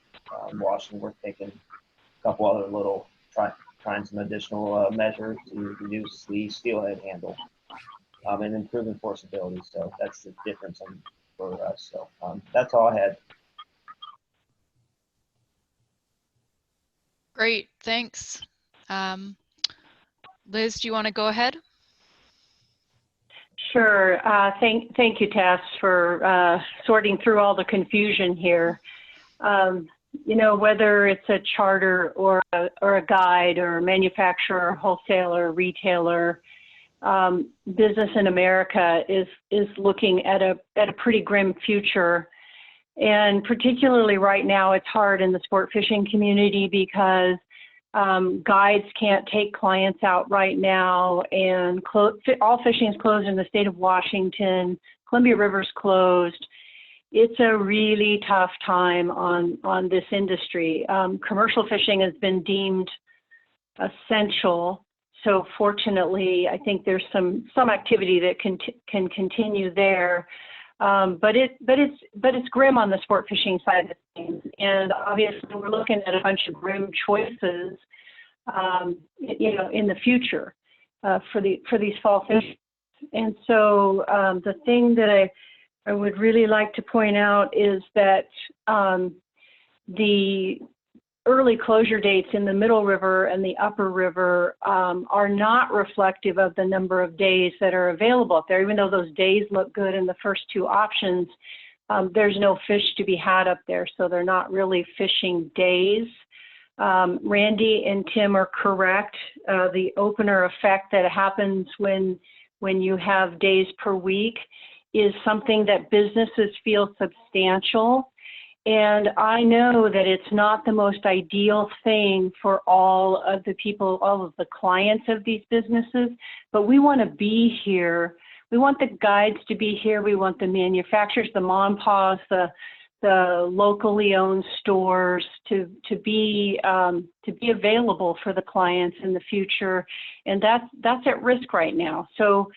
Washington, we're taking a couple other little, trying some additional measures to reduce the steelhead handle and improve enforceability. So that's the difference for us. So that's all I had. Great, thanks. Liz, do you want to go ahead? Sure. Thank you, Tess, for sorting through all the confusion here. You know, whether it's a charter or a guide or a manufacturer, wholesaler, retailer, business in America is looking at a pretty grim future. And particularly right now, it's hard in the sport fishing community because guides can't take clients out right now, and all fishing is closed in the state of Washington. Columbia River's closed. It's a really tough time on this industry. Commercial fishing has been deemed essential. So fortunately, I think there's some activity that can continue there. But it's grim on the sport fishing side of things, and obviously we're looking at a bunch of grim choices, you know, in the future for these fall fishing. And so the thing that I would really like to point out is that the early closure dates in the Middle River and the Upper River are not reflective of the number of days that are available up there. Even though those days look good in the first two options, there's no fish to be had up there, so they're not really fishing days. Randy and Tim are correct. The opener effect that happens when you have days per week is something that businesses feel substantial. And I know that it's not the most ideal thing for all of the people, all of the clients of these businesses, but we want to be here. We want the guides to be here. We want the manufacturers, the mom and pops, the locally owned stores to be available for the clients in the future. And that's at risk right now. So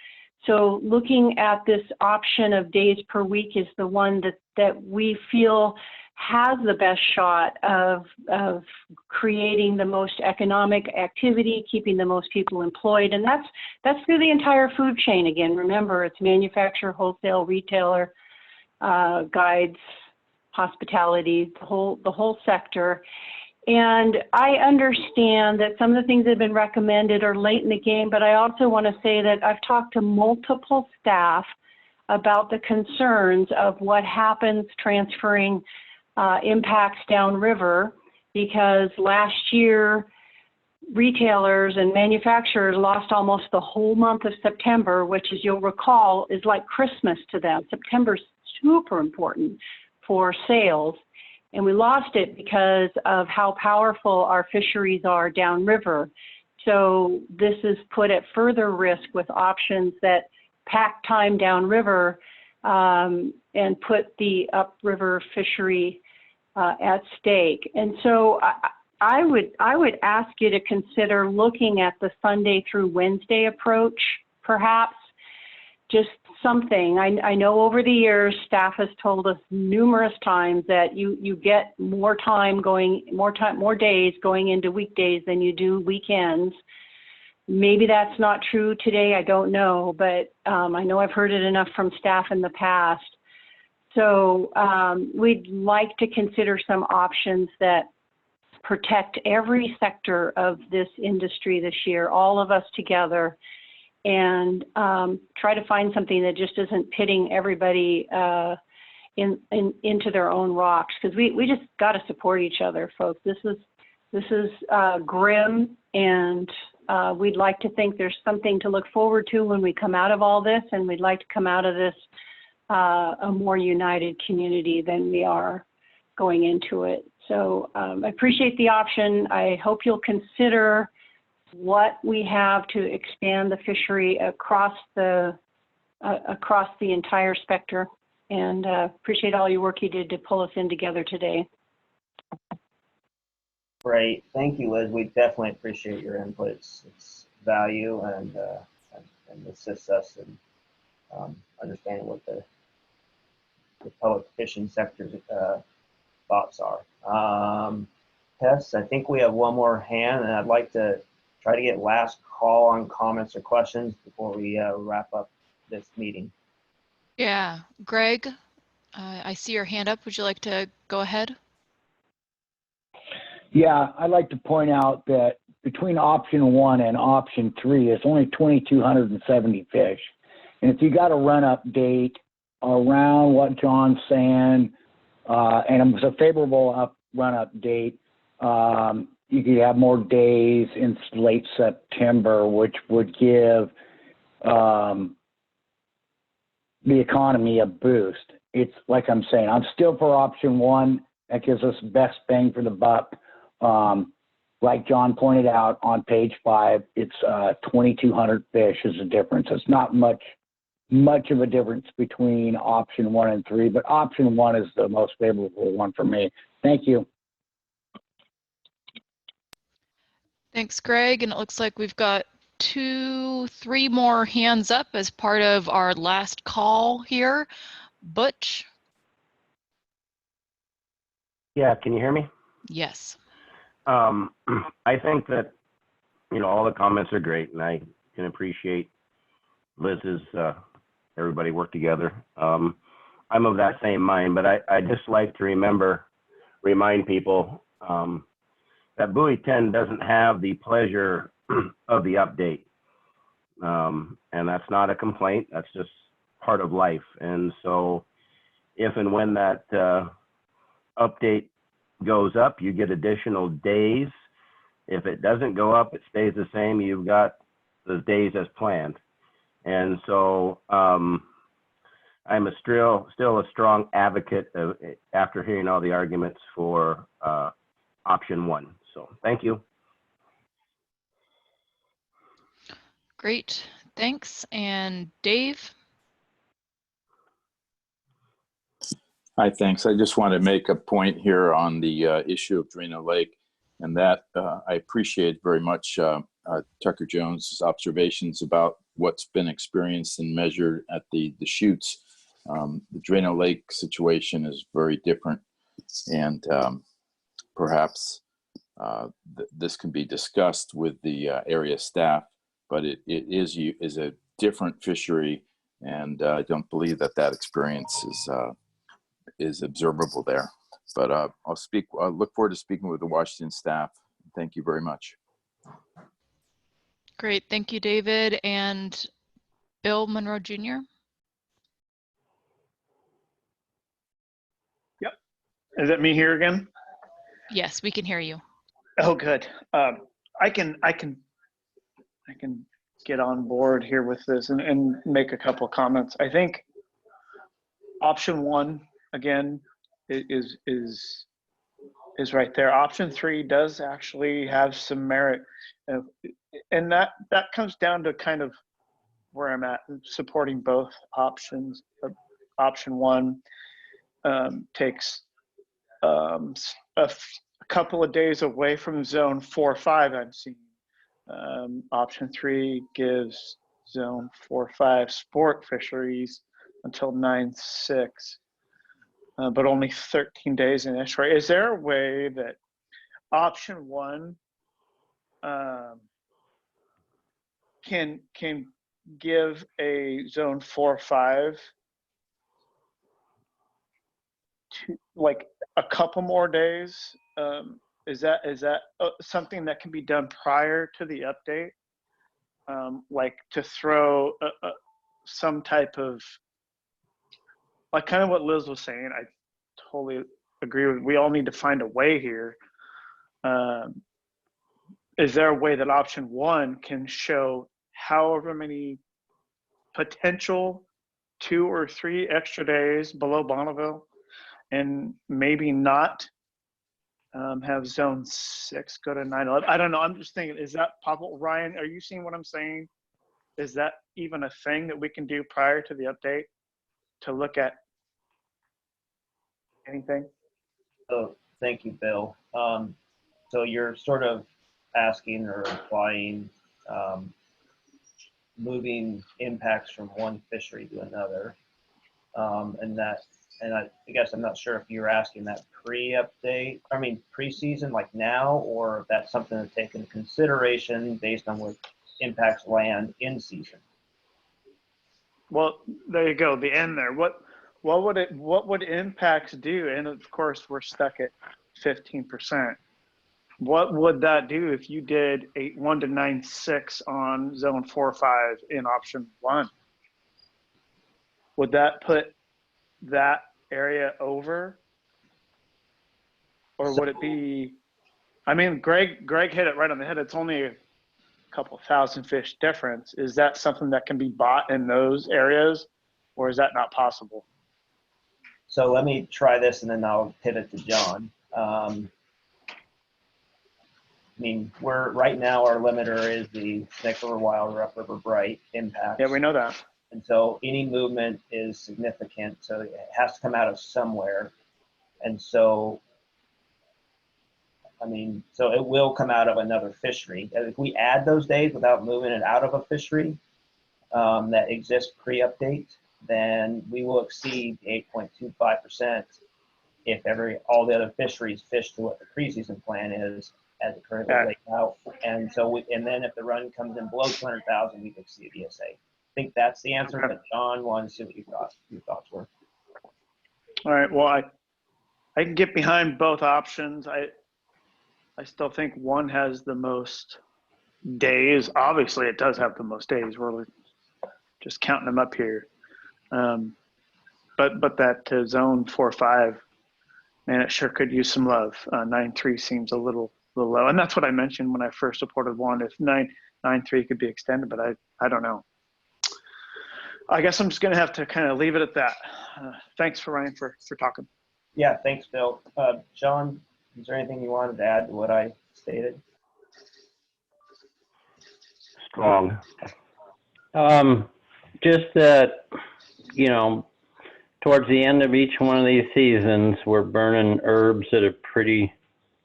looking at this option of days per week is the one that we feel has the best shot of creating the most economic activity, keeping the most people employed. And that's through the entire food chain. Again, remember, it's manufacturer, wholesale, retailer, guides, hospitality, the whole sector. And I understand that some of the things that have been recommended are late in the game, but I also want to say that I've talked to multiple staff about the concerns of what happens transferring impacts downriver, because last year retailers and manufacturers lost almost the whole month of September, which, as you'll recall, is like Christmas to them. September's super important for sales. And we lost it because of how powerful our fisheries are downriver. So this is put at further risk with options that pack time downriver and put the upriver fishery at stake. And so I would ask you to consider looking at the Sunday through Wednesday approach, perhaps. Just something. I know over the years, staff has told us numerous times that you get more days going into weekdays than you do weekends. Maybe that's not true today. I don't know, but I know I've heard it enough from staff in the past. So we'd like to consider some options that protect every sector of this industry this year, all of us together, and try to find something that just isn't pitting everybody into their own rocks, because we just got to support each other, folks. This is grim, and we'd like to think there's something to look forward to when we come out of all this, and we'd like to come out of this a more united community than we are going into it. So I appreciate the option. I hope you'll consider what we have to expand the fishery across the entire spectrum. And appreciate all your work you did to pull us in together today. Great. Thank you, Liz. We definitely appreciate your input. It's value and assists us in understanding what the public fishing sector's thoughts are. Tess, I think we have one more hand, and I'd like to try to get last call on comments or questions before we wrap up this meeting. Yeah, Greg, I see your hand up. Would you like to go ahead? Yeah, I'd like to point out that between option 1 and option 3, there's only 2,270 fish. And if you got a run-up date around what John's saying, and it was a favorable run-up date, you could have more days in late September, which would give the economy a boost. It's like I'm saying, I'm still for option 1. That gives us best bang for the buck. Like John pointed out on page 5, it's 2,200 fish is the difference. It's not much of a difference between option 1 and 3, but option 1 is the most favorable one for me. Thank you. Thanks, Greg. And it looks like we've got 3 more hands up as part of our last call here. Butch? Yeah, can you hear me? Yes. I think that, all the comments are great, and I can appreciate Liz's, everybody work together. I'm of that same mind, but I just like to remind people that buoy 10 doesn't have the pleasure of the update. And that's not a complaint, that's just part of life. And so if and when that update goes up, you get additional days. If it doesn't go up, it stays the same. You've got the days as planned. And so I'm still a strong advocate of, after hearing all the arguments for option 1. So thank you. Great. Thanks. And Dave? Hi, thanks. I just want to make a point here on the issue of Drano Lake, and that I appreciate very much Tucker Jones' observations about what's been experienced and measured at the chutes. The Drano Lake situation is very different, and perhaps this can be discussed with the area staff, but it is a different fishery, and I don't believe that experience is observable there. But I'll look forward to speaking with the Washington staff. Thank you very much. Great. Thank you, David. And Bill Monroe Jr.? Yep. Is it me here again? Yes, we can hear you. Oh, good. I can get on board here with this and make a couple comments. I think option 1 again is right there. Option 3 does actually have some merit, and that comes down to kind of where I'm at, supporting both options. Option 1 takes a couple of days away from zone 4-5 I'm seeing. Option 3 gives zone 4-5 sport fisheries until 9/6, but only 13 days in estuary. Is there a way that option 1 can give a zone 4-5 to like a couple more days? Is that something that can be done prior to the update? Like to throw some type of, like kind of what Liz was saying, I totally agree with. We all need to find a way here. Is there a way that option 1 can show however many potential 2 or 3 extra days below Bonneville, and maybe not have zone 6 go to 9/11. I don't know. I'm just thinking, is that possible? Ryan, are you seeing what I'm saying? Is that even a thing that we can do prior to the update to look at anything? So thank you, Bill. So you're sort of asking or implying moving impacts from one fishery to another. And I guess I'm not sure if you're asking that pre-season, like now, or if that's something to take into consideration based on what impacts land in season. Well, there you go, the end there. What would impacts do? And of course, we're stuck at 15%. What would that do if you did 1 to 9/6 on zone 4 or 5 in option 1? Would that put that area over, or would it be? I mean, Greg hit it right on the head. It's only a couple thousand fish difference. Is that something that can be bought in those areas, or is that not possible? So let me try this, and then I'll pivot to John. I mean, right now our limiter is the Snake River Wild or Upriver Bright impact. Yeah, we know that. And so any movement is significant, so it has to come out of somewhere. And so, I mean, so it will come out of another fishery. If we add those days without moving it out of a fishery that exists pre-update, then we will exceed 8.25% if all the other fisheries fish to what the preseason plan is as it currently laid out. And so, and then if the run comes in below 200,000, we could see a DSA. I think that's the answer, but John wanted to see what your thoughts were. All right. Well, I can get behind both options. I still think one has the most days. Obviously, it does have the most days. We're just counting them up here. But that zone 4 or 5, man, it sure could use some love. 9.3 seems a little low, and that's what I mentioned when I first supported one. If 9.3 could be extended, but I don't know. I guess I'm just going to have to kind of leave it at that. Thanks for Ryan for talking. Yeah, thanks, Bill. John, is there anything you wanted to add to what I stated? Strong. Just that, towards the end of each one of these seasons, we're burning herbs at a pretty,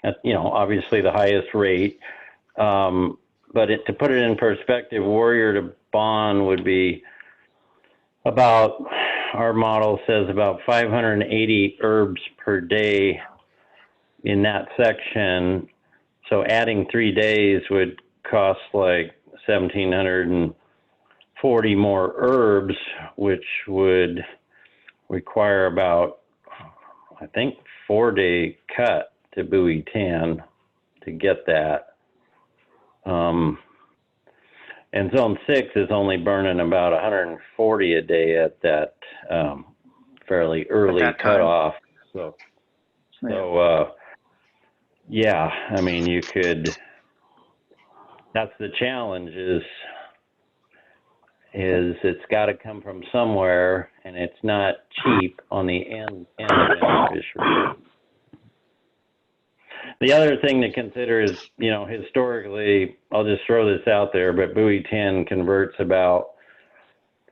obviously the highest rate. But to put it in perspective, Warrior to Bond would be about, our model says about 580 herbs per day in that section. So adding 3 days would cost like 1,740 more herbs, which would require about, I think, 4-day cut to buoy 10 to get that. And zone 6 is only burning about 140 a day at that fairly early cutoff. So yeah, I mean, you could, that's the challenge is it's got to come from somewhere, and it's not cheap on the end of any fishery. The other thing to consider is, historically, I'll just throw this out there, but buoy 10 converts about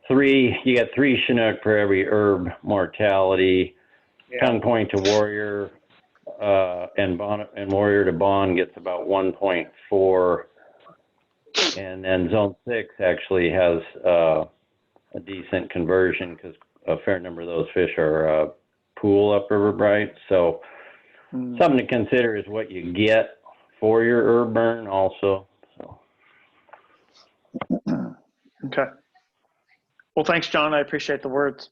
you get 3 Chinook per every herb mortality. Yeah. Tongue point to Warrior and Warrior to Bond gets about 1.4. And then zone 6 actually has a decent conversion because a fair number of those fish are pool upriver bright. So something to consider is what you get for your herb burn also. So. Okay. Well, thanks, John. I appreciate the words.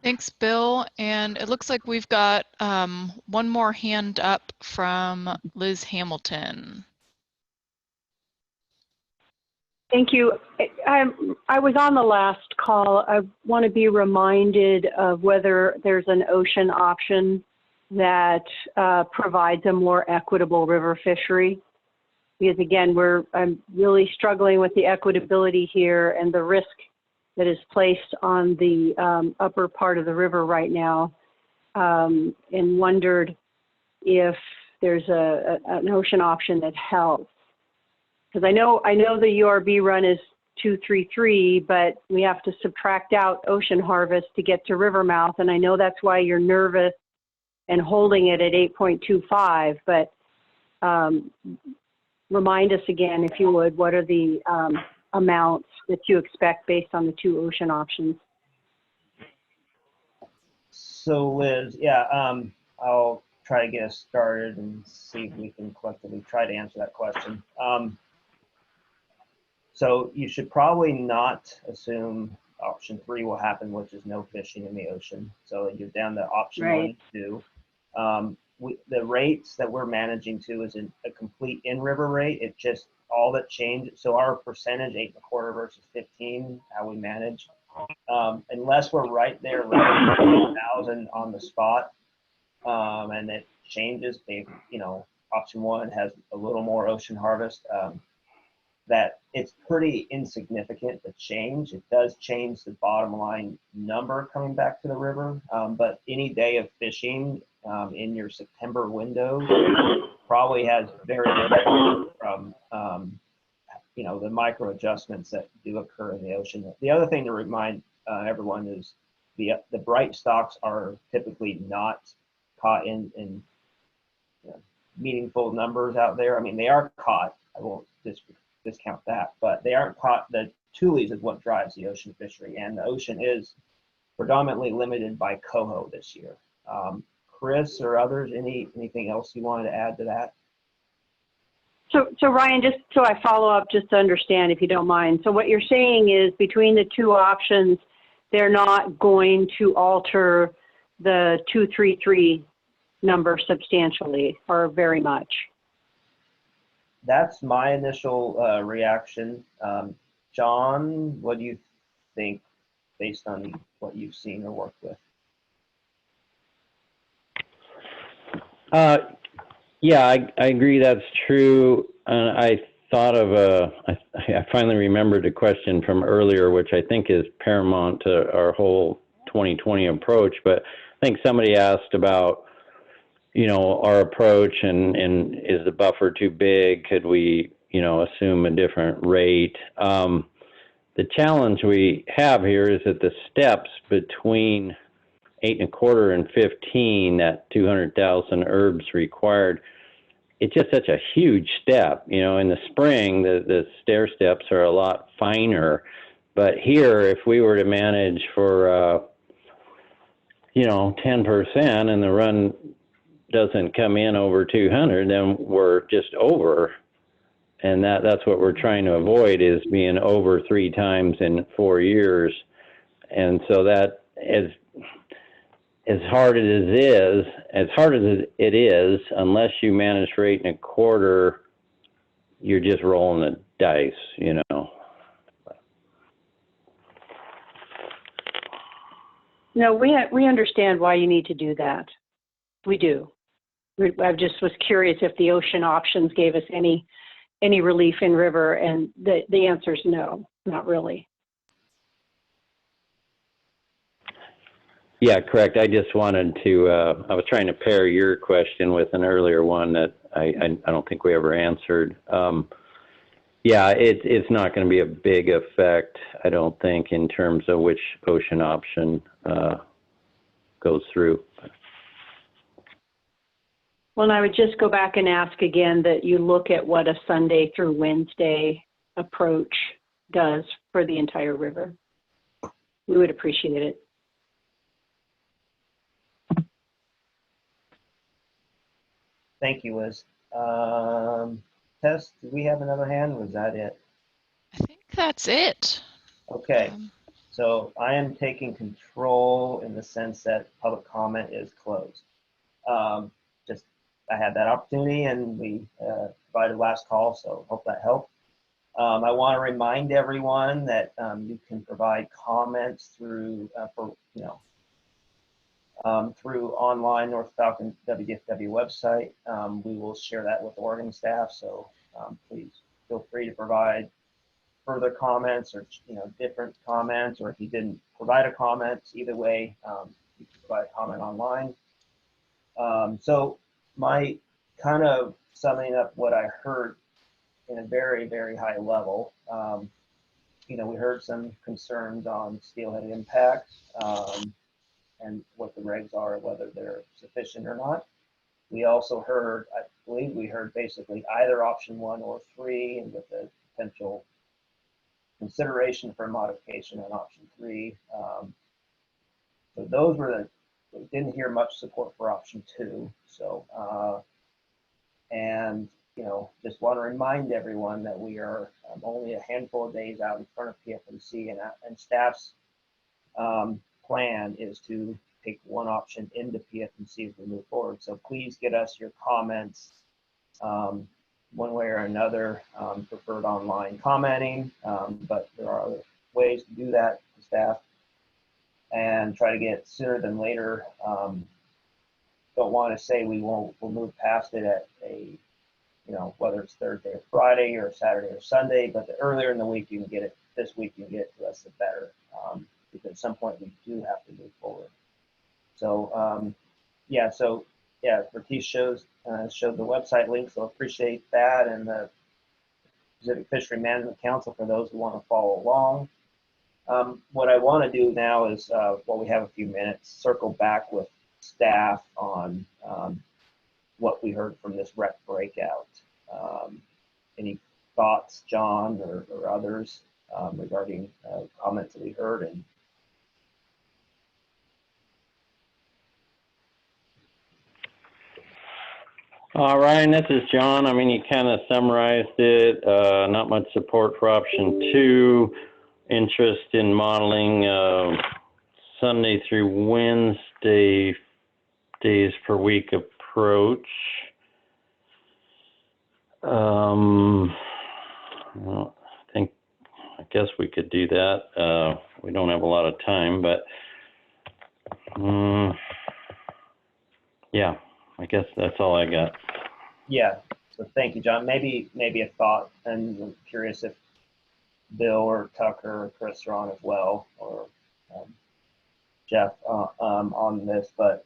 Thanks, Bill. And it looks like we've got one more hand up from Liz Hamilton. Thank you. I was on the last call. I want to be reminded of whether there's an ocean option that provides a more equitable river fishery. Because again, I'm really struggling with the equitability here and the risk that is placed on the upper part of the river right now, and wondered if there's an ocean option that helps. Because I know the URB run is 233, but we have to subtract out ocean harvest to get to river mouth, and I know that's why you're nervous and holding it at 8.25. But remind us again, if you would, what are the amounts that you expect based on the two ocean options? So Liz, yeah, I'll try to get us started and see if we can collectively try to answer that question. So you should probably not assume option 3 will happen, which is no fishing in the ocean. So you're down to option 1 and 2. The rates that we're managing to is a complete in-river rate. It just all that changed. So our percentage 8.25 versus 15, how we manage, unless we're right there, right 1,000 on the spot, and it changes. Option 1 has a little more ocean harvest. That it's pretty insignificant, the change. It does change the bottom line number coming back to the river, but any day of fishing in your September window probably has very little from the micro adjustments that do occur in the ocean. The other thing to remind everyone is the bright stocks are typically not caught in meaningful numbers out there. I mean, they are caught. I won't discount that, but they aren't caught. The tules is what drives the ocean fishery, and the ocean is predominantly limited by coho this year. Chris or others, anything else you wanted to add to that? So Ryan, just so I follow up, just to understand, if you don't mind. So what you're saying is between the two options, they're not going to alter the 233 number substantially or very much. That's my initial reaction. John, what do you think based on what you've seen or worked with? Yeah, I agree that's true. I thought of I finally remembered a question from earlier, which I think is paramount to our whole 2020 approach. But I think somebody asked about, our approach and is the buffer too big? Could we, assume a different rate? The challenge we have here is that the steps between 8.25 and 15, that 200,000 herbs required, it's just such a huge step. In the spring, the stair steps are a lot finer. But here, if we were to manage for, 10% and the run doesn't come in over 200, then we're just over. And that's what we're trying to avoid, is being over 3 times in 4 years. And so that is, as hard as it is, unless you manage for 8.25, you're just rolling the dice, No, we understand why you need to do that. We do. I just was curious if the ocean options gave us any relief in river, and the answer is no, not really. Yeah, correct. I just wanted to, I was trying to pair your question with an earlier one that I don't think we ever answered. Yeah, it's not going to be a big effect, I don't think, in terms of which ocean option goes through. Well, and I would just go back and ask again that you look at what a Sunday through Wednesday approach does for the entire river. We would appreciate it. Thank you, Liz. Tess, do we have another hand? Was that it? I think that's it. Okay. So I am taking control in the sense that public comment is closed. I had that opportunity, and we provided last call, so hope that helped. I want to remind everyone that you can provide comments through through online North Falcon WDFW website. We will share that with Oregon staff, so please feel free to provide further comments or different comments, or if you didn't provide a comment, either way, you can provide a comment online. So my kind of summing up what I heard in a very, very high level, we heard some concerns on steelhead impacts and what the regs are, whether they're sufficient or not. We also heard, I believe we heard basically either option 1 or 3, and with the potential consideration for modification on option 3. So those were we didn't hear much support for option 2. So, and just want to remind everyone that we are only a handful of days out in front of PFMC, and staff's plan is to take one option into PFMC as we move forward. So please get us your comments one way or another, preferred online commenting, but there are other ways to do that to staff, and try to get sooner than later. Don't want to say we'll move past it at a, whether it's Thursday or Friday or Saturday or Sunday, but the earlier in the week you can get it, this week you can get it to us, the better, because at some point we do have to move forward. So, Bertice showed the website link, so appreciate that, and the Pacific Fishery Management Council for those who want to follow along. What I want to do now is, while we have a few minutes, circle back with staff on what we heard from this rec breakout. Any thoughts, John or others, regarding comments that we heard? And Ryan, this is John. I mean, you kind of summarized it. Not much support for option 2. Interest in modeling Sunday through Wednesday days per week approach. Well, I guess we could do that. We don't have a lot of time, but yeah, I guess that's all I got. yeah, so thank you, John. Maybe a thought, and I'm curious if Bill or Tucker or Chris are on as well, or Jeff on this, but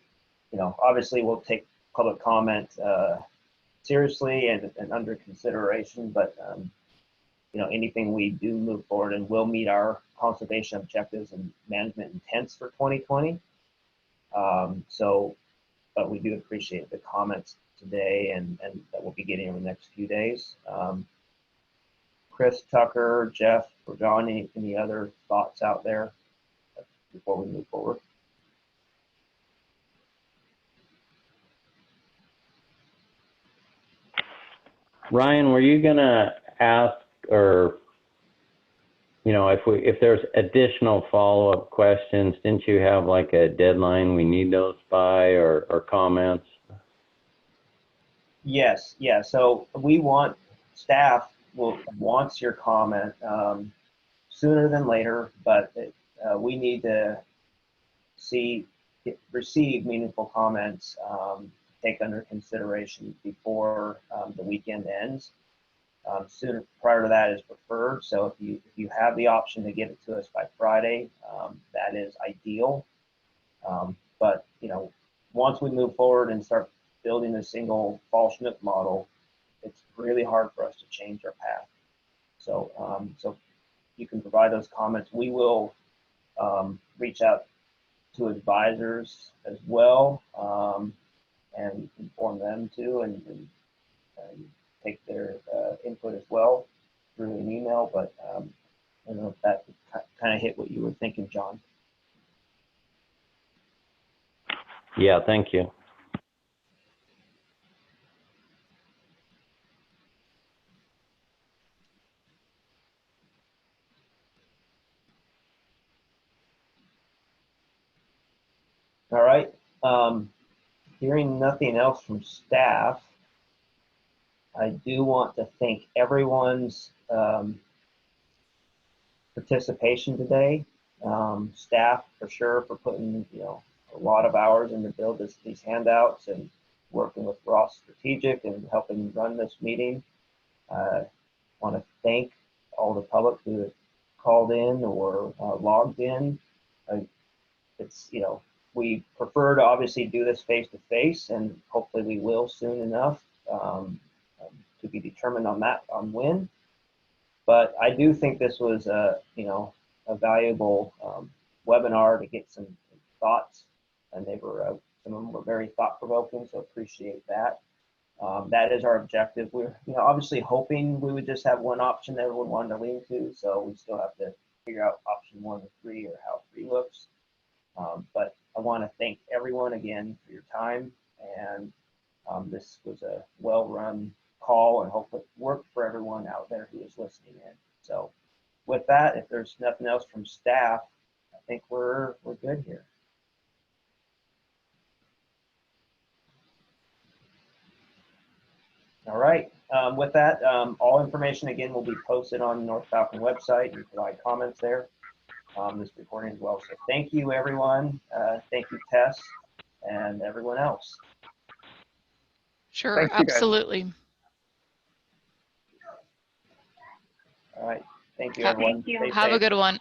obviously we'll take public comment seriously and under consideration, but anything we do move forward and will meet our conservation objectives and management intents for 2020. But we do appreciate the comments today and that we'll be getting over the next few days. Chris, Tucker, Jeff, or John, any other thoughts out there before we move forward? Ryan, were you gonna ask, or if there's additional follow-up questions, didn't you have like a deadline we need those by, or comments? Yes, yeah. So staff wants your comment sooner than later, but we need to receive meaningful comments, take under consideration before the weekend ends. Sooner prior to that is preferred. So if you have the option to get it to us by Friday, that is ideal. But once we move forward and start building a single fall Chinook model, it's really hard for us to change our path. So you can provide those comments. We will reach out to advisors as well, and inform them too, and take their input as well through an email. But I don't know if that kind of hit what you were thinking, John. Yeah, thank you. All right. Hearing nothing else from staff, I do want to thank everyone's participation today. Staff for sure for putting a lot of hours in to build these handouts and working with Ross Strategic and helping run this meeting. I want to thank all the public who has called in or logged in. It's We prefer to obviously do this face to face, and hopefully we will soon enough, to be determined on when. But I do think this was a valuable webinar to get some thoughts, and they were some of them were very thought provoking, so appreciate that. That is our objective. We're obviously hoping we would just have one option that everyone wanted to lean to, so we still have to figure out option 1 or 3 or how 3 looks. But I want to thank everyone again for your time, and this was a well-run call, and hopefully it worked for everyone out there who is listening in. So with that, if there's nothing else from staff, I think we're good here. All right. With that, all information again will be posted on the North Falcon website. You can provide comments there. This recording as well. So thank you, everyone. Thank you, Tess, and everyone else. Sure, Thank you, guys. absolutely. All right. Thank you, everyone. Have a good one.